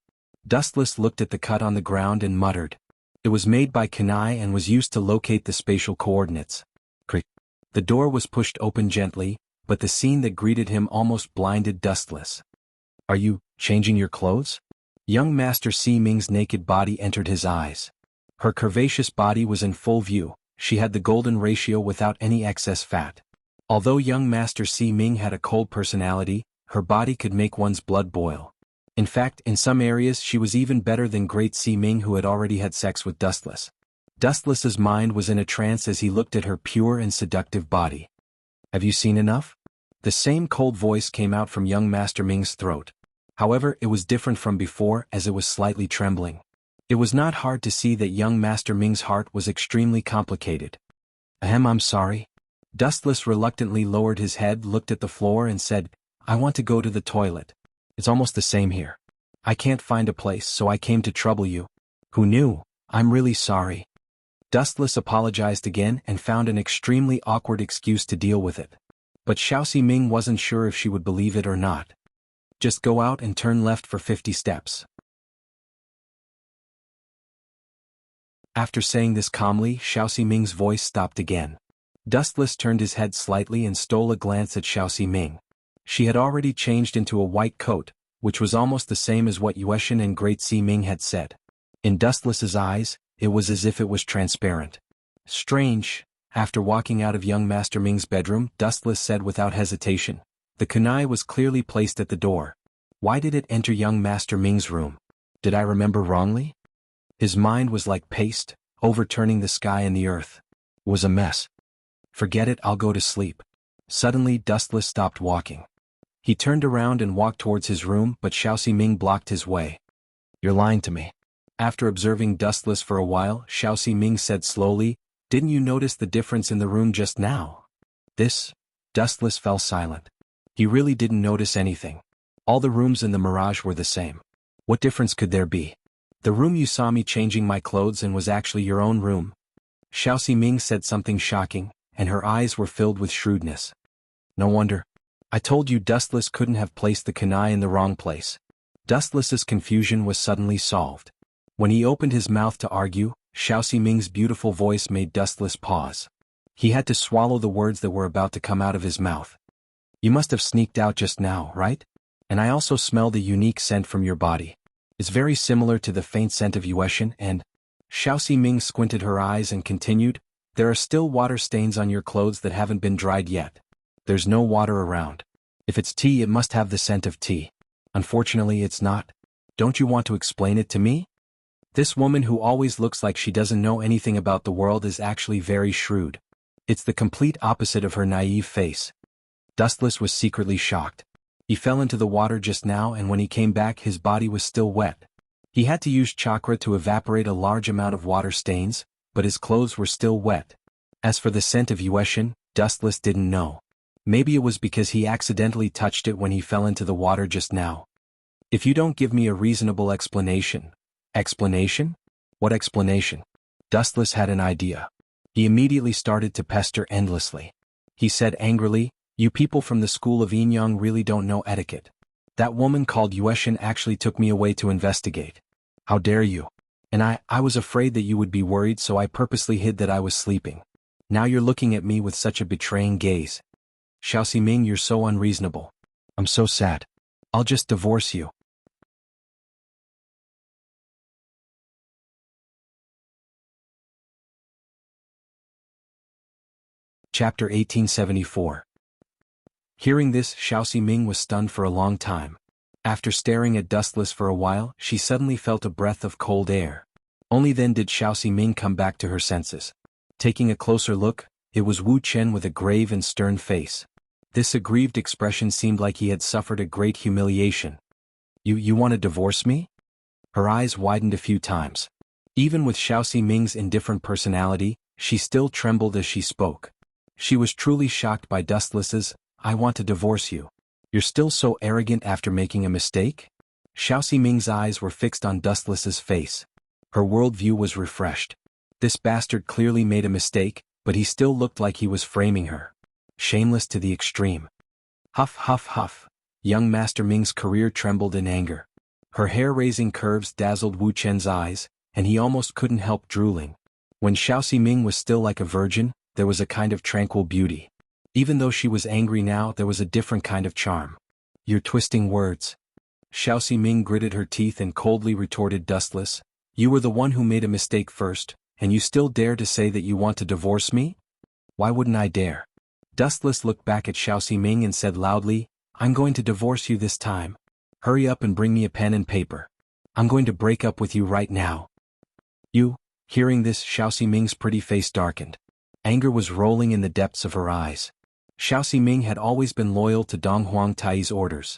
Dustless looked at the cut on the ground and muttered. It was made by Kanai and was used to locate the spatial coordinates. Crick. The door was pushed open gently, but the scene that greeted him almost blinded Dustless. Are you changing your clothes? Young Master Si Ming's naked body entered his eyes. Her curvaceous body was in full view. She had the golden ratio without any excess fat. Although young Master Si Ming had a cold personality, her body could make one's blood boil. In fact, in some areas she was even better than Great Si Ming, who had already had sex with Dustless. Dustless's mind was in a trance as he looked at her pure and seductive body. Have you seen enough? The same cold voice came out from young Master Ming's throat. However, it was different from before as it was slightly trembling. It was not hard to see that young Master Ming's heart was extremely complicated. I'm sorry. Dustless reluctantly lowered his head, looked at the floor and said, I want to go to the toilet. It's almost the same here. I can't find a place, so I came to trouble you. Who knew? I'm really sorry. Dustless apologized again and found an extremely awkward excuse to deal with it. But Xiao Si Ming wasn't sure if she would believe it or not. Just go out and turn left for 50 steps. After saying this calmly, Xiao Si Ming's voice stopped again. Dustless turned his head slightly and stole a glance at Xiao Si Ming. She had already changed into a white coat, which was almost the same as what Yueshin and Great Sea Ming had said. In Dustless's eyes, it was as if it was transparent. Strange. After walking out of young Master Ming's bedroom, Dustless said without hesitation. The kunai was clearly placed at the door. Why did it enter young Master Ming's room? Did I remember wrongly? His mind was like paste, overturning the sky and the earth. It was a mess. Forget it, I'll go to sleep. Suddenly Dustless stopped walking. He turned around and walked towards his room, but Xiaoxi Ming blocked his way. You're lying to me. After observing Dustless for a while, Xiaoxi Ming said slowly, didn't you notice the difference in the room just now? Dustless fell silent. He really didn't notice anything. All the rooms in the Mirage were the same. What difference could there be? The room you saw me changing my clothes in was actually your own room. Xiaoxi Ming said something shocking, and her eyes were filled with shrewdness. No wonder. I told you Dustless couldn't have placed the kunai in the wrong place. Dustless's confusion was suddenly solved. When he opened his mouth to argue, Xiaoxi Ming's beautiful voice made Dustless pause. He had to swallow the words that were about to come out of his mouth. You must have sneaked out just now, right? And I also smelled a unique scent from your body. It's very similar to the faint scent of Yueshin and... Xiaoxi Ming squinted her eyes and continued, there are still water stains on your clothes that haven't been dried yet. There's no water around. If it's tea, it must have the scent of tea. Unfortunately, it's not. Don't you want to explain it to me? This woman who always looks like she doesn't know anything about the world is actually very shrewd. It's the complete opposite of her naive face. Dustless was secretly shocked. He fell into the water just now, and when he came back his body was still wet. He had to use chakra to evaporate a large amount of water stains, but his clothes were still wet. As for the scent of Yueshin, Dustless didn't know. Maybe it was because he accidentally touched it when he fell into the water just now. If you don't give me a reasonable explanation. Explanation? What explanation? Dustless had an idea. He immediately started to pester endlessly. He said angrily, you people from the school of Yinyang really don't know etiquette. That woman called Yueshin actually took me away to investigate. How dare you? And I was afraid that you would be worried, so I purposely hid that I was sleeping. Now you're looking at me with such a betraying gaze. Xiaoxi Ming, you're so unreasonable. I'm so sad. I'll just divorce you. Chapter 1874. Hearing this, Xiaoxi Ming was stunned for a long time. After staring at Dustless for a while, she suddenly felt a breath of cold air. Only then did Xiaoxi Ming come back to her senses. Taking a closer look, it was Wu Chen with a grave and stern face. This aggrieved expression seemed like he had suffered a great humiliation. You want to divorce me? Her eyes widened a few times. Even with Xiaoxi Ming's indifferent personality, she still trembled as she spoke. She was truly shocked by Dustless's, I want to divorce you. You're still so arrogant after making a mistake? Xiaoxi Ming's eyes were fixed on Dustless's face. Her worldview was refreshed. This bastard clearly made a mistake, but he still looked like he was framing her. Shameless to the extreme. Huff huff huff. Young Master Ming's career trembled in anger. Her hair-raising curves dazzled Wu Chen's eyes, and he almost couldn't help drooling. When Xiaoxi Ming was still like a virgin, there was a kind of tranquil beauty. Even though she was angry now, there was a different kind of charm. You're twisting words. Xiaoxi Ming gritted her teeth and coldly retorted, Dustless, you were the one who made a mistake first, and you still dare to say that you want to divorce me? Why wouldn't I dare? Dustless looked back at Xiaoxi Ming and said loudly, I'm going to divorce you this time. Hurry up and bring me a pen and paper. I'm going to break up with you right now. You? Hearing this, Xiaoxi Ming's pretty face darkened. Anger was rolling in the depths of her eyes. Xiaoxi Ming had always been loyal to Dong Huangtai's orders.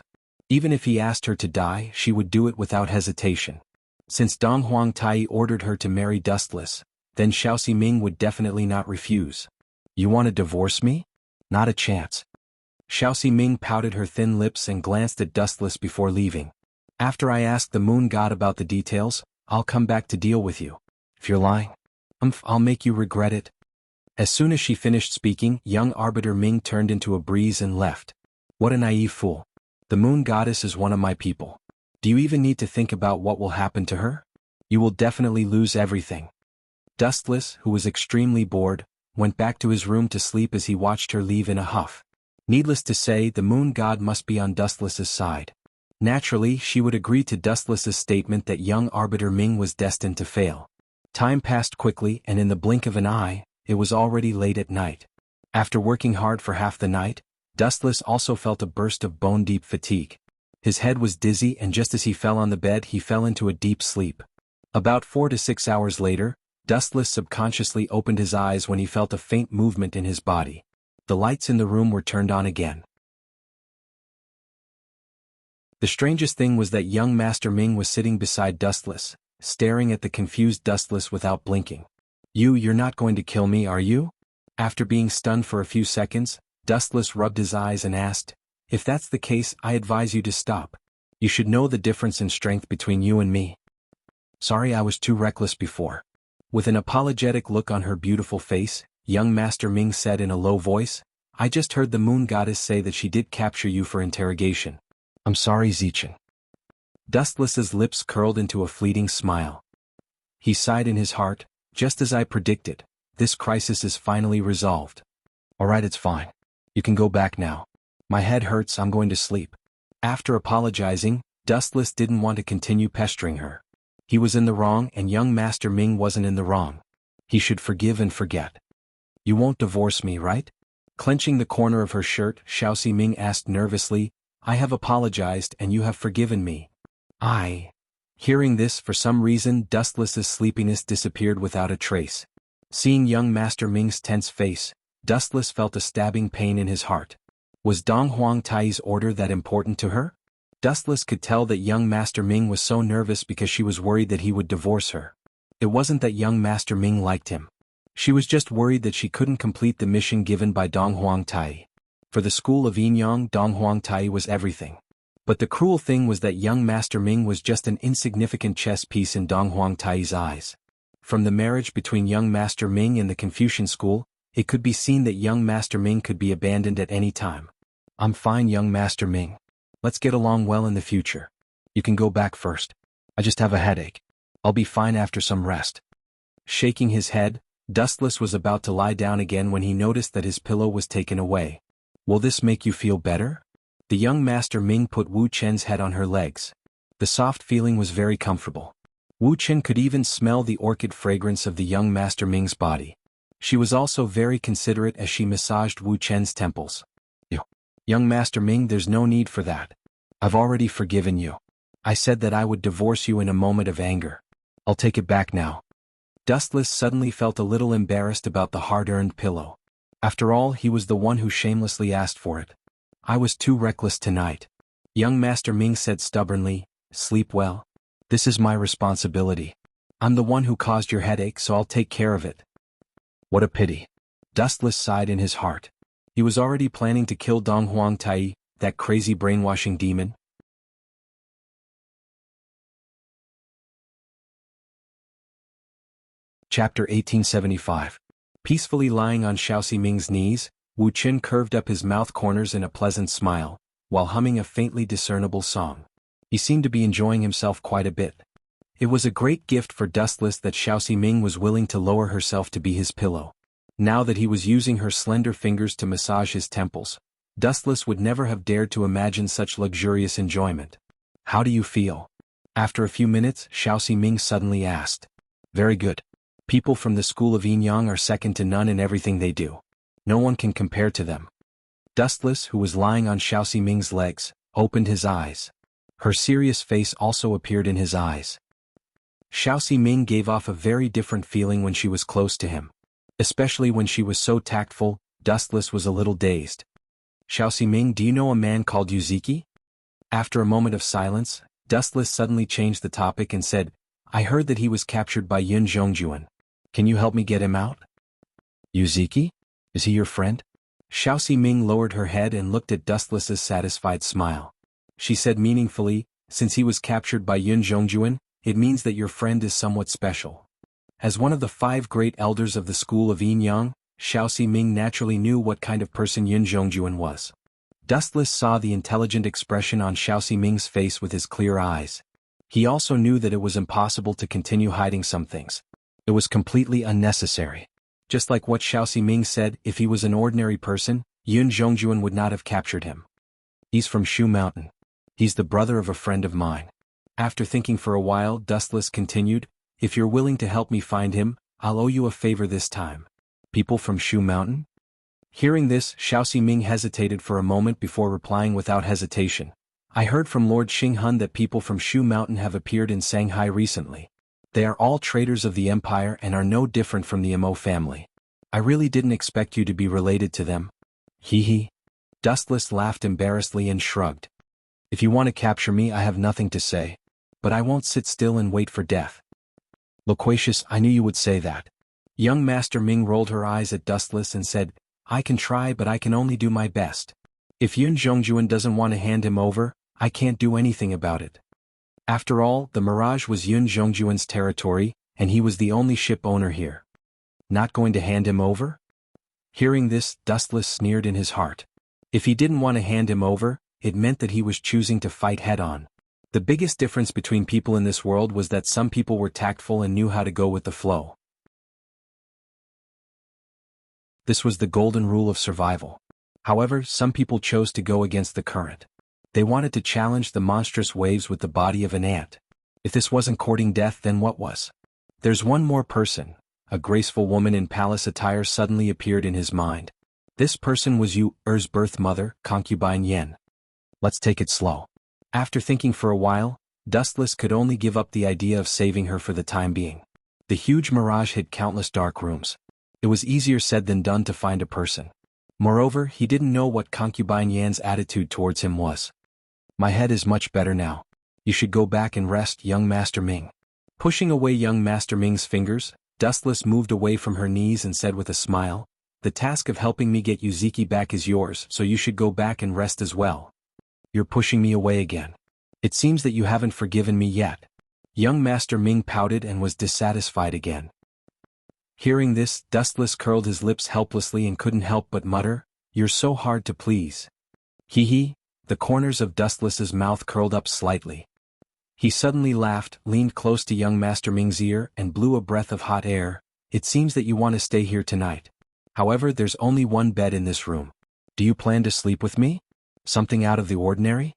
Even if he asked her to die, she would do it without hesitation. Since Dong Huangtai ordered her to marry Dustless, then Xiaoxi Ming would definitely not refuse. You want to divorce me? Not a chance. Xiaoxi Ming pouted her thin lips and glanced at Dustless before leaving. After I ask the moon god about the details, I'll come back to deal with you. If you're lying, I'll make you regret it. As soon as she finished speaking, young Arbiter Ming turned into a breeze and left. What a naive fool. The moon goddess is one of my people. Do you even need to think about what will happen to her? You will definitely lose everything. Dustless, who was extremely bored, went back to his room to sleep as he watched her leave in a huff. Needless to say, the moon god must be on Dustless's side. Naturally, she would agree to Dustless's statement that young Arbiter Ming was destined to fail. Time passed quickly, and in the blink of an eye, it was already late at night. After working hard for half the night, Dustless also felt a burst of bone-deep fatigue. His head was dizzy, and just as he fell on the bed, he fell into a deep sleep. About 4 to 6 hours later, Dustless subconsciously opened his eyes when he felt a faint movement in his body. The lights in the room were turned on again. The strangest thing was that young Master Ming was sitting beside Dustless, staring at the confused Dustless without blinking. You're not going to kill me, are you?" After being stunned for a few seconds, Dustless rubbed his eyes and asked, "If that's the case, I advise you to stop. You should know the difference in strength between you and me." "Sorry, I was too reckless before." With an apologetic look on her beautiful face, young Master Ming said in a low voice, "I just heard the moon goddess say that she did capture you for interrogation. I'm sorry, Zichen." Dustless's lips curled into a fleeting smile. He sighed in his heart, "Just as I predicted, this crisis is finally resolved. Alright, it's fine. You can go back now. My head hurts, I'm going to sleep." After apologizing, Dustless didn't want to continue pestering her. He was in the wrong, and young Master Ming wasn't in the wrong. He should forgive and forget. "You won't divorce me, right?" Clenching the corner of her shirt, Xiaoxi Ming asked nervously, "I have apologized and you have forgiven me." Hearing this, for some reason, Dustless's sleepiness disappeared without a trace. Seeing young Master Ming's tense face, Dustless felt a stabbing pain in his heart. Was Dong Huang Tai's order that important to her? Dustless could tell that young Master Ming was so nervous because she was worried that he would divorce her. It wasn't that young Master Ming liked him. She was just worried that she couldn't complete the mission given by Dong Huang Tai. For the school of Yinyang, Dong Huang Tai was everything. But the cruel thing was that young Master Ming was just an insignificant chess piece in Dong Huang Tai's eyes. From the marriage between young Master Ming and the Confucian school, it could be seen that young Master Ming could be abandoned at any time. "I'm fine, young Master Ming. Let's get along well in the future. You can go back first. I just have a headache. I'll be fine after some rest." Shaking his head, Dustless was about to lie down again when he noticed that his pillow was taken away. "Will this make you feel better?" The young Master Ming put Wu Chen's head on her legs. The soft feeling was very comfortable. Wu Chen could even smell the orchid fragrance of the young Master Ming's body. She was also very considerate as she massaged Wu Chen's temples. "Young Master Ming, there's no need for that. I've already forgiven you. I said that I would divorce you in a moment of anger. I'll take it back now." Dustless suddenly felt a little embarrassed about the hard-earned pillow. After all, he was the one who shamelessly asked for it. "I was too reckless tonight." Young Master Ming said stubbornly, "Sleep well. This is my responsibility. I'm the one who caused your headache, so I'll take care of it." "What a pity." Dustless sighed in his heart. He was already planning to kill Dong Huang Tai, that crazy brainwashing demon. Chapter 1875. Peacefully lying on Xiaoxi Ming's knees, Wu Chen curved up his mouth corners in a pleasant smile, while humming a faintly discernible song. He seemed to be enjoying himself quite a bit. It was a great gift for Dustless that Xiaoxi Ming was willing to lower herself to be his pillow. Now that he was using her slender fingers to massage his temples, Dustless would never have dared to imagine such luxurious enjoyment. "How do you feel?" After a few minutes, Xiaoxi Ming suddenly asked. "Very good. People from the school of Yinyang are second to none in everything they do. No one can compare to them." Dustless, who was lying on Xiaoxi Ming's legs, opened his eyes. Her serious face also appeared in his eyes. Xiaoxi Ming gave off a very different feeling when she was close to him. Especially when she was so tactful, Dustless was a little dazed. "Xiaoxi Ming, do you know a man called Yuziki?" After a moment of silence, Dustless suddenly changed the topic and said, "I heard that he was captured by Yun Zhongjuan. Can you help me get him out?" "Yuziki? Is he your friend?" Xiaoxi Ming lowered her head and looked at Dustless's satisfied smile. She said meaningfully, "Since he was captured by Yun Zhongjuan, it means that your friend is somewhat special." As one of the 5 great elders of the school of Yinyang, Xiaoxi Ming naturally knew what kind of person Yun Zhongjuan was. Dustless saw the intelligent expression on Xiaoxi Ming's face with his clear eyes. He also knew that it was impossible to continue hiding some things. It was completely unnecessary. Just like what Xiaoxi Ming said, if he was an ordinary person, Yun Zhongjuan would not have captured him. He's from Shu Mountain. He's the brother of a friend of mine. After thinking for a while, Dustless continued, if you're willing to help me find him, I'll owe you a favor this time. People from Shu Mountain? Hearing this, Xiao Ximing hesitated for a moment before replying without hesitation. I heard from Lord Xinghun that people from Shu Mountain have appeared in Shanghai recently. They are all traders of the empire and are no different from the Mo family. I really didn't expect you to be related to them. Hee hee. Dustless laughed embarrassedly and shrugged. If you want to capture me, I have nothing to say. But I won't sit still and wait for death. Loquacious, I knew you would say that. Young Master Ming rolled her eyes at Dustless and said, I can try, but I can only do my best. If Yun Zhongjuan doesn't want to hand him over, I can't do anything about it. After all, the Mirage was Yun Zhongjuan's territory, and he was the only ship owner here. Not going to hand him over? Hearing this, Dustless sneered in his heart. If he didn't want to hand him over, it meant that he was choosing to fight head-on. The biggest difference between people in this world was that some people were tactful and knew how to go with the flow. This was the golden rule of survival. However, some people chose to go against the current. They wanted to challenge the monstrous waves with the body of an ant. If this wasn't courting death, then what was? There's one more person. A graceful woman in palace attire suddenly appeared in his mind. This person was Yu Er's birth mother, concubine Yen. Let's take it slow. After thinking for a while, Dustless could only give up the idea of saving her for the time being. The huge mirage hid countless dark rooms. It was easier said than done to find a person. Moreover, he didn't know what concubine Yan's attitude towards him was. My head is much better now. You should go back and rest, young Master Ming. Pushing away young Master Ming's fingers, Dustless moved away from her knees and said with a smile, the task of helping me get Yuziki back is yours, so you should go back and rest as well. You're pushing me away again. It seems that you haven't forgiven me yet. Young Master Ming pouted and was dissatisfied again. Hearing this, Dustless curled his lips helplessly and couldn't help but mutter, you're so hard to please. Hee hee, the corners of Dustless's mouth curled up slightly. He suddenly laughed, leaned close to young Master Ming's ear and blew a breath of hot air. It seems that you want to stay here tonight. However, there's only one bed in this room. Do you plan to sleep with me? Something out of the ordinary?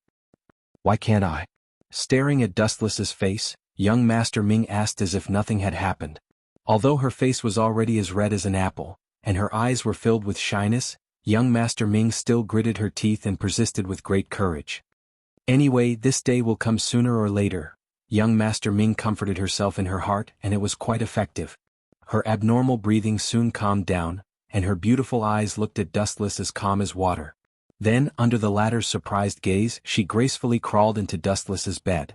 Why can't I? Staring at Dustless's face, young Master Ming asked as if nothing had happened. Although her face was already as red as an apple, and her eyes were filled with shyness, young Master Ming still gritted her teeth and persisted with great courage. Anyway, this day will come sooner or later. Young Master Ming comforted herself in her heart, and it was quite effective. Her abnormal breathing soon calmed down, and her beautiful eyes looked at Dustless as calm as water. Then, under the latter's surprised gaze, she gracefully crawled into Dustless's bed.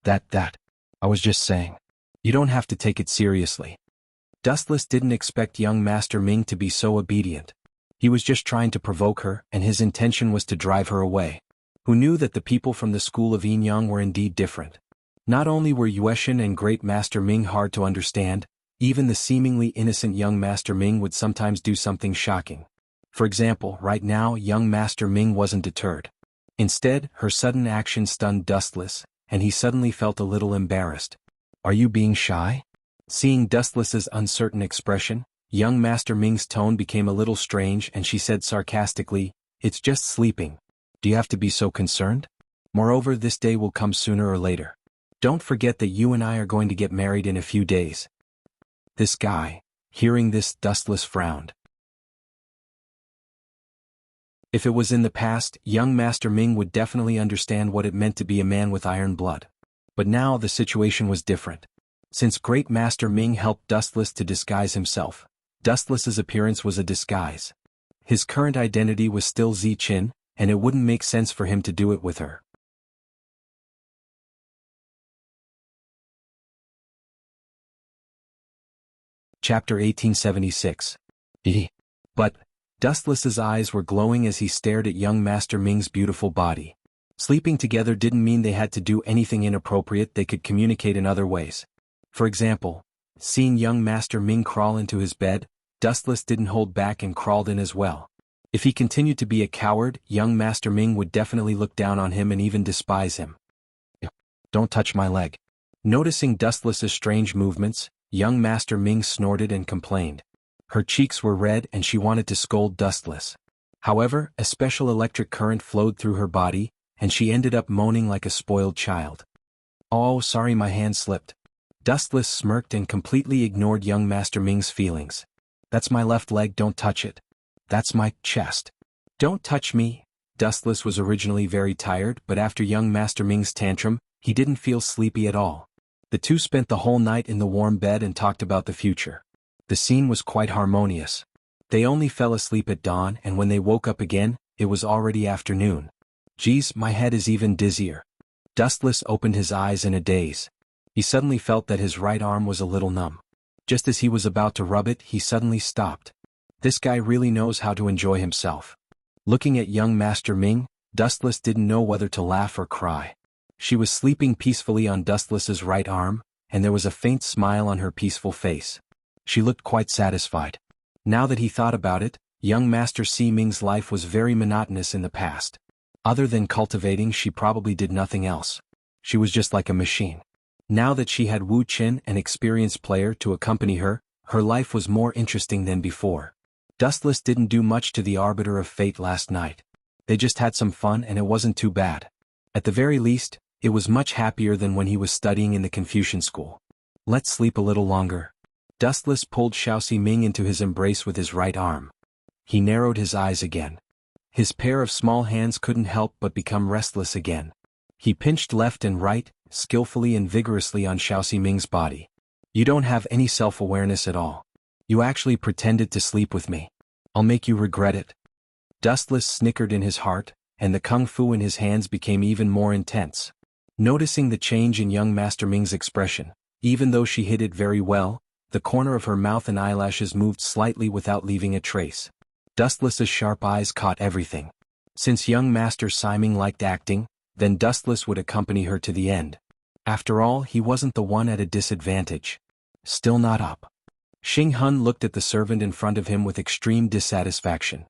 I was just saying. You don't have to take it seriously. Dustless didn't expect young Master Ming to be so obedient. He was just trying to provoke her, and his intention was to drive her away. Who knew that the people from the school of Yinyang were indeed different? Not only were Yueshin and Great Master Ming hard to understand, even the seemingly innocent young Master Ming would sometimes do something shocking. For example, right now young Master Ming wasn't deterred. Instead, her sudden action stunned Dustless, and he suddenly felt a little embarrassed. Are you being shy? Seeing Dustless's uncertain expression, young Master Ming's tone became a little strange and she said sarcastically, it's just sleeping. Do you have to be so concerned? Moreover, this day will come sooner or later. Don't forget that you and I are going to get married in a few days. This guy. Hearing this, Dustless frowned. If it was in the past, young Master Ming would definitely understand what it meant to be a man with iron blood. But now the situation was different. Since Great Master Ming helped Dustless to disguise himself, Dustless's appearance was a disguise. His current identity was still Zi Qin, and it wouldn't make sense for him to do it with her. Chapter 1876. But Dustless's eyes were glowing as he stared at young Master Ming's beautiful body. Sleeping together didn't mean they had to do anything inappropriate, they could communicate in other ways. For example, seeing young Master Ming crawl into his bed, Dustless didn't hold back and crawled in as well. If he continued to be a coward, young Master Ming would definitely look down on him and even despise him. Don't touch my leg. Noticing Dustless's strange movements, young Master Ming snorted and complained. Her cheeks were red and she wanted to scold Dustless. However, a special electric current flowed through her body, and she ended up moaning like a spoiled child. "Oh, sorry, my hand slipped." Dustless smirked and completely ignored young Master Ming's feelings. "That's my left leg, don't touch it." "That's my chest." "Don't touch me." Dustless was originally very tired, but after young Master Ming's tantrum, he didn't feel sleepy at all. The two spent the whole night in the warm bed and talked about the future. The scene was quite harmonious. They only fell asleep at dawn, and when they woke up again, it was already afternoon. "Geez, my head is even dizzier." Dustless opened his eyes in a daze. He suddenly felt that his right arm was a little numb. Just as he was about to rub it, he suddenly stopped. This guy really knows how to enjoy himself. Looking at young Master Ming, Dustless didn't know whether to laugh or cry. She was sleeping peacefully on Dustless's right arm, and there was a faint smile on her peaceful face. She looked quite satisfied. Now that he thought about it, young Master Si Ming's life was very monotonous in the past. Other than cultivating, she probably did nothing else. She was just like a machine. Now that she had Wu Qin, an experienced player, to accompany her, her life was more interesting than before. Dustless didn't do much to the Arbiter of Fate last night. They just had some fun and it wasn't too bad. At the very least, it was much happier than when he was studying in the Confucian school. "Let's sleep a little longer." Dustless pulled Xiaoxi Ming into his embrace with his right arm. He narrowed his eyes again. His pair of small hands couldn't help but become restless again. He pinched left and right, skillfully and vigorously on Xiaoxi Ming's body. "You don't have any self-awareness at all. You actually pretended to sleep with me. I'll make you regret it." Dustless snickered in his heart, and the kung fu in his hands became even more intense. Noticing the change in young Master Ming's expression, even though she hid it very well, the corner of her mouth and eyelashes moved slightly without leaving a trace. Dustless's sharp eyes caught everything. Since young Master Si Ming liked acting, then Dustless would accompany her to the end. After all, he wasn't the one at a disadvantage. Still not up. Xing Hun looked at the servant in front of him with extreme dissatisfaction.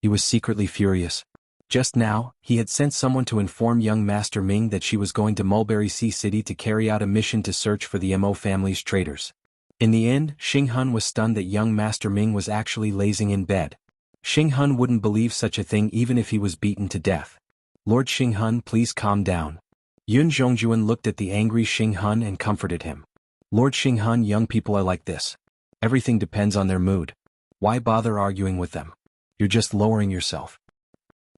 He was secretly furious. Just now, he had sent someone to inform young Master Ming that she was going to Mulberry Sea City to carry out a mission to search for the Mo family's traitors. In the end, Xing Hun was stunned that young Master Ming was actually lazing in bed. Xing Hun wouldn't believe such a thing even if he was beaten to death. "Lord Xing Hun, please calm down." Yun Zhongjuan looked at the angry Xing Hun and comforted him. "Lord Xing Hun, young people are like this. Everything depends on their mood. Why bother arguing with them? You're just lowering yourself."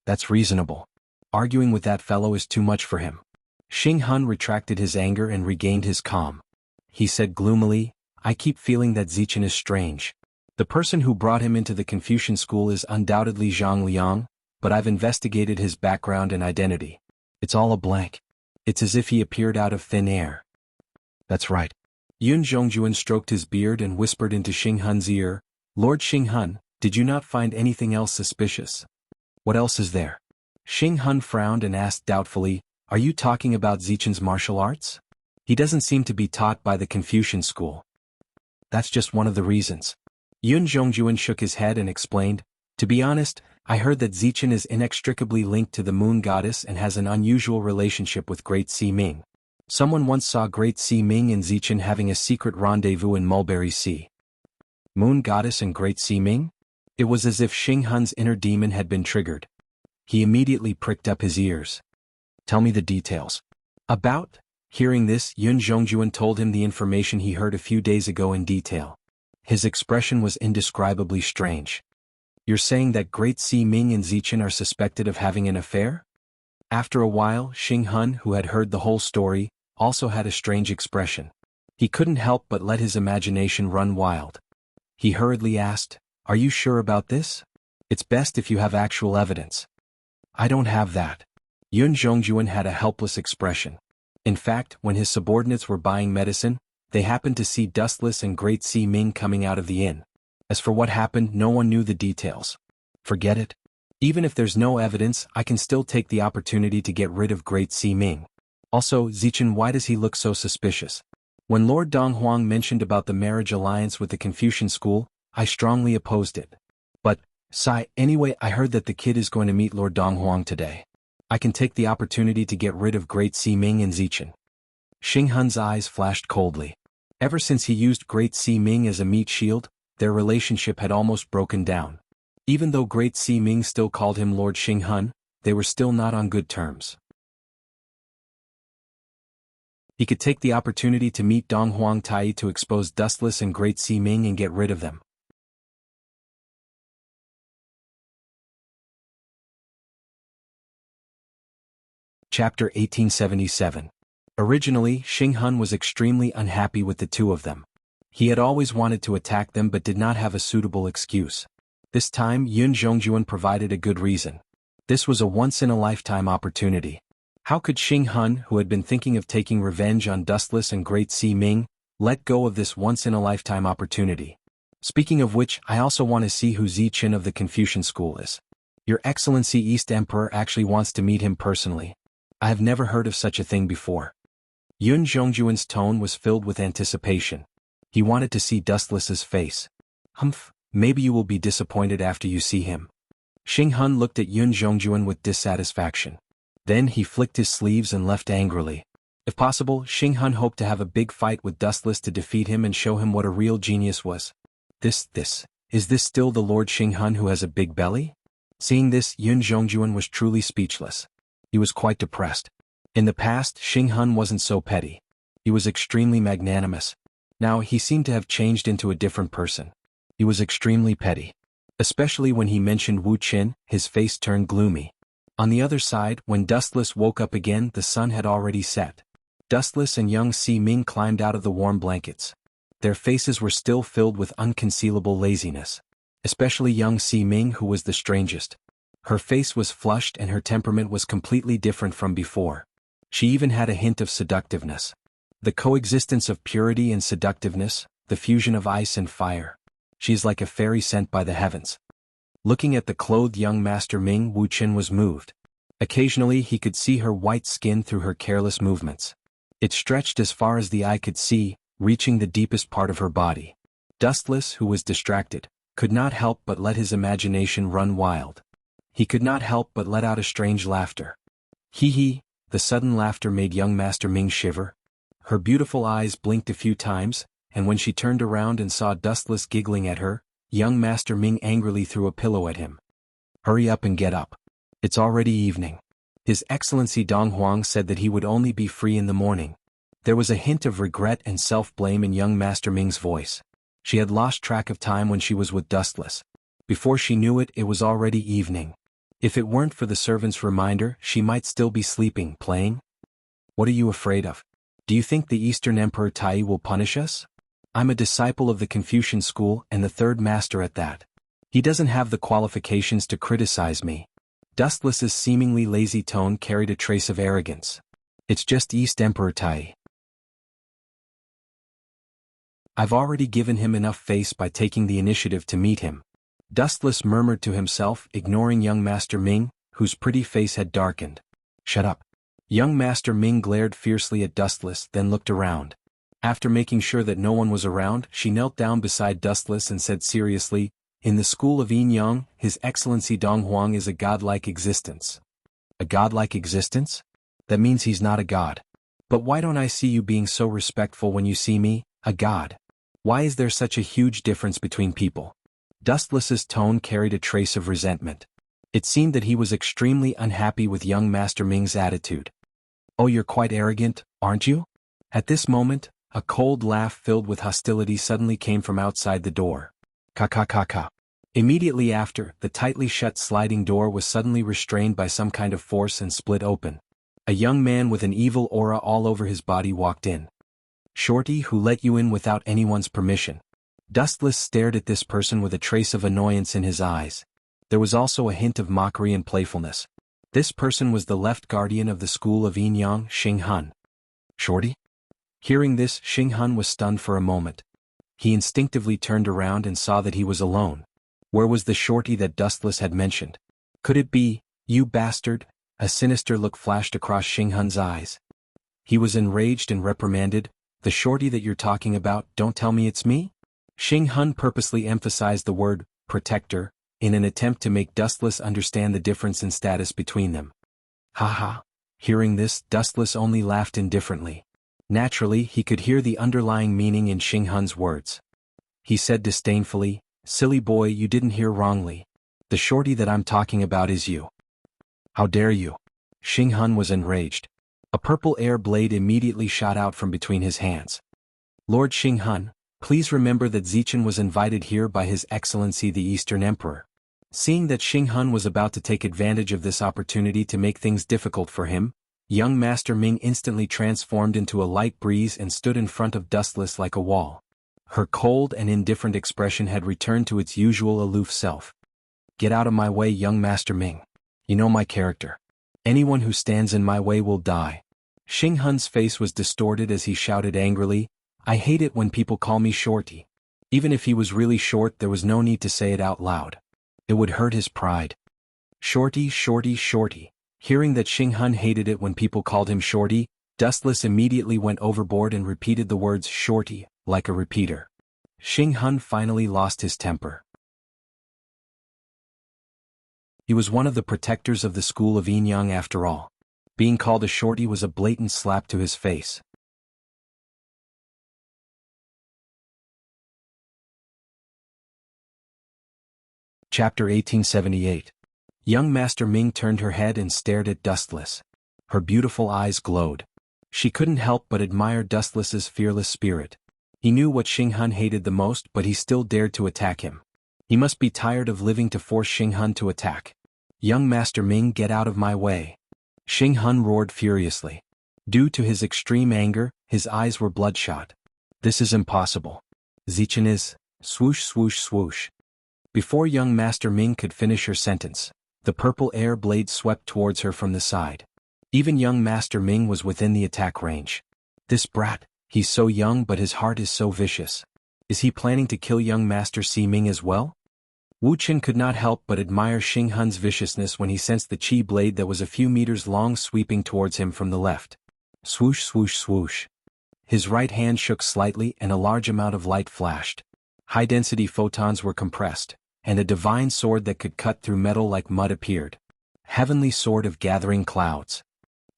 "That's reasonable. Arguing with that fellow is too much for him." Xing Hun retracted his anger and regained his calm. He said gloomily, "I keep feeling that Zichen is strange. The person who brought him into the Confucian school is undoubtedly Zhang Liang, but I've investigated his background and identity. It's all a blank. It's as if he appeared out of thin air." "That's right." Yun Zhongjuan stroked his beard and whispered into Xing Hun's ear, "Lord Xing Hun, did you not find anything else suspicious?" "What else is there?" Xing Hun frowned and asked doubtfully, "Are you talking about Zichen's martial arts? He doesn't seem to be taught by the Confucian school." "That's just one of the reasons." Yun Zhongjuan shook his head and explained, "To be honest, I heard that Zichen is inextricably linked to the moon goddess and has an unusual relationship with Great Si Ming. Someone once saw Great Si Ming and Zichen having a secret rendezvous in Mulberry Sea." Moon goddess and Great Si Ming? It was as if Xing Hun's inner demon had been triggered. He immediately pricked up his ears. "Tell me the details." "About?" Hearing this, Yun Zhongjuan told him the information he heard a few days ago in detail. His expression was indescribably strange. "You're saying that Great Si Ming and Zichen are suspected of having an affair?" After a while, Xing Hun, who had heard the whole story, also had a strange expression. He couldn't help but let his imagination run wild. He hurriedly asked, "Are you sure about this? It's best if you have actual evidence." "I don't have that." Yun Zhongjuan had a helpless expression. In fact, when his subordinates were buying medicine, they happened to see Dustless and Great Si Ming coming out of the inn. As for what happened, no one knew the details. "Forget it. Even if there's no evidence, I can still take the opportunity to get rid of Great Si Ming. Also, Zichen, why does he look so suspicious? When Lord Donghuang mentioned about the marriage alliance with the Confucian school, I strongly opposed it. But, anyway, I heard that the kid is going to meet Lord Donghuang today. I can take the opportunity to get rid of Great Si Ming and Zichen." Xing Hun's eyes flashed coldly. Ever since he used Great Si Ming as a meat shield, their relationship had almost broken down. Even though Great Si Ming still called him Lord Xinghun, they were still not on good terms. He could take the opportunity to meet Dong Huang Tai to expose Dustless and Great Si Ming and get rid of them. Chapter 1877. Originally, Xinghun was extremely unhappy with the two of them. He had always wanted to attack them but did not have a suitable excuse. This time Yun Zhongjuan provided a good reason. This was a once-in-a-lifetime opportunity. How could Xinghun, who had been thinking of taking revenge on Dustless and Great Si Ming, let go of this once-in-a-lifetime opportunity? Speaking of which, I also want to see who Ziqin of the Confucian school is. Your Excellency East Emperor actually wants to meet him personally. I have never heard of such a thing before. Yun Zhongjuan's tone was filled with anticipation. He wanted to see Dustless's face. Humph, maybe you will be disappointed after you see him. Xinghun looked at Yun Zhongjuan with dissatisfaction. Then he flicked his sleeves and left angrily. If possible, Xinghun hoped to have a big fight with Dustless to defeat him and show him what a real genius was. Is this still the Lord Xinghun who has a big belly? Seeing this, Yun Zhongjuan was truly speechless. He was quite depressed. In the past, Xinghun wasn't so petty. He was extremely magnanimous. Now he seemed to have changed into a different person. He was extremely petty. Especially when he mentioned Wu Qin, his face turned gloomy. On the other side, when Dustless woke up again, the sun had already set. Dustless and young Si Ming climbed out of the warm blankets. Their faces were still filled with unconcealable laziness. Especially young Si Ming, who was the strangest. Her face was flushed and her temperament was completely different from before. She even had a hint of seductiveness. The coexistence of purity and seductiveness, the fusion of ice and fire. She is like a fairy sent by the heavens. Looking at the clothed young Master Ming, Wu Qin was moved. Occasionally he could see her white skin through her careless movements. It stretched as far as the eye could see, reaching the deepest part of her body. Dustless, who was distracted, could not help but let his imagination run wild. He could not help but let out a strange laughter. Hee. The sudden laughter made young Master Ming shiver. Her beautiful eyes blinked a few times, and when she turned around and saw Dustless giggling at her, young Master Ming angrily threw a pillow at him. Hurry up and get up. It's already evening. His Excellency Dong Huang said that he would only be free in the morning. There was a hint of regret and self-blame in young Master Ming's voice. She had lost track of time when she was with Dustless. Before she knew it, it was already evening. If it weren't for the servant's reminder, she might still be sleeping, playing. What are you afraid of? Do you think the Eastern Emperor Tai will punish us? I'm a disciple of the Confucian school and the third master at that. He doesn't have the qualifications to criticize me. Dustless's seemingly lazy tone carried a trace of arrogance. It's just East Emperor Tai. I've already given him enough face by taking the initiative to meet him. Dustless murmured to himself, ignoring young Master Ming, whose pretty face had darkened. Shut up. Young Master Ming glared fiercely at Dustless, then looked around. After making sure that no one was around, she knelt down beside Dustless and said seriously, In the school of Yin Yang, His Excellency Dong Huang is a godlike existence. A godlike existence? That means he's not a god. But why don't I see you being so respectful when you see me, a god? Why is there such a huge difference between people? Dustless's tone carried a trace of resentment. It seemed that he was extremely unhappy with young Master Ming's attitude. Oh, you're quite arrogant, aren't you? At this moment, a cold laugh filled with hostility suddenly came from outside the door. Ka. Immediately after, the tightly shut sliding door was suddenly restrained by some kind of force and split open. A young man with an evil aura all over his body walked in. Shorty, who let you in without anyone's permission? Dustless stared at this person with a trace of annoyance in his eyes. There was also a hint of mockery and playfulness. This person was the left guardian of the school of Yin Yang, Xinghun. Shorty? Hearing this, Xinghun was stunned for a moment. He instinctively turned around and saw that he was alone. Where was the Shorty that Dustless had mentioned? Could it be, you bastard? A sinister look flashed across Xinghun's eyes. He was enraged and reprimanded. The Shorty that you're talking about, don't tell me it's me? Xinghun purposely emphasized the word, protector, in an attempt to make Dustless understand the difference in status between them. Ha. Hearing this, Dustless only laughed indifferently. Naturally, he could hear the underlying meaning in Xinghun's words. he said disdainfully. Silly boy, you didn't hear wrongly. The shorty that I'm talking about is you. How dare you? Xing Hun was enraged. A purple air blade immediately shot out from between his hands. Lord Xing Hun, please remember that Zichen was invited here by His Excellency the Eastern Emperor. Seeing that Xing Hun was about to take advantage of this opportunity to make things difficult for him, young Master Ming instantly transformed into a light breeze and stood in front of Dustless like a wall. Her cold and indifferent expression had returned to its usual aloof self. Get out of my way, young Master Ming. You know my character. Anyone who stands in my way will die. Xing Hun's face was distorted as he shouted angrily, I hate it when people call me Shorty. Even if he was really short, there was no need to say it out loud. It would hurt his pride. Shorty, Shorty, Shorty. Hearing that Xing Hun hated it when people called him Shorty, Dustless immediately went overboard and repeated the words Shorty, like a repeater. Xing Hun finally lost his temper. He was one of the protectors of the school of Yinyang after all. Being called a shorty was a blatant slap to his face. Chapter 1878. Young Master Ming turned her head and stared at Dustless. Her beautiful eyes glowed. She couldn't help but admire Dustless's fearless spirit. He knew what Xing Hun hated the most, but he still dared to attack him. He must be tired of living to force Xing Hun to attack. Young Master Ming, get out of my way. Xing Hun roared furiously. Due to his extreme anger, his eyes were bloodshot. This is impossible. Zichen is... Swoosh, swoosh, swoosh. Before young Master Ming could finish her sentence, the purple air blade swept towards her from the side. Even young Master Ming was within the attack range. This brat, he's so young but his heart is so vicious. Is he planning to kill young Master Si Ming as well? Wu Qin could not help but admire Xing Hun's viciousness when he sensed the chi blade that was a few meters long sweeping towards him from the left. Swoosh, swoosh, swoosh. His right hand shook slightly and a large amount of light flashed. High-density photons were compressed, and a divine sword that could cut through metal like mud appeared. Heavenly Sword of Gathering Clouds.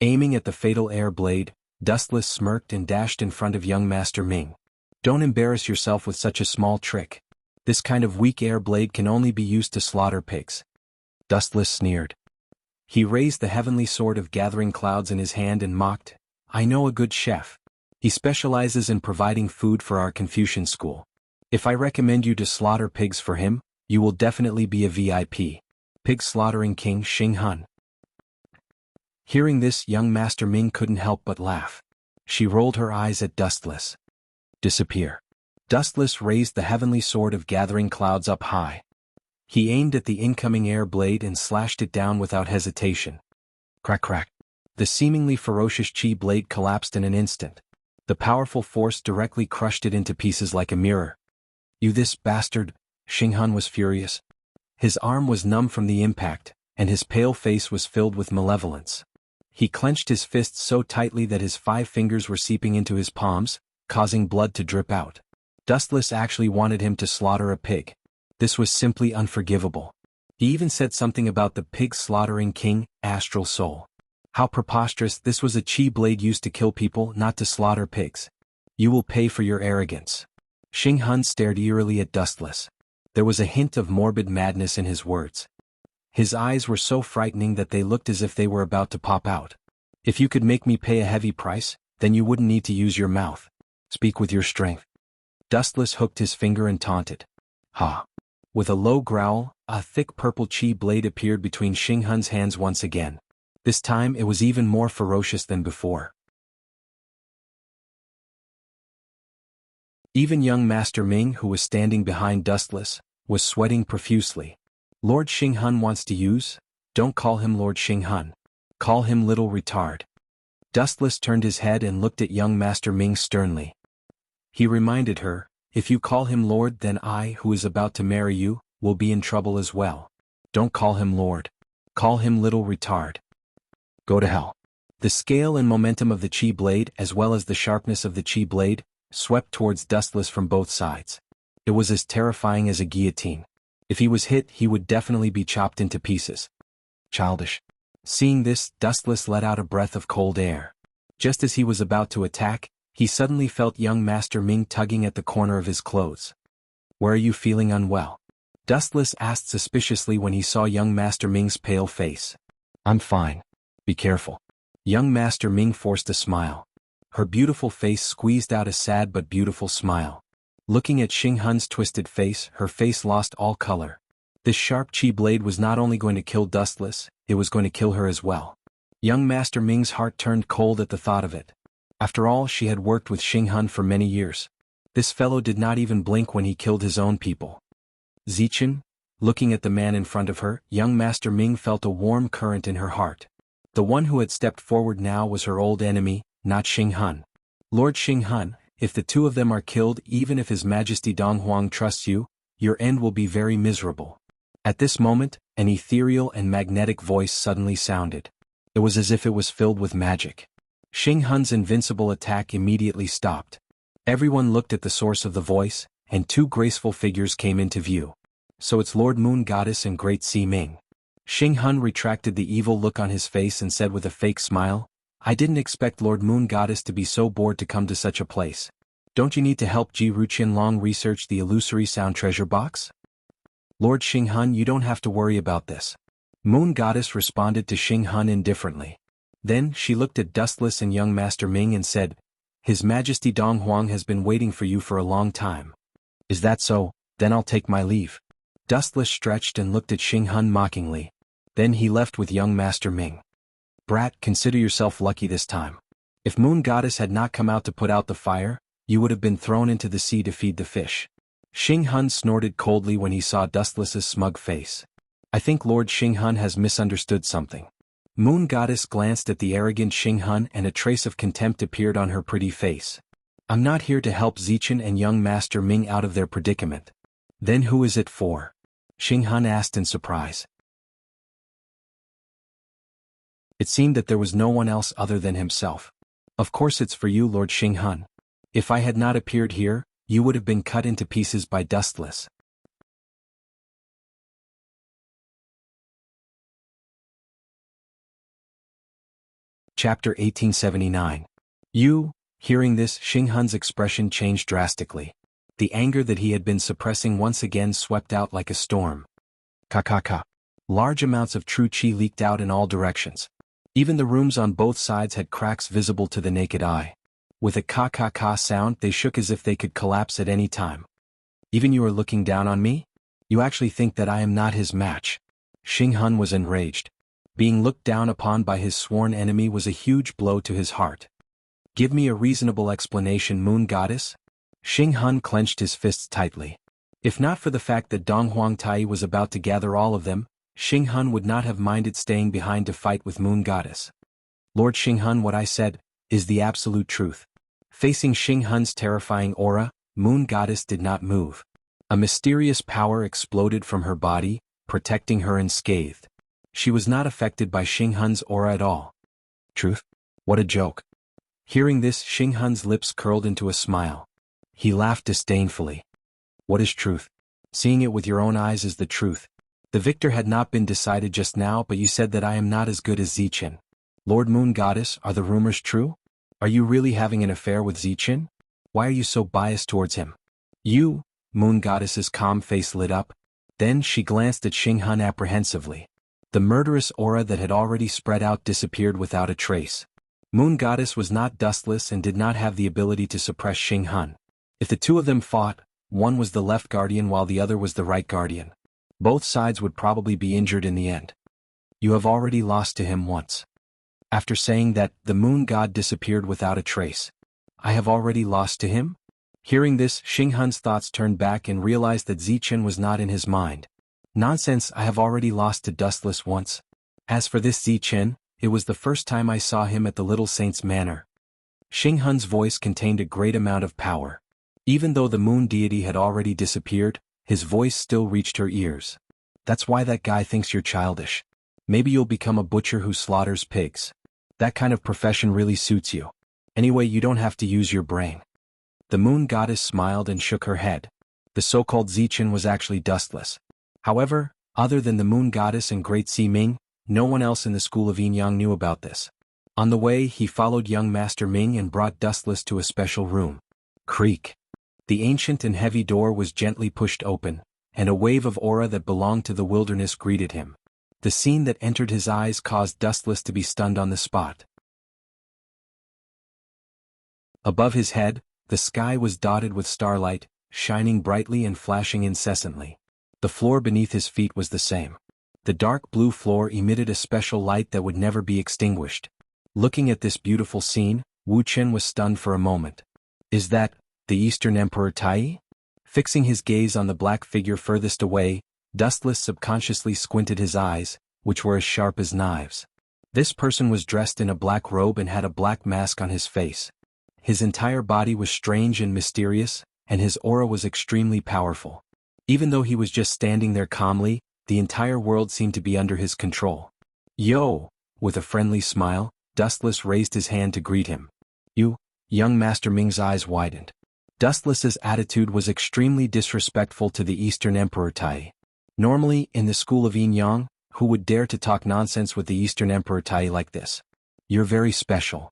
Aiming at the fatal air blade, Dustless smirked and dashed in front of young Master Ming. Don't embarrass yourself with such a small trick. This kind of weak air blade can only be used to slaughter pigs. Dustless sneered. He raised the Heavenly Sword of Gathering Clouds in his hand and mocked, I know a good chef. He specializes in providing food for our Confucian school. If I recommend you to slaughter pigs for him, you will definitely be a VIP. Pig slaughtering king Xing Hun. Hearing this, young Master Ming couldn't help but laugh. She rolled her eyes at Dustless. Disappear. Dustless raised the Heavenly Sword of Gathering Clouds up high. He aimed at the incoming air blade and slashed it down without hesitation. Crack crack. The seemingly ferocious chi blade collapsed in an instant. The powerful force directly crushed it into pieces like a mirror. You this bastard! Xing Hun was furious. His arm was numb from the impact, and his pale face was filled with malevolence. He clenched his fists so tightly that his 5 fingers were seeping into his palms, causing blood to drip out. Dustless actually wanted him to slaughter a pig. This was simply unforgivable. He even said something about the pig slaughtering king, Astral Soul. How preposterous! This was a chi blade used to kill people, not to slaughter pigs. You will pay for your arrogance. Xing Hun stared eerily at Dustless. There was a hint of morbid madness in his words. His eyes were so frightening that they looked as if they were about to pop out. If you could make me pay a heavy price, then you wouldn't need to use your mouth. Speak with your strength. Dustless hooked his finger and taunted. Ha! With a low growl, a thick purple chi blade appeared between Xing Hun's hands once again. This time it was even more ferocious than before. Even young Master Ming, who was standing behind Dustless, was sweating profusely. Lord Xing Hun wants to use? Don't call him Lord Xing Hun. Call him little retard. Dustless turned his head and looked at young Master Ming sternly. He reminded her, if you call him Lord, then I, who is about to marry you, will be in trouble as well. Don't call him Lord. Call him little retard. Go to hell. The scale and momentum of the chi blade, as well as the sharpness of the chi blade, swept towards Dustless from both sides. It was as terrifying as a guillotine. If he was hit, he would definitely be chopped into pieces. Childish. Seeing this, Dustless let out a breath of cold air. Just as he was about to attack, he suddenly felt young Master Ming tugging at the corner of his clothes. Where are you feeling unwell? Dustless asked suspiciously when he saw young Master Ming's pale face. I'm fine. Be careful. Young Master Ming forced a smile. Her beautiful face squeezed out a sad but beautiful smile. Looking at Xing Hun's twisted face, her face lost all color. This sharp chi blade was not only going to kill Dustless, it was going to kill her as well. Young Master Ming's heart turned cold at the thought of it. After all, she had worked with Xing Hun for many years. This fellow did not even blink when he killed his own people. Zichen, looking at the man in front of her, young Master Ming felt a warm current in her heart. The one who had stepped forward now was her old enemy, not Xing Hun. Lord Xing Hun, if the two of them are killed, even if His Majesty Dong Huang trusts you, your end will be very miserable. At this moment, an ethereal and magnetic voice suddenly sounded. It was as if it was filled with magic. Xing Hun's invincible attack immediately stopped. Everyone looked at the source of the voice, and two graceful figures came into view. So it's Lord Moon Goddess and Great Sea Ming. Xing Hun retracted the evil look on his face and said with a fake smile, I didn't expect Lord Moon Goddess to be so bored to come to such a place. Don't you need to help Ji Ruqian Long research the illusory sound treasure box? Lord Xing Hun, you don't have to worry about this. Moon Goddess responded to Xing Hun indifferently. Then she looked at Dustless and young Master Ming and said, His Majesty Dong Huang has been waiting for you for a long time. Is that so? Then I'll take my leave. Dustless stretched and looked at Xing Hun mockingly. Then he left with young Master Ming. Brat, consider yourself lucky this time. If Moon Goddess had not come out to put out the fire, you would have been thrown into the sea to feed the fish. Xing Hun snorted coldly when he saw Dustless's smug face. I think Lord Xing Hun has misunderstood something. Moon Goddess glanced at the arrogant Xing Hun and a trace of contempt appeared on her pretty face. I'm not here to help Zichen and young Master Ming out of their predicament. Then who is it for? Xing Hun asked in surprise. It seemed that there was no one else other than himself. Of course it's for you, Lord Xing Hun. If I had not appeared here, you would have been cut into pieces by Dustless. Chapter 1879. Hearing this, Xing Hun's expression changed drastically. The anger that he had been suppressing once again swept out like a storm. Ka. Large amounts of true chi leaked out in all directions. Even the rooms on both sides had cracks visible to the naked eye. With a ka sound, they shook as if they could collapse at any time. Even you are looking down on me? You actually think that I am not his match? Xing Hun was enraged. Being looked down upon by his sworn enemy was a huge blow to his heart. Give me a reasonable explanation, Moon Goddess? Xing Hun clenched his fists tightly. If not for the fact that Dong Huang Tai was about to gather all of them, Xing Hun would not have minded staying behind to fight with Moon Goddess. Lord Xing Hun, what I said is the absolute truth. Facing Xing Hun's terrifying aura, Moon Goddess did not move. A mysterious power exploded from her body, protecting her unscathed. She was not affected by Xing Hun's aura at all. Truth? What a joke. Hearing this, Xing Hun's lips curled into a smile. He laughed disdainfully. What is truth? Seeing it with your own eyes is the truth. The victor had not been decided just now, but you said that I am not as good as Zichen. Lord Moon Goddess, are the rumors true? Are you really having an affair with Zichen? Why are you so biased towards him? Moon Goddess's calm face lit up. Then she glanced at Xing Hun apprehensively. The murderous aura that had already spread out disappeared without a trace. Moon Goddess was not dustless and did not have the ability to suppress Xing Hun. If the two of them fought, one was the left guardian while the other was the right guardian. Both sides would probably be injured in the end. You have already lost to him once. After saying that, the moon god disappeared without a trace. I have already lost to him? Hearing this, Xing Hun's thoughts turned back and realized that Zichen was not in his mind. Nonsense, I have already lost to Dustless once. As for this Zichen, it was the first time I saw him at the Little Saint's Manor. Xing Hun's voice contained a great amount of power. Even though the moon deity had already disappeared, his voice still reached her ears. That's why that guy thinks you're childish. Maybe you'll become a butcher who slaughters pigs. That kind of profession really suits you. Anyway, you don't have to use your brain. The moon goddess smiled and shook her head. The so-called Zichen was actually dustless. However, other than the moon goddess and Great Sea Ming, no one else in the school of Yin Yang knew about this. On the way, he followed young Master Ming and brought Dustless to a special room. Creak. The ancient and heavy door was gently pushed open, and a wave of aura that belonged to the wilderness greeted him. The scene that entered his eyes caused Dustless to be stunned on the spot. Above his head, the sky was dotted with starlight, shining brightly and flashing incessantly. The floor beneath his feet was the same. The dark blue floor emitted a special light that would never be extinguished. Looking at this beautiful scene, Wu Chen was stunned for a moment. Is that the Eastern Emperor Tai? Fixing his gaze on the black figure furthest away, Dustless subconsciously squinted his eyes, which were as sharp as knives. This person was dressed in a black robe and had a black mask on his face. His entire body was strange and mysterious, and his aura was extremely powerful. Even though he was just standing there calmly, the entire world seemed to be under his control. Yo! With a friendly smile, Dustless raised his hand to greet him. You, young Master Ming's eyes widened. Dustless's attitude was extremely disrespectful to the Eastern Emperor Tai. Normally, in the school of Yin Yang, who would dare to talk nonsense with the Eastern Emperor Tai like this? You're very special.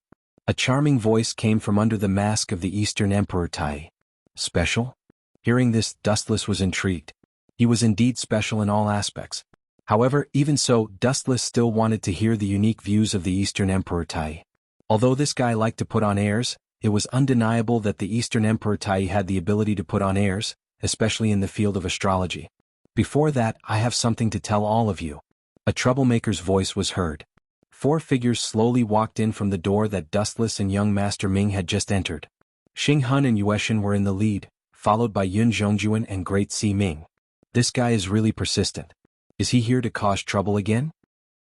A charming voice came from under the mask of the Eastern Emperor Tai. Special? Hearing this, Dustless was intrigued. He was indeed special in all aspects. However, even so, Dustless still wanted to hear the unique views of the Eastern Emperor Tai. Although this guy liked to put on airs, it was undeniable that the Eastern Emperor Tai had the ability to put on airs, especially in the field of astrology. Before that, I have something to tell all of you. A troublemaker's voice was heard. 4 figures slowly walked in from the door that Dustless and young Master Ming had just entered. Xing Hun and Yueshan were in the lead, followed by Yun Zhongjuan and Great Si Ming. This guy is really persistent. Is he here to cause trouble again?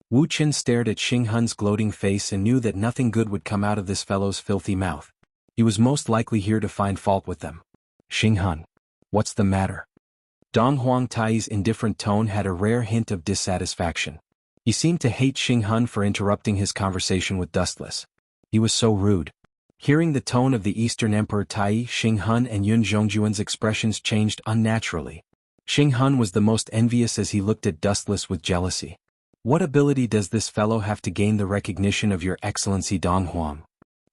Wu Chen stared at Xing Hun's gloating face and knew that nothing good would come out of this fellow's filthy mouth. He was most likely here to find fault with them. Xing Hun. What's the matter? Dong Huang Tai's indifferent tone had a rare hint of dissatisfaction. He seemed to hate Xing Hun for interrupting his conversation with Dustless. He was so rude. Hearing the tone of the Eastern Emperor Tai, Xing Hun and Yun Zhongjuan's expressions changed unnaturally. Xing Hun was the most envious as he looked at Dustless with jealousy. What ability does this fellow have to gain the recognition of your excellency Dong Huang?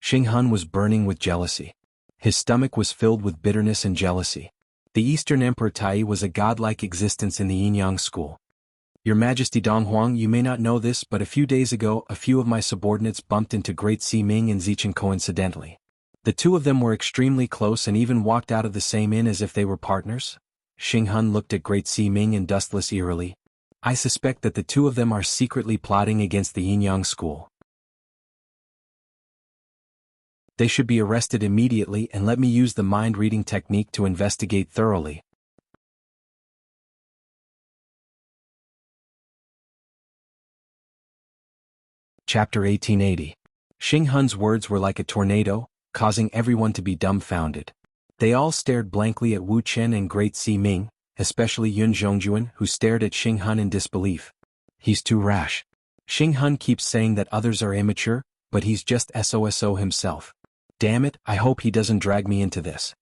Xing Hun was burning with jealousy. His stomach was filled with bitterness and jealousy. The Eastern Emperor Tai was a godlike existence in the Yin-Yang school. Your Majesty Dong Huang, you may not know this, but a few days ago a few of my subordinates bumped into Great Si Ming and Zichen coincidentally. The two of them were extremely close and even walked out of the same inn as if they were partners. Xing Hun looked at Great Si Ming and Dustless eerily. I suspect that the two of them are secretly plotting against the Yin-Yang school. They should be arrested immediately and let me use the mind-reading technique to investigate thoroughly. Chapter 1880. Xing Hun's words were like a tornado, causing everyone to be dumbfounded. They all stared blankly at Wu Chen and Great Si Ming, especially Yun Zhongjuan, who stared at Xing Hun in disbelief. He's too rash. Xing Hun keeps saying that others are immature, but he's just SOSO himself. Damn it, I hope he doesn't drag me into this.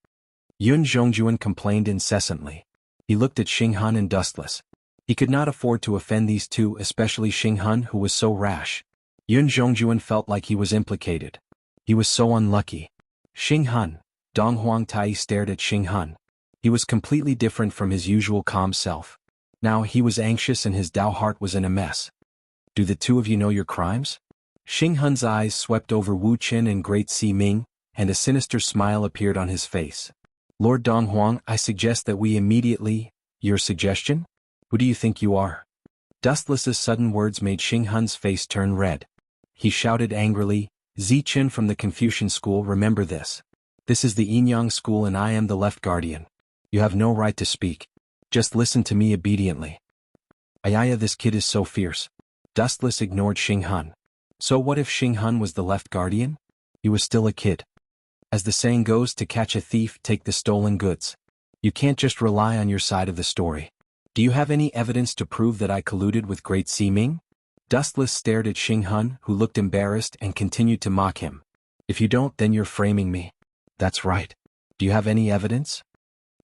Yun Zhongjuan complained incessantly. He looked at Xing Hun and Dustless. He could not afford to offend these two, especially Xing Hun, who was so rash. Yun Zhongjuan felt like he was implicated. He was so unlucky. Xing Hun. Dong Huang Tai stared at Xing Hun. He was completely different from his usual calm self. Now he was anxious and his Dao heart was in a mess. Do the two of you know your crimes? Xing Hun's eyes swept over Wu Chen and Great Si Ming, and a sinister smile appeared on his face. Lord Dong Huang, I suggest that we immediately— Your suggestion? Who do you think you are? Dustless's sudden words made Xing Hun's face turn red. He shouted angrily, Zichen from the Confucian school, remember this. This is the Yin-Yang school and I am the left guardian. You have no right to speak. Just listen to me obediently. Ayaya, this kid is so fierce. Dustless ignored Xing Hun. So what if Xing Hun was the left guardian? He was still a kid. As the saying goes, to catch a thief, take the stolen goods. You can't just rely on your side of the story. Do you have any evidence to prove that I colluded with Great Si Ming? Dustless stared at Xing Hun, who looked embarrassed and continued to mock him. If you don't, then you're framing me. That's right. Do you have any evidence?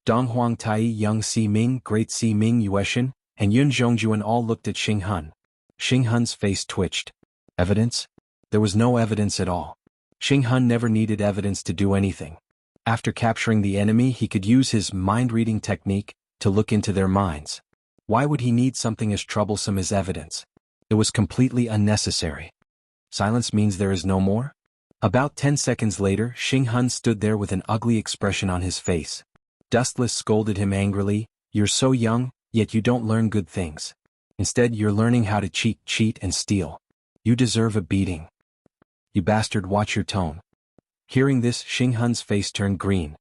Dong Huang Tai, Young Si Ming, Great Si Ming, Yueshan, and Yun Zhongjuan all looked at Xing Hun. Xing Hun's face twitched. Evidence? There was no evidence at all. Xing Hun never needed evidence to do anything. After capturing the enemy, he could use his mind-reading technique to look into their minds. Why would he need something as troublesome as evidence? It was completely unnecessary. Silence means there is no more? About 10 seconds later, Xing Hun stood there with an ugly expression on his face. Dustless scolded him angrily, "You're so young, yet you don't learn good things. Instead, you're learning how to cheat and steal. You deserve a beating. You bastard, watch your tone." Hearing this, Xing Hun's face turned green.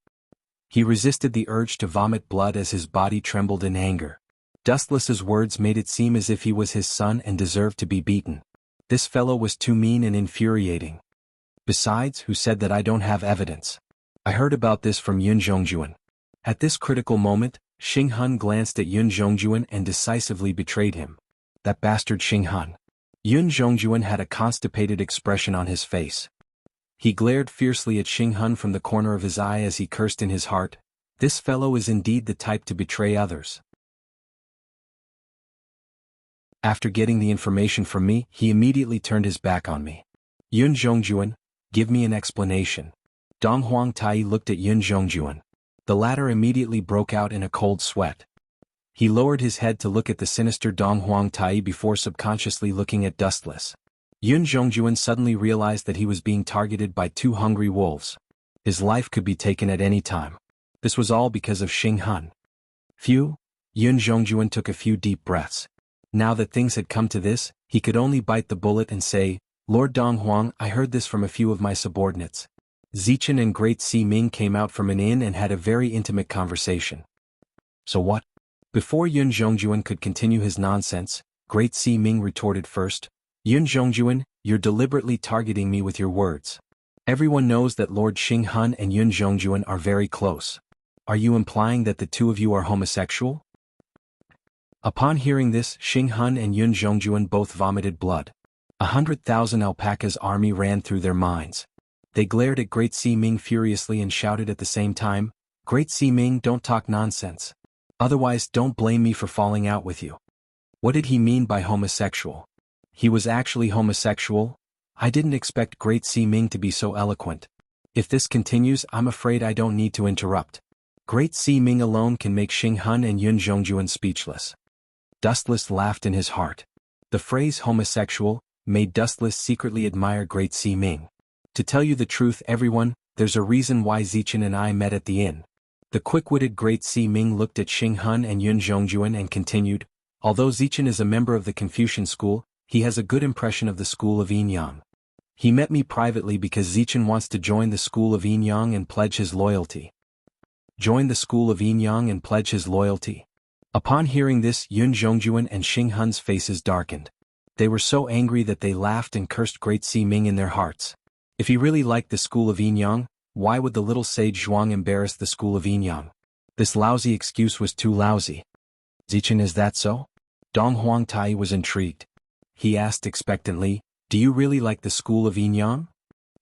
He resisted the urge to vomit blood as his body trembled in anger. Dustless's words made it seem as if he was his son and deserved to be beaten. This fellow was too mean and infuriating. Besides, who said that I don't have evidence? I heard about this from Yun Zhongjuan. At this critical moment, Xing Hun glanced at Yun Zhongjuan and decisively betrayed him. That bastard Xing Hun. Yun Zhongjuan had a constipated expression on his face. He glared fiercely at Xing Hun from the corner of his eye as he cursed in his heart. This fellow is indeed the type to betray others. After getting the information from me, he immediately turned his back on me. Yun Zhongjuan, give me an explanation. Dong Huang Tai looked at Yun Zhongjuan. The latter immediately broke out in a cold sweat. He lowered his head to look at the sinister Dong Huang Tai before subconsciously looking at Dustless. Yun Zhongjuan suddenly realized that he was being targeted by two hungry wolves. His life could be taken at any time. This was all because of Xing Hun. Phew! Yun Zhongjuan took a few deep breaths. Now that things had come to this, he could only bite the bullet and say, "Lord Dong Huang, I heard this from a few of my subordinates." Zichen and Great Si Ming came out from an inn and had a very intimate conversation. So what? Before Yun Zhongjuan could continue his nonsense, Great Si Ming retorted first. "Yun Zhongjuan, you're deliberately targeting me with your words. Everyone knows that Lord Xing Hun and Yun Zhongjuan are very close. Are you implying that the two of you are homosexual?" Upon hearing this, Xing Hun and Yun Zhongjuan both vomited blood. 100,000 alpacas' army ran through their minds. They glared at Great Si Ming furiously and shouted at the same time, "Great Si Ming, don't talk nonsense. Otherwise, don't blame me for falling out with you." What did he mean by homosexual? He was actually homosexual? I didn't expect Great Si Ming to be so eloquent. If this continues, I'm afraid I don't need to interrupt. Great Si Ming alone can make Xing Hun and Yun Zhongjuan speechless. Dustless laughed in his heart. The phrase homosexual made Dustless secretly admire Great Si Ming. To tell you the truth, everyone, there's a reason why Zichen and I met at the inn. The quick-witted Great Si Ming looked at Xing Hun and Yun Zhongjuan and continued, although Zichen is a member of the Confucian school, he has a good impression of the school of Yin Yang. He met me privately because Zichen wants to join the school of Yin Yang and pledge his loyalty. Join the school of Yin Yang and pledge his loyalty. Upon hearing this, Yun Zhongjuan and Xing Hun's faces darkened. They were so angry that they laughed and cursed Great Si Ming in their hearts. If he really liked the school of Yin Yang, why would the little sage Zhuang embarrass the school of Yin Yang? This lousy excuse was too lousy. Zichen, is that so? Dong Huang Tai was intrigued. He asked expectantly, "Do you really like the school of Yin Yang?"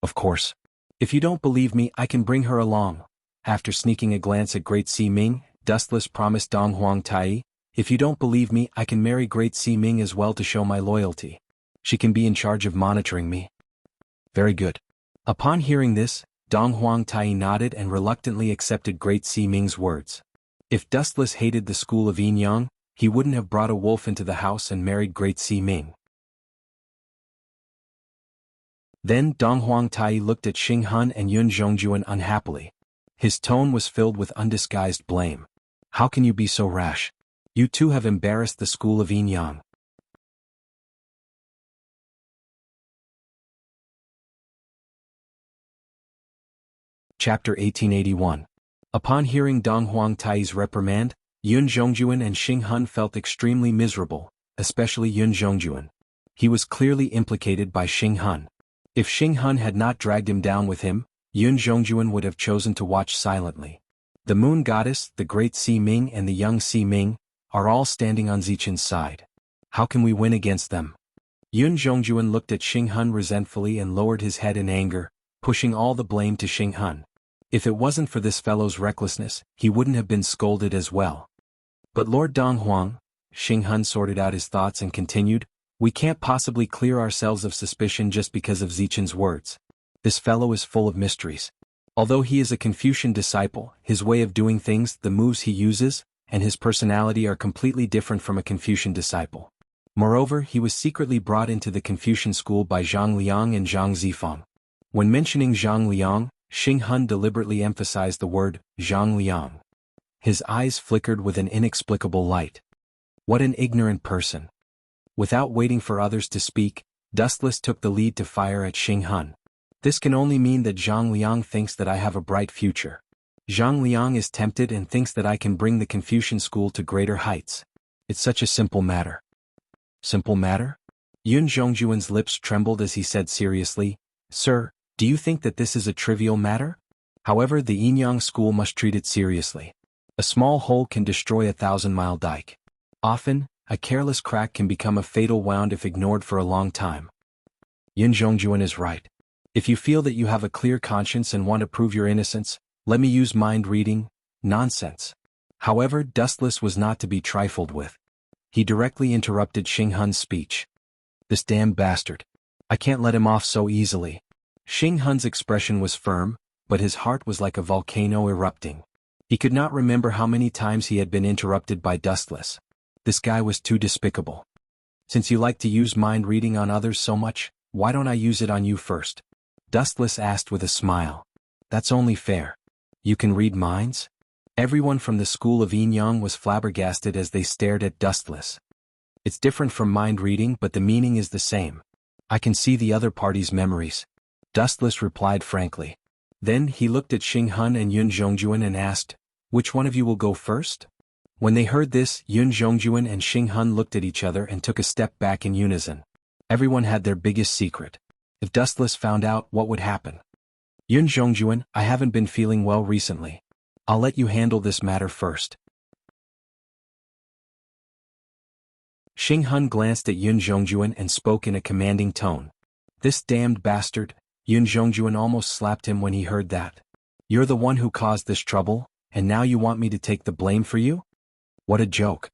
"Of course. If you don't believe me, I can bring her along." After sneaking a glance at Great Si Ming, Dustless promised Dong Huang Tai, "If you don't believe me, I can marry Great Si Ming as well to show my loyalty. She can be in charge of monitoring me." Very good. Upon hearing this, Dong Huang Tai nodded and reluctantly accepted Great Si Ming's words. If Dustless hated the school of Yin Yang, he wouldn't have brought a wolf into the house and married Great Si Ming. Then Dong Huang Tai looked at Xing Hun and Yun Zhongjuan unhappily. His tone was filled with undisguised blame. "How can you be so rash? You two have embarrassed the school of Yin Yang." Chapter 1881. Upon hearing Dong Huang Tai's reprimand, Yun Zhongjuan and Xing Hun felt extremely miserable, especially Yun Zhongjuan. He was clearly implicated by Xing Hun. If Xing Hun had not dragged him down with him, Yun Zhongjuan would have chosen to watch silently. The moon goddess, the Great Si Ming and the young Si Ming, are all standing on Zichen's side. How can we win against them? Yun Zhongjuan looked at Xing Hun resentfully and lowered his head in anger, pushing all the blame to Xing Hun. If it wasn't for this fellow's recklessness, he wouldn't have been scolded as well. "But Lord Dong Huang," Xing Hun sorted out his thoughts and continued, "we can't possibly clear ourselves of suspicion just because of Zichen's words. This fellow is full of mysteries. Although he is a Confucian disciple, his way of doing things, the moves he uses, and his personality are completely different from a Confucian disciple. Moreover, he was secretly brought into the Confucian school by Zhang Liang and Zhang Zifeng. When mentioning Zhang Liang, Xing Hun deliberately emphasized the word Zhang Liang. His eyes flickered with an inexplicable light. What an ignorant person. Without waiting for others to speak, Dustless took the lead to fire at Xing Hun. This can only mean that Zhang Liang thinks that I have a bright future. Zhang Liang is tempted and thinks that I can bring the Confucian school to greater heights. It's such a simple matter. Simple matter? Yun Zhongjuan's lips trembled as he said seriously, "Sir, do you think that this is a trivial matter? However, the Yinyang school must treat it seriously. A small hole can destroy a 1,000-mile dike. Often, a careless crack can become a fatal wound if ignored for a long time." Yun Zhongjuan is right. If you feel that you have a clear conscience and want to prove your innocence, let me use mind reading. Nonsense. However, Dustless was not to be trifled with. He directly interrupted Xing Hun's speech. "This damn bastard. I can't let him off so easily." Xing Hun's expression was firm, but his heart was like a volcano erupting. He could not remember how many times he had been interrupted by Dustless. This guy was too despicable. "Since you like to use mind reading on others so much, why don't I use it on you first?" Dustless asked with a smile. "That's only fair. You can read minds?" Everyone from the school of Yinyang was flabbergasted as they stared at Dustless. "It's different from mind reading, but the meaning is the same. I can see the other party's memories," Dustless replied frankly. Then he looked at Xing Hun and Yun Zhongjuan and asked, "Which one of you will go first?" When they heard this, Yun Zhongjuan and Xing Hun looked at each other and took a step back in unison. Everyone had their biggest secret. If Dustless found out, what would happen? "Yun Zhongjuan, I haven't been feeling well recently. I'll let you handle this matter first." Xing Hun glanced at Yun Zhongjuan and spoke in a commanding tone. "This damned bastard," Yun Zhongjuan almost slapped him when he heard that. "You're the one who caused this trouble, and now you want me to take the blame for you? What a joke.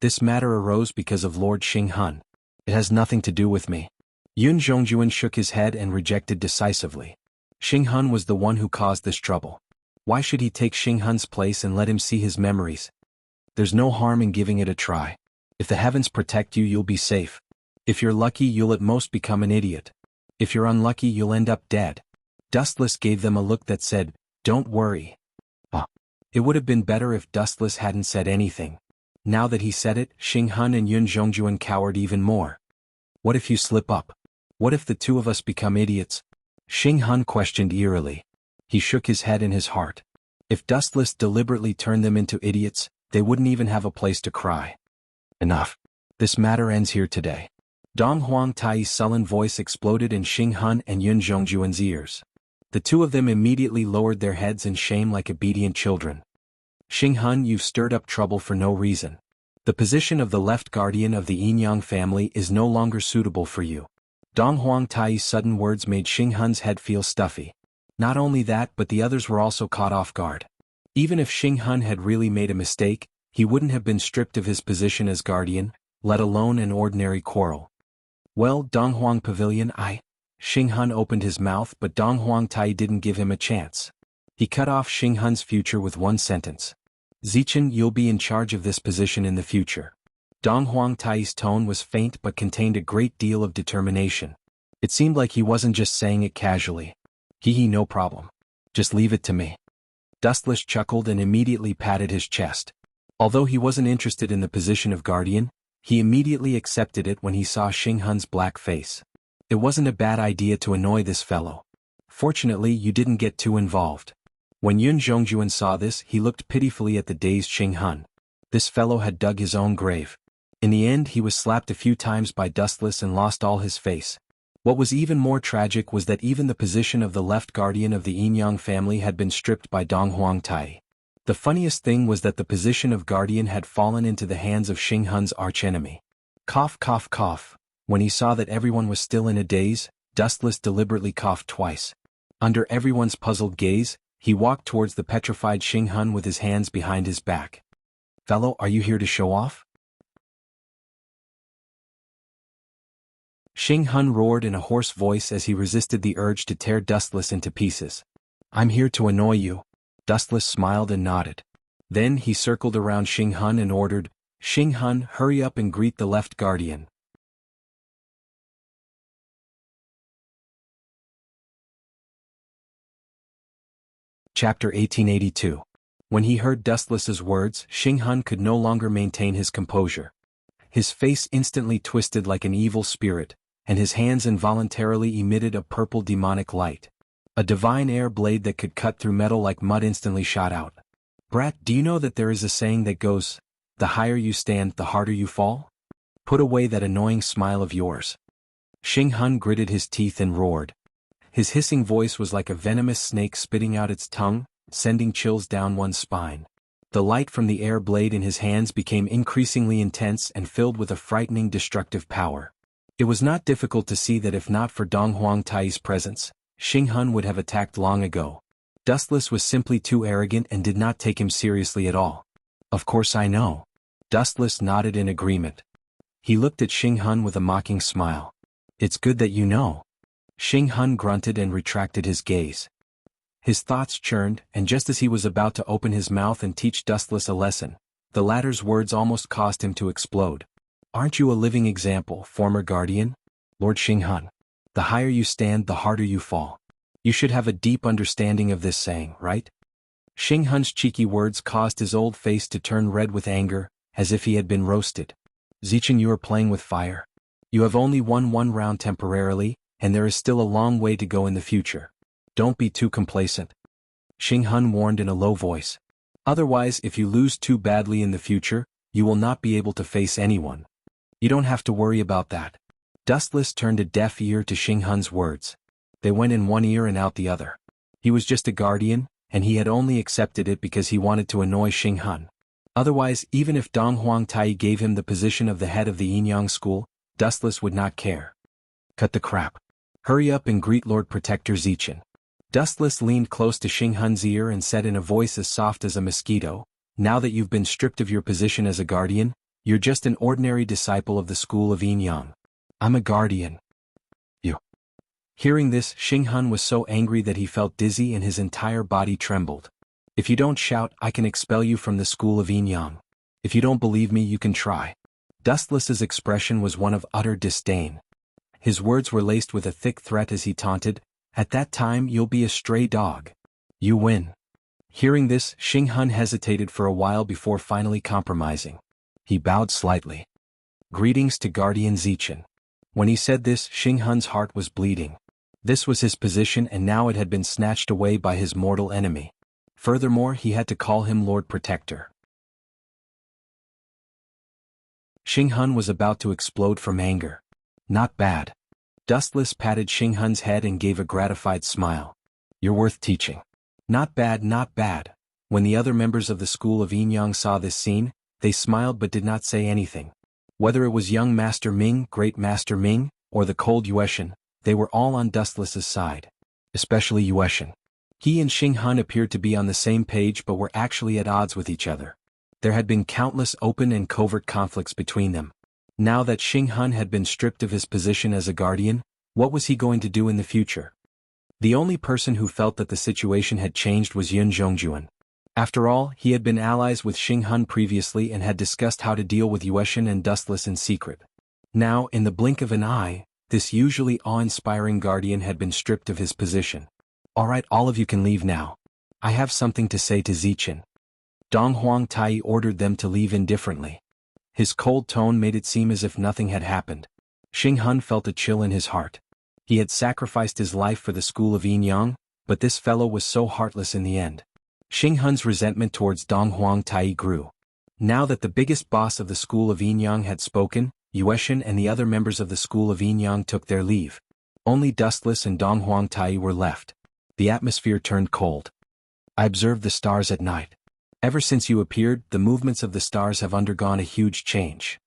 This matter arose because of Lord Xing Hun. It has nothing to do with me." Yun Zhongjuan shook his head and rejected decisively. Xing Hun was the one who caused this trouble. Why should he take Xing Hun's place and let him see his memories? There's no harm in giving it a try. If the heavens protect you, you'll be safe. If you're lucky, you'll at most become an idiot. If you're unlucky, you'll end up dead. Dustless gave them a look that said, "Don't worry." It would have been better if Dustless hadn't said anything. Now that he said it, Xing Hun and Yun Zhongjuan cowered even more. "What if you slip up? What if the two of us become idiots?" Xing Hun questioned eerily. He shook his head in his heart. If Dustless deliberately turned them into idiots, they wouldn't even have a place to cry. Enough. This matter ends here today. Dong Huang Tai's sullen voice exploded in Xing Hun and Yun Zhongjuan's ears. The two of them immediately lowered their heads in shame like obedient children. "Xing Hun, you've stirred up trouble for no reason. The position of the left guardian of the Yinyang family is no longer suitable for you." Dong Huang Tai's sudden words made Xing Hun's head feel stuffy. Not only that, but the others were also caught off guard. Even if Xing Hun had really made a mistake, he wouldn't have been stripped of his position as guardian, let alone an ordinary quarrel. "Well, Dong Huang Pavilion, Xing Hun opened his mouth, but Dong Huang Tai didn't give him a chance. He cut off Xing Hun's future with one sentence. "Zichen, you'll be in charge of this position in the future." Dong Huang Tai's tone was faint but contained a great deal of determination. It seemed like he wasn't just saying it casually. No problem. Just leave it to me." Dustless chuckled and immediately patted his chest. Although he wasn't interested in the position of guardian, he immediately accepted it when he saw Xing Hun's black face. It wasn't a bad idea to annoy this fellow. Fortunately, you didn't get too involved. When Yun Zhongjuan saw this, he looked pitifully at the dazed Xing Hun. This fellow had dug his own grave. In the end, he was slapped a few times by Dustless and lost all his face. What was even more tragic was that even the position of the left guardian of the Yinyang family had been stripped by Dong Huang Tai. The funniest thing was that the position of guardian had fallen into the hands of Xing Hun's archenemy. Cough, cough, cough. When he saw that everyone was still in a daze, Dustless deliberately coughed twice. Under everyone's puzzled gaze, he walked towards the petrified Xing Hun with his hands behind his back. "Fellow, are you here to show off?" Xing Hun roared in a hoarse voice as he resisted the urge to tear Dustless into pieces. I'm here to annoy you. Dustless smiled and nodded. Then he circled around Xing Hun and ordered, Xing Hun, hurry up and greet the left guardian. Chapter 1882. When he heard Dustless's words, Xing Hun could no longer maintain his composure. His face instantly twisted like an evil spirit, and his hands involuntarily emitted a purple demonic light. A divine air blade that could cut through metal like mud instantly shot out. Brat, do you know that there is a saying that goes, the higher you stand, the harder you fall? Put away that annoying smile of yours. Xing Hun gritted his teeth and roared. His hissing voice was like a venomous snake spitting out its tongue, sending chills down one's spine. The light from the air blade in his hands became increasingly intense and filled with a frightening destructive power. It was not difficult to see that if not for Dong Huangtai's presence, Xing Hun would have attacked long ago. Dustless was simply too arrogant and did not take him seriously at all. Of course I know. Dustless nodded in agreement. He looked at Xing Hun with a mocking smile. It's good that you know. Xing Hun grunted and retracted his gaze. His thoughts churned, and just as he was about to open his mouth and teach Dustless a lesson, the latter's words almost caused him to explode. Aren't you a living example, former guardian? Lord Xing Hun. The higher you stand, the harder you fall. You should have a deep understanding of this saying, right? Xing Hun's cheeky words caused his old face to turn red with anger, as if he had been roasted. Zichen, you are playing with fire. You have only won one round temporarily, and there is still a long way to go in the future. Don't be too complacent. Xing Hun warned in a low voice. Otherwise, if you lose too badly in the future, you will not be able to face anyone. You don't have to worry about that. Dustless turned a deaf ear to Xing Hun's words. They went in one ear and out the other. He was just a guardian, and he had only accepted it because he wanted to annoy Xing Hun. Otherwise, even if Dong Huangtai gave him the position of the head of the Yinyang school, Dustless would not care. Cut the crap. Hurry up and greet Lord Protector Zichen. Dustless leaned close to Xing Hun's ear and said in a voice as soft as a mosquito, now that you've been stripped of your position as a guardian, you're just an ordinary disciple of the school of Yinyang. I'm a guardian. You. Hearing this, Xing Hun was so angry that he felt dizzy and his entire body trembled. If you don't shout, I can expel you from the school of Yinyang. If you don't believe me, you can try. Dustless's expression was one of utter disdain. His words were laced with a thick threat as he taunted, at that time you'll be a stray dog. You win. Hearing this, Xing Hun hesitated for a while before finally compromising. He bowed slightly. Greetings to Guardian Zichen. When he said this, Xing Hun's heart was bleeding. This was his position and now it had been snatched away by his mortal enemy. Furthermore, he had to call him Lord Protector. Xing Hun was about to explode from anger. Not bad. Dustless patted Xing Hun's head and gave a gratified smile. You're worth teaching. Not bad, not bad. When the other members of the school of Yinyang saw this scene, they smiled but did not say anything. Whether it was young Master Ming, Great Master Ming, or the cold Yueshan, they were all on Dustless's side. Especially Yueshan. He and Xing Hun appeared to be on the same page but were actually at odds with each other. There had been countless open and covert conflicts between them. Now that Xing Hun had been stripped of his position as a guardian, what was he going to do in the future? The only person who felt that the situation had changed was Yun Zhongjuan. After all, he had been allies with Xing Hun previously and had discussed how to deal with Yueshan and Dustless in secret. Now, in the blink of an eye, this usually awe-inspiring guardian had been stripped of his position. Alright, all of you can leave now. I have something to say to Zichen. Dong Huangtai ordered them to leave indifferently. His cold tone made it seem as if nothing had happened. Xing Hun felt a chill in his heart. He had sacrificed his life for the school of Yinyang, but this fellow was so heartless in the end. Xing Hun's resentment towards Dong Huangtai grew. Now that the biggest boss of the school of Yinyang had spoken, Yueshan and the other members of the school of Yinyang took their leave. Only Dustless and Dong Huangtai were left. The atmosphere turned cold. I observed the stars at night. Ever since you appeared, the movements of the stars have undergone a huge change.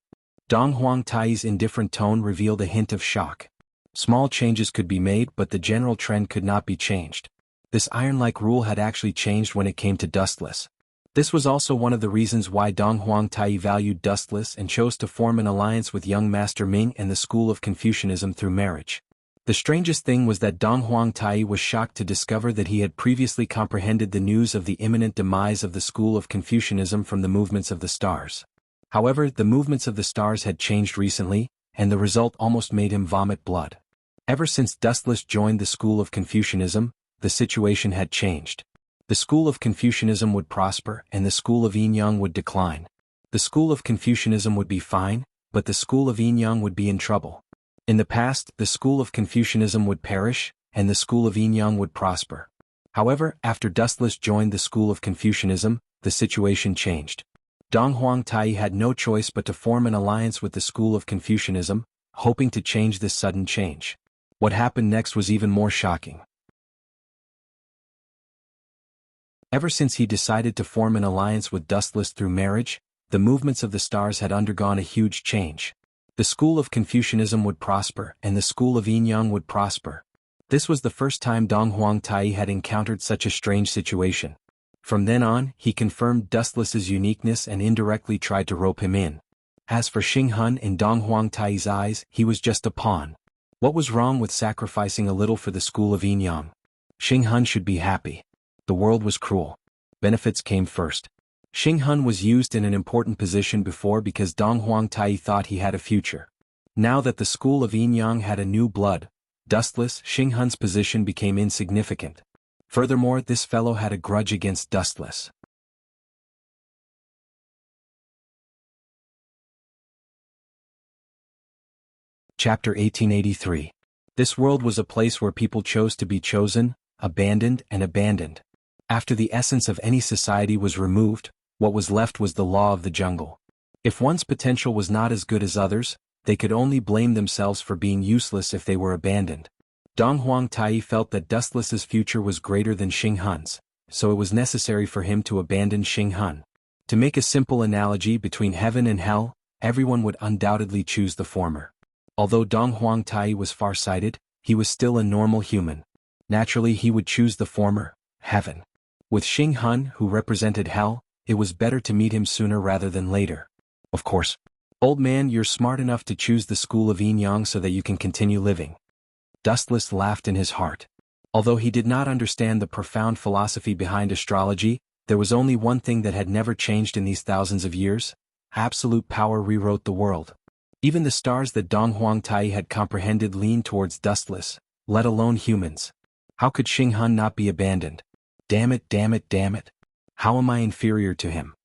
Dong Huangtai's indifferent tone revealed a hint of shock. Small changes could be made, but the general trend could not be changed. This iron-like rule had actually changed when it came to Dustless. This was also one of the reasons why Dong Huangtai valued Dustless and chose to form an alliance with young Master Ming and the school of Confucianism through marriage. The strangest thing was that Dong Huangtai was shocked to discover that he had previously comprehended the news of the imminent demise of the school of Confucianism from the movements of the stars. However, the movements of the stars had changed recently, and the result almost made him vomit blood. Ever since Dustless joined the school of Confucianism, the situation had changed. The school of Confucianism would prosper and the school of Yin-Yang would decline. The school of Confucianism would be fine, but the school of Yin-Yang would be in trouble. In the past, the school of Confucianism would perish, and the school of Yin-Yang would prosper. However, after Dustless joined the school of Confucianism, the situation changed. Dong Huangtai had no choice but to form an alliance with the school of Confucianism, hoping to change this sudden change. What happened next was even more shocking. Ever since he decided to form an alliance with Dustless through marriage, the movements of the stars had undergone a huge change. The school of Confucianism would prosper and the school of Yin-Yang would prosper. This was the first time Dong Huangtai had encountered such a strange situation. From then on, he confirmed Dustless's uniqueness and indirectly tried to rope him in. As for Xing Hun, in Dong Huangtai's eyes, he was just a pawn. What was wrong with sacrificing a little for the school of Yin-Yang? Xing Hun should be happy. The world was cruel. Benefits came first. Xing Hun was used in an important position before because Dong Huangtai thought he had a future. Now that the school of Yin-Yang had a new blood, Dustless, Xing Hun's position became insignificant. Furthermore, this fellow had a grudge against Dustless. Chapter 1883. This world was a place where people chose to be chosen, abandoned and abandoned. After the essence of any society was removed, what was left was the law of the jungle. If one's potential was not as good as others, they could only blame themselves for being useless if they were abandoned. Dong Huangtai felt that Dustless's future was greater than Xing Hun's, so it was necessary for him to abandon Xing Hun. To make a simple analogy between heaven and hell, everyone would undoubtedly choose the former. Although Dong Huangtai was far-sighted, he was still a normal human. Naturally, he would choose the former, heaven. With Xing Hun, who represented hell, it was better to meet him sooner rather than later. Of course. Old man, you're smart enough to choose the school of Yin-Yang so that you can continue living. Dustless laughed in his heart. Although he did not understand the profound philosophy behind astrology, there was only one thing that had never changed in these thousands of years. Absolute power rewrote the world. Even the stars that Dong Huangtai had comprehended leaned towards Dustless, let alone humans. How could Xing Hun not be abandoned? Damn it, damn it, damn it. How am I inferior to him?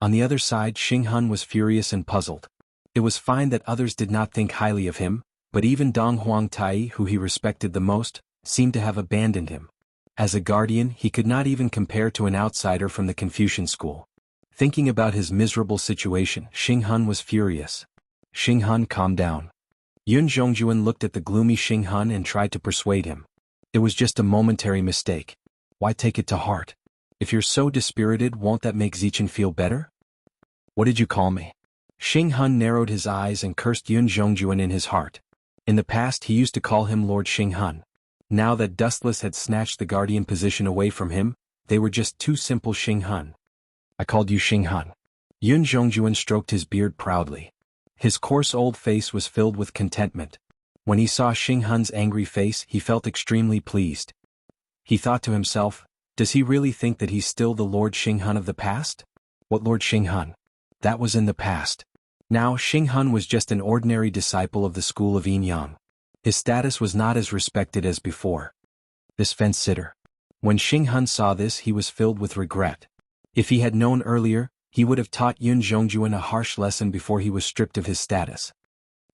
On the other side, Xing Hun was furious and puzzled. It was fine that others did not think highly of him, but even Dong Huangtai, who he respected the most, seemed to have abandoned him. As a guardian, he could not even compare to an outsider from the Confucian school. Thinking about his miserable situation, Xing Hun was furious. Xing Hun, calm down. Yun Zhongjuan looked at the gloomy Xing Hun and tried to persuade him. It was just a momentary mistake. Why take it to heart? If you're so dispirited, won't that make Zichen feel better? What did you call me? Xing Hun narrowed his eyes and cursed Yun Zhongjuan in his heart. In the past he used to call him Lord Xing Hun. Now that Dustless had snatched the guardian position away from him, they were just two simple Xing Hun. I called you Xing Hun. Yun Zhongjuan stroked his beard proudly. His coarse old face was filled with contentment. When he saw Xing Hun's angry face, he felt extremely pleased. He thought to himself, does he really think that he's still the Lord Xing Hun of the past? What Lord Xing Hun? That was in the past. Now Xing Hun was just an ordinary disciple of the school of Yin-Yang. His status was not as respected as before. This fence-sitter. When Xing Hun saw this, he was filled with regret. If he had known earlier, he would have taught Yun Zhongjuan a harsh lesson before he was stripped of his status.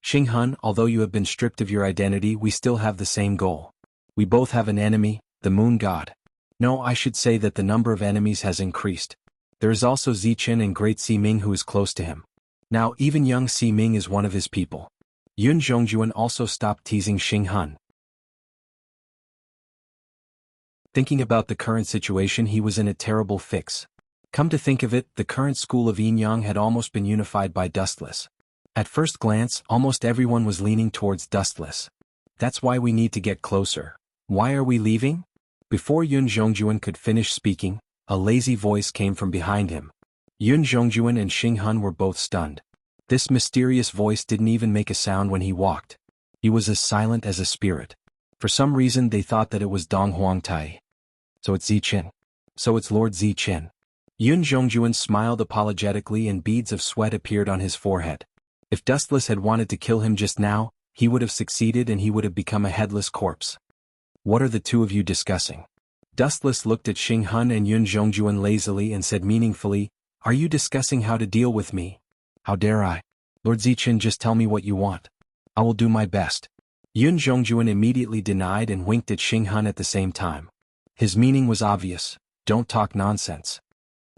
Xing Hun, although you have been stripped of your identity, we still have the same goal. We both have an enemy, the moon god. No, I should say that the number of enemies has increased. There is also Zichen and Great Ximing who is close to him. Now even young Ximing is one of his people. Yun Zhongjuan also stopped teasing Xing Hun. Thinking about the current situation, he was in a terrible fix. Come to think of it, the current school of Yin-Yang had almost been unified by Dustless. At first glance, almost everyone was leaning towards Dustless. That's why we need to get closer. Why are we leaving? Before Yun Zhongjuan could finish speaking, a lazy voice came from behind him. Yun Zhongjuan and Xing Hun were both stunned. This mysterious voice didn't even make a sound when he walked. He was as silent as a spirit. For some reason they thought that it was Dong Huangtai. So it's Ziqin. So it's Lord Ziqin. Yun Zhongjuan smiled apologetically and beads of sweat appeared on his forehead. If Dustless had wanted to kill him just now, he would have succeeded and he would have become a headless corpse. What are the two of you discussing? Dustless looked at Xing Hun and Yun Zhongjuan lazily and said meaningfully, Are you discussing how to deal with me? How dare I? Lord Ziqin, just tell me what you want. I will do my best. Yun Zhongjuan immediately denied and winked at Xing Hun at the same time. His meaning was obvious, don't talk nonsense.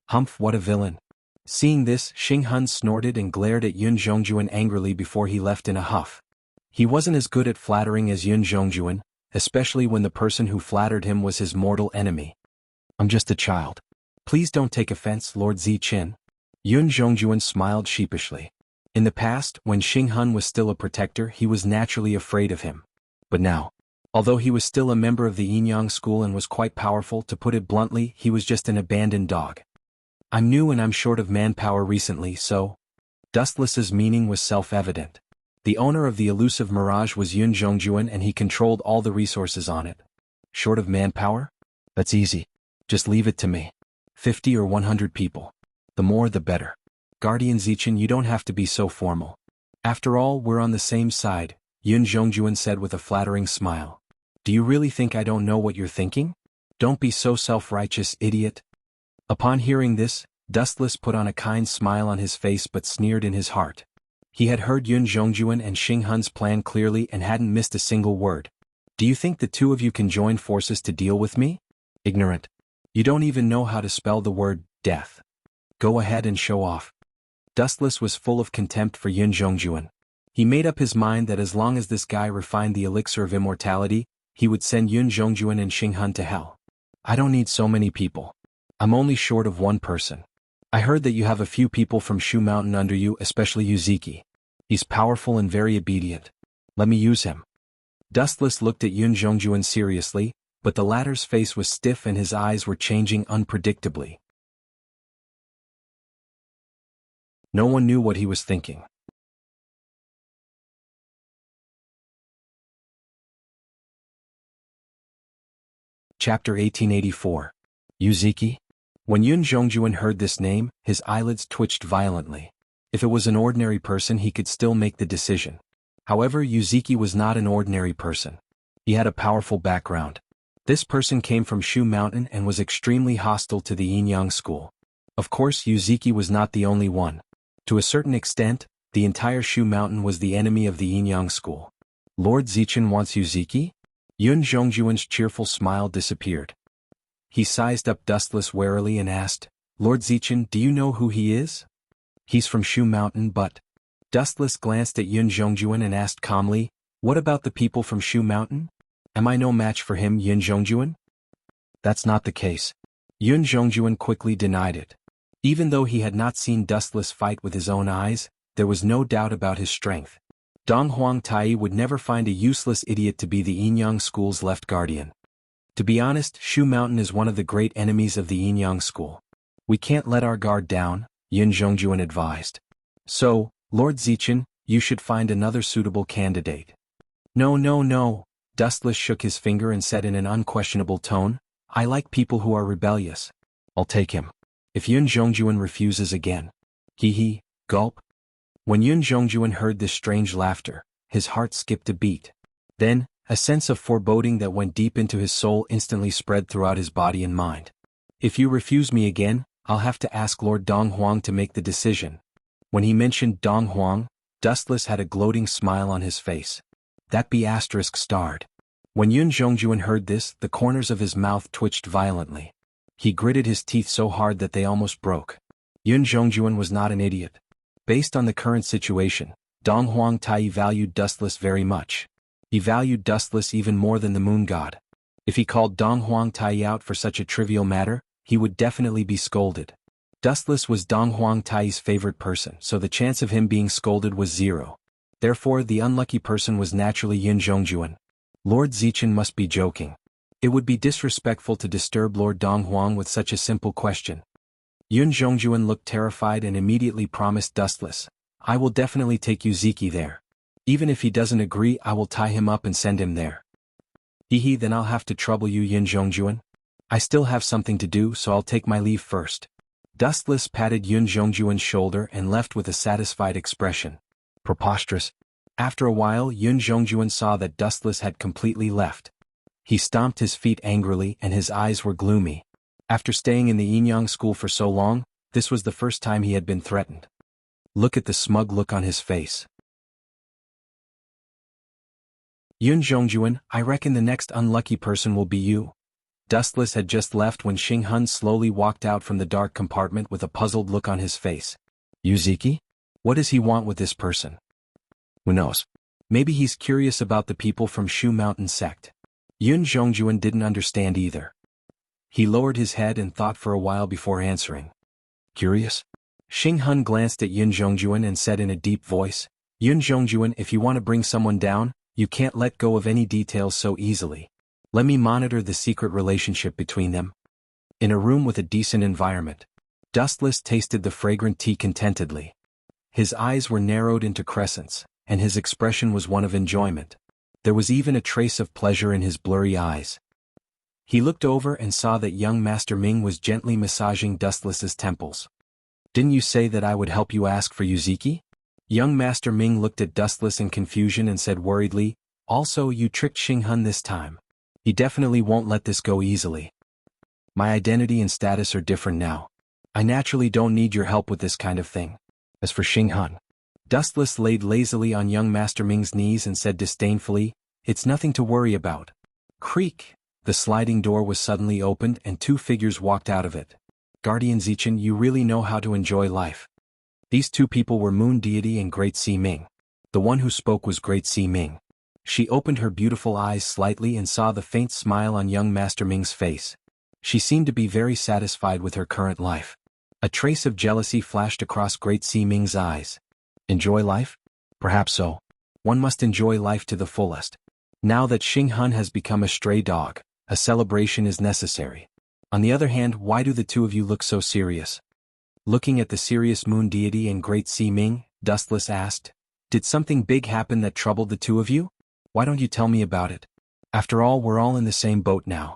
Humph, what a villain. Seeing this, Xing Hun snorted and glared at Yun Zhongjuan angrily before he left in a huff. He wasn't as good at flattering as Yun Zhongjuan, especially when the person who flattered him was his mortal enemy. I'm just a child. Please don't take offense, Lord Ziqin. Yun Zhongjuan smiled sheepishly. In the past, when Xing Hun was still a protector, he was naturally afraid of him. But now, although he was still a member of the Yinyang school and was quite powerful, to put it bluntly, he was just an abandoned dog. I'm new and I'm short of manpower recently, so... Dustless's meaning was self-evident. The owner of the elusive mirage was Yun Zhongjuan and he controlled all the resources on it. Short of manpower? That's easy. Just leave it to me. 50 or 100 people. The more the better. Guardian Ziqin, you don't have to be so formal. After all, we're on the same side, Yun Zhongjuan said with a flattering smile. Do you really think I don't know what you're thinking? Don't be so self-righteous, idiot. Upon hearing this, Dustless put on a kind smile on his face but sneered in his heart. He had heard Yun Zhongjuan and Xing Hun's plan clearly and hadn't missed a single word. Do you think the two of you can join forces to deal with me? Ignorant. You don't even know how to spell the word, death. Go ahead and show off. Dustless was full of contempt for Yun Zhongjuan. He made up his mind that as long as this guy refined the elixir of immortality, he would send Yun Zhongjuan and Xing Hun to hell. I don't need so many people. I'm only short of one person. I heard that you have a few people from Shu Mountain under you, especially Yuziki. He's powerful and very obedient. Let me use him. Dustless looked at Yun Zhongjuan seriously, but the latter's face was stiff and his eyes were changing unpredictably. No one knew what he was thinking. Chapter 1884. Yuziki? When Yun Zhongjuan heard this name, his eyelids twitched violently. If it was an ordinary person, he could still make the decision. However, Yuziki was not an ordinary person. He had a powerful background. This person came from Shu Mountain and was extremely hostile to the Yinyang school. Of course, Yuziki was not the only one. To a certain extent, the entire Shu Mountain was the enemy of the Yinyang school. Lord Ziqin wants Yuziki? Yun Zhongjuan's cheerful smile disappeared. He sized up Dustless warily and asked, Lord Ziqin, do you know who he is? He's from Shu Mountain, but... Dustless glanced at Yun Zhongjuan and asked calmly, What about the people from Shu Mountain? Am I no match for him, Yun Zhongjuan? That's not the case. Yun Zhongjuan quickly denied it. Even though he had not seen Dustless fight with his own eyes, there was no doubt about his strength. Dong Huangtai would never find a useless idiot to be the Yinyang school's left guardian. To be honest, Shu Mountain is one of the great enemies of the Yinyang school. We can't let our guard down, Yun Zhongjuan advised. So, Lord Ziqin, you should find another suitable candidate. No. Dustless shook his finger and said in an unquestionable tone, I like people who are rebellious. I'll take him. If Yun Zhongjuan refuses again. Hee, gulp. When Yun Zhongjuan heard this strange laughter, his heart skipped a beat. Then, a sense of foreboding that went deep into his soul instantly spread throughout his body and mind. If you refuse me again, I'll have to ask Lord Dong Huang to make the decision. When he mentioned Dong Huang, Dustless had a gloating smile on his face. That be asterisk starred. When Yun Zhongjuan heard this, the corners of his mouth twitched violently. He gritted his teeth so hard that they almost broke. Yun Zhongjuan was not an idiot. Based on the current situation, Dong Huangtai valued Dustless very much. He valued Dustless even more than the moon god. If he called Dong Huangtai out for such a trivial matter, he would definitely be scolded. Dustless was Dong Huangtai's favorite person, so the chance of him being scolded was zero. Therefore, the unlucky person was naturally Yun Zhongjuan. Lord Ziqin must be joking. It would be disrespectful to disturb Lord Dong Huang with such a simple question. Yun Zhongjuan looked terrified and immediately promised Dustless, I will definitely take Yuziki there. Even if he doesn't agree, I will tie him up and send him there. Hehe, then I'll have to trouble you, Yin Zhongjuan. I still have something to do, so I'll take my leave first. Dustless patted Yun Zhongjuan's shoulder and left with a satisfied expression. Preposterous. After a while, Yun Zhongjuan saw that Dustless had completely left. He stomped his feet angrily and his eyes were gloomy. After staying in the Yinyang school for so long, this was the first time he had been threatened. Look at the smug look on his face. Yun Zhongjuan, I reckon the next unlucky person will be you. Dustless had just left when Xing Hun slowly walked out from the dark compartment with a puzzled look on his face. Yuziki? What does he want with this person? Who knows? Maybe he's curious about the people from Shu Mountain sect. Yun Zhongjuan didn't understand either. He lowered his head and thought for a while before answering. Curious? Xing Hun glanced at Yun Zhongjuan and said in a deep voice, Yun Zhongjuan, if you want to bring someone down, you can't let go of any details so easily. Let me monitor the secret relationship between them. In a room with a decent environment, Dustless tasted the fragrant tea contentedly. His eyes were narrowed into crescents, and his expression was one of enjoyment. There was even a trace of pleasure in his blurry eyes. He looked over and saw that young Master Ming was gently massaging Dustless's temples. Didn't you say that I would help you ask for Yuziki? Young Master Ming looked at Dustless in confusion and said worriedly, also you tricked Xing Hun this time. He definitely won't let this go easily. My identity and status are different now. I naturally don't need your help with this kind of thing. As for Xing Hun, Dustless laid lazily on young Master Ming's knees and said disdainfully, it's nothing to worry about. Creak! The sliding door was suddenly opened and two figures walked out of it. Guardian Zichen, you really know how to enjoy life. These two people were Moon Deity and Great Sea Ming. The one who spoke was Great Sea Ming. She opened her beautiful eyes slightly and saw the faint smile on young Master Ming's face. She seemed to be very satisfied with her current life. A trace of jealousy flashed across Great Sea Ming's eyes. Enjoy life? Perhaps so. One must enjoy life to the fullest. Now that Xing Hun has become a stray dog, a celebration is necessary. On the other hand, why do the two of you look so serious? Looking at the serious Moon Deity and Great Sea Ming, Dustless asked, did something big happen that troubled the two of you? Why don't you tell me about it? After all, we're all in the same boat now.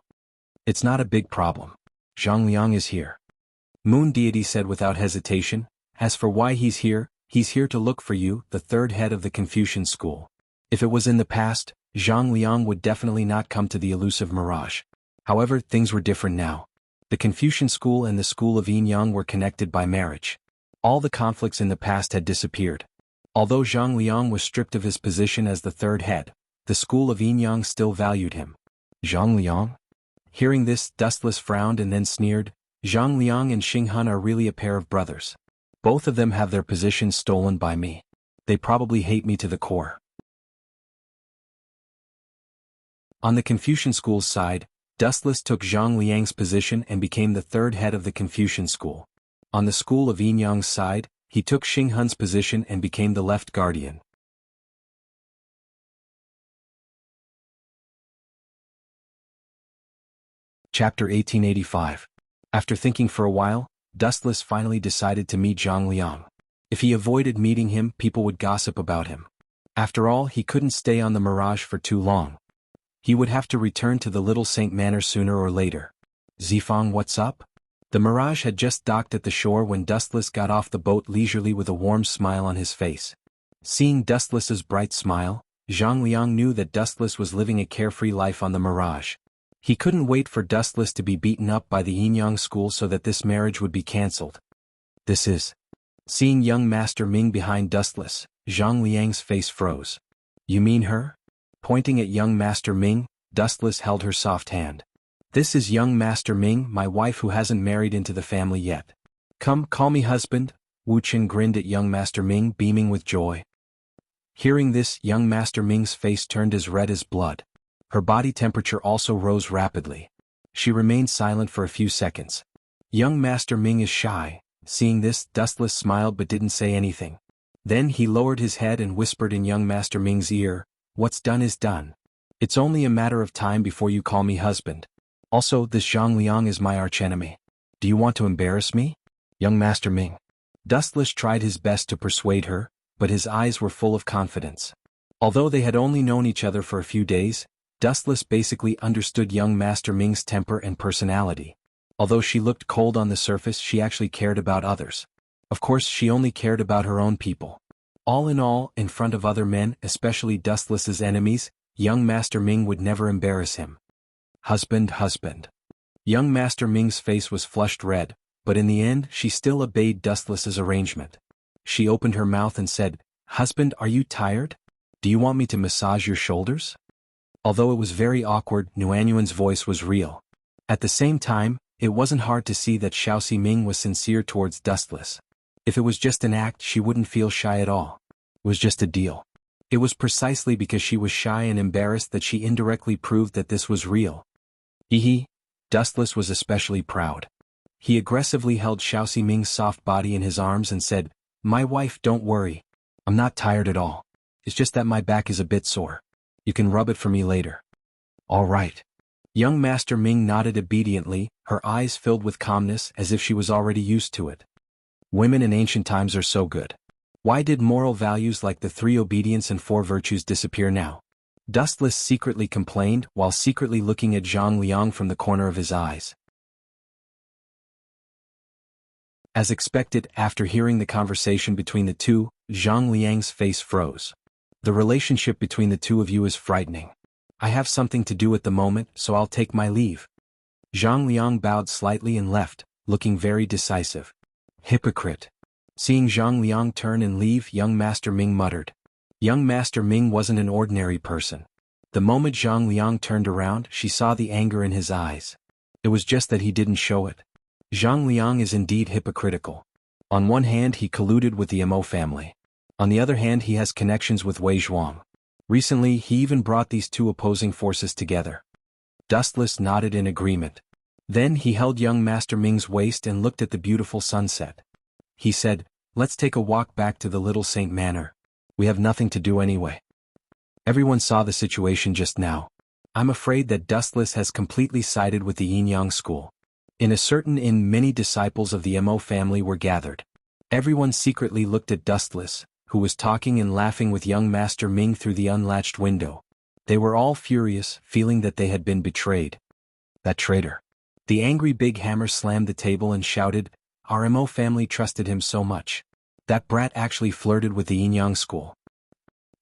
It's not a big problem. Zhang Liang is here. Moon Deity said without hesitation. As for why he's here to look for you, the third head of the Confucian school. If it was in the past, Zhang Liang would definitely not come to the elusive mirage. However, things were different now. The Confucian school and the school of Yinyang were connected by marriage. All the conflicts in the past had disappeared. Although Zhang Liang was stripped of his position as the third head, the school of Yinyang still valued him. Zhang Liang? Hearing this, Dustless frowned and then sneered, Zhang Liang and Xing Hun are really a pair of brothers. Both of them have their positions stolen by me. They probably hate me to the core. On the Confucian school's side, Dustless took Zhang Liang's position and became the third head of the Confucian school. On the school of Yinyang's side, he took Xing Hun's position and became the left guardian. Chapter 1885. After thinking for a while, Dustless finally decided to meet Zhang Liang. If he avoided meeting him, people would gossip about him. After all, he couldn't stay on the Mirage for too long. He would have to return to the Little Saint Manor sooner or later. Zifang, what's up? The Mirage had just docked at the shore when Dustless got off the boat leisurely with a warm smile on his face. Seeing Dustless's bright smile, Zhang Liang knew that Dustless was living a carefree life on the Mirage. He couldn't wait for Dustless to be beaten up by the Yinyang school so that this marriage would be cancelled. This is. Seeing young Master Ming behind Dustless, Zhang Liang's face froze. You mean her? Pointing at young Master Ming, Dustless held her soft hand. This is young Master Ming, my wife who hasn't married into the family yet. Come, call me husband. Wu Qin grinned at young Master Ming, beaming with joy. Hearing this, young Master Ming's face turned as red as blood. Her body temperature also rose rapidly. She remained silent for a few seconds. Young Master Ming is shy. Seeing this, Dustless smiled but didn't say anything. Then he lowered his head and whispered in young Master Ming's ear, what's done is done. It's only a matter of time before you call me husband. Also, this Zhang Liang is my archenemy. Do you want to embarrass me? Young Master Ming. Dustless tried his best to persuade her, but his eyes were full of confidence. Although they had only known each other for a few days, Dustless basically understood young Master Ming's temper and personality. Although she looked cold on the surface, she actually cared about others. Of course, she only cared about her own people. All in all, in front of other men, especially Dustless's enemies, young Master Ming would never embarrass him. Husband. Young Master Ming's face was flushed red, but in the end she still obeyed Dustless's arrangement. She opened her mouth and said, "Husband, are you tired? Do you want me to massage your shoulders?" Although it was very awkward, Nuanyuan's voice was real. At the same time, it wasn't hard to see that Xiaoxi Ming was sincere towards Dustless. If it was just an act, she wouldn't feel shy at all. It was just a deal. It was precisely because she was shy and embarrassed that she indirectly proved that this was real. Dustless was especially proud. He aggressively held Xiaoxi Ming's soft body in his arms and said, "My wife, don't worry. I'm not tired at all. It's just that my back is a bit sore. You can rub it for me later." "All right." Young Master Ming nodded obediently, her eyes filled with calmness as if she was already used to it. Women in ancient times are so good. Why did moral values like the 3 obedience and 4 virtues disappear now? Dustless secretly complained while secretly looking at Zhang Liang from the corner of his eyes. As expected, after hearing the conversation between the two, Zhang Liang's face froze. "The relationship between the two of you is frightening. I have something to do at the moment, so I'll take my leave." Zhang Liang bowed slightly and left, looking very decisive. Hypocrite. Seeing Zhang Liang turn and leave, young Master Ming muttered. Young Master Ming wasn't an ordinary person. The moment Zhang Liang turned around, she saw the anger in his eyes. It was just that he didn't show it. Zhang Liang is indeed hypocritical. On one hand, he colluded with the Mo family. On the other hand, he has connections with Wei Zhuang. Recently, he even brought these two opposing forces together. Dustless nodded in agreement. Then he held young Master Ming's waist and looked at the beautiful sunset. He said, "Let's take a walk back to the Little Saint Manor. We have nothing to do anyway." Everyone saw the situation just now. I'm afraid that Dustless has completely sided with the Yin-Yang school. In a certain inn, many disciples of the Mo family were gathered. Everyone secretly looked at Dustless, who was talking and laughing with young Master Ming through the unlatched window. They were all furious, feeling that they had been betrayed. That traitor. The angry Big Hammer slammed the table and shouted, "Our Mo family trusted him so much. That brat actually flirted with the Yin-Yang school."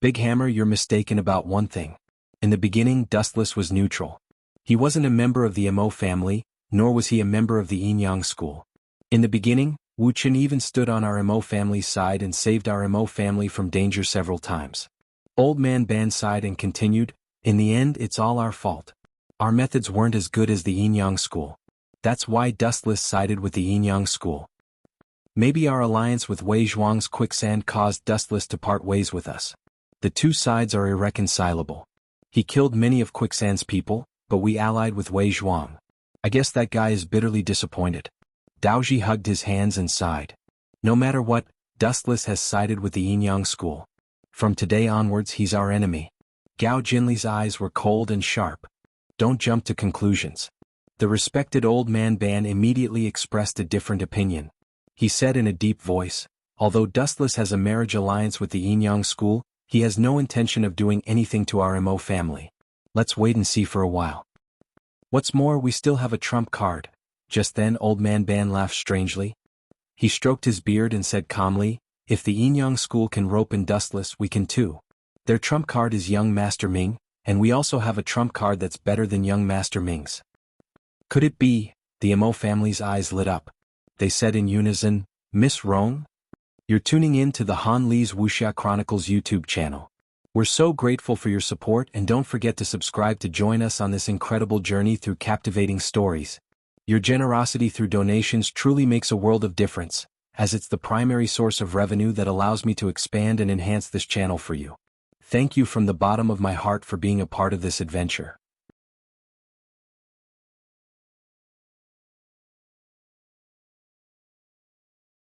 "Big Hammer, you're mistaken about one thing. In the beginning, Dustless was neutral. He wasn't a member of the Mo family, nor was he a member of the Yin-Yang school. In the beginning, Wu Chen even stood on our Mo family's side and saved our Mo family from danger several times." Old Man Ban sighed and continued, "In the end, it's all our fault. Our methods weren't as good as the Yin-Yang school. That's why Dustless sided with the Yin-Yang school. Maybe our alliance with Wei Zhuang's quicksand caused Dustless to part ways with us. The two sides are irreconcilable. He killed many of Quicksand's people, but we allied with Wei Zhuang. I guess that guy is bitterly disappointed." Daoji hugged his hands and sighed. "No matter what, Dustless has sided with the Yin-Yang school. From today onwards, he's our enemy." Gao Jinli's eyes were cold and sharp. "Don't jump to conclusions." The respected Old Man Ban immediately expressed a different opinion. He said in a deep voice, "Although Dustless has a marriage alliance with the Yin-Yang school, he has no intention of doing anything to our Mo family. Let's wait and see for a while. What's more, we still have a trump card." Just then Old Man Ban laughed strangely. He stroked his beard and said calmly, "If the Yin-Yang school can rope in Dustless, we can too. Their trump card is young Master Ming, and we also have a trump card that's better than young Master Ming's." "Could it be?" The Mo family's eyes lit up. They said in unison, "Miss Rong? You're tuning in to the Han Li's Wuxia Chronicles YouTube channel. We're so grateful for your support, and don't forget to subscribe to join us on this incredible journey through captivating stories. Your generosity through donations truly makes a world of difference, as it's the primary source of revenue that allows me to expand and enhance this channel for you. Thank you from the bottom of my heart for being a part of this adventure."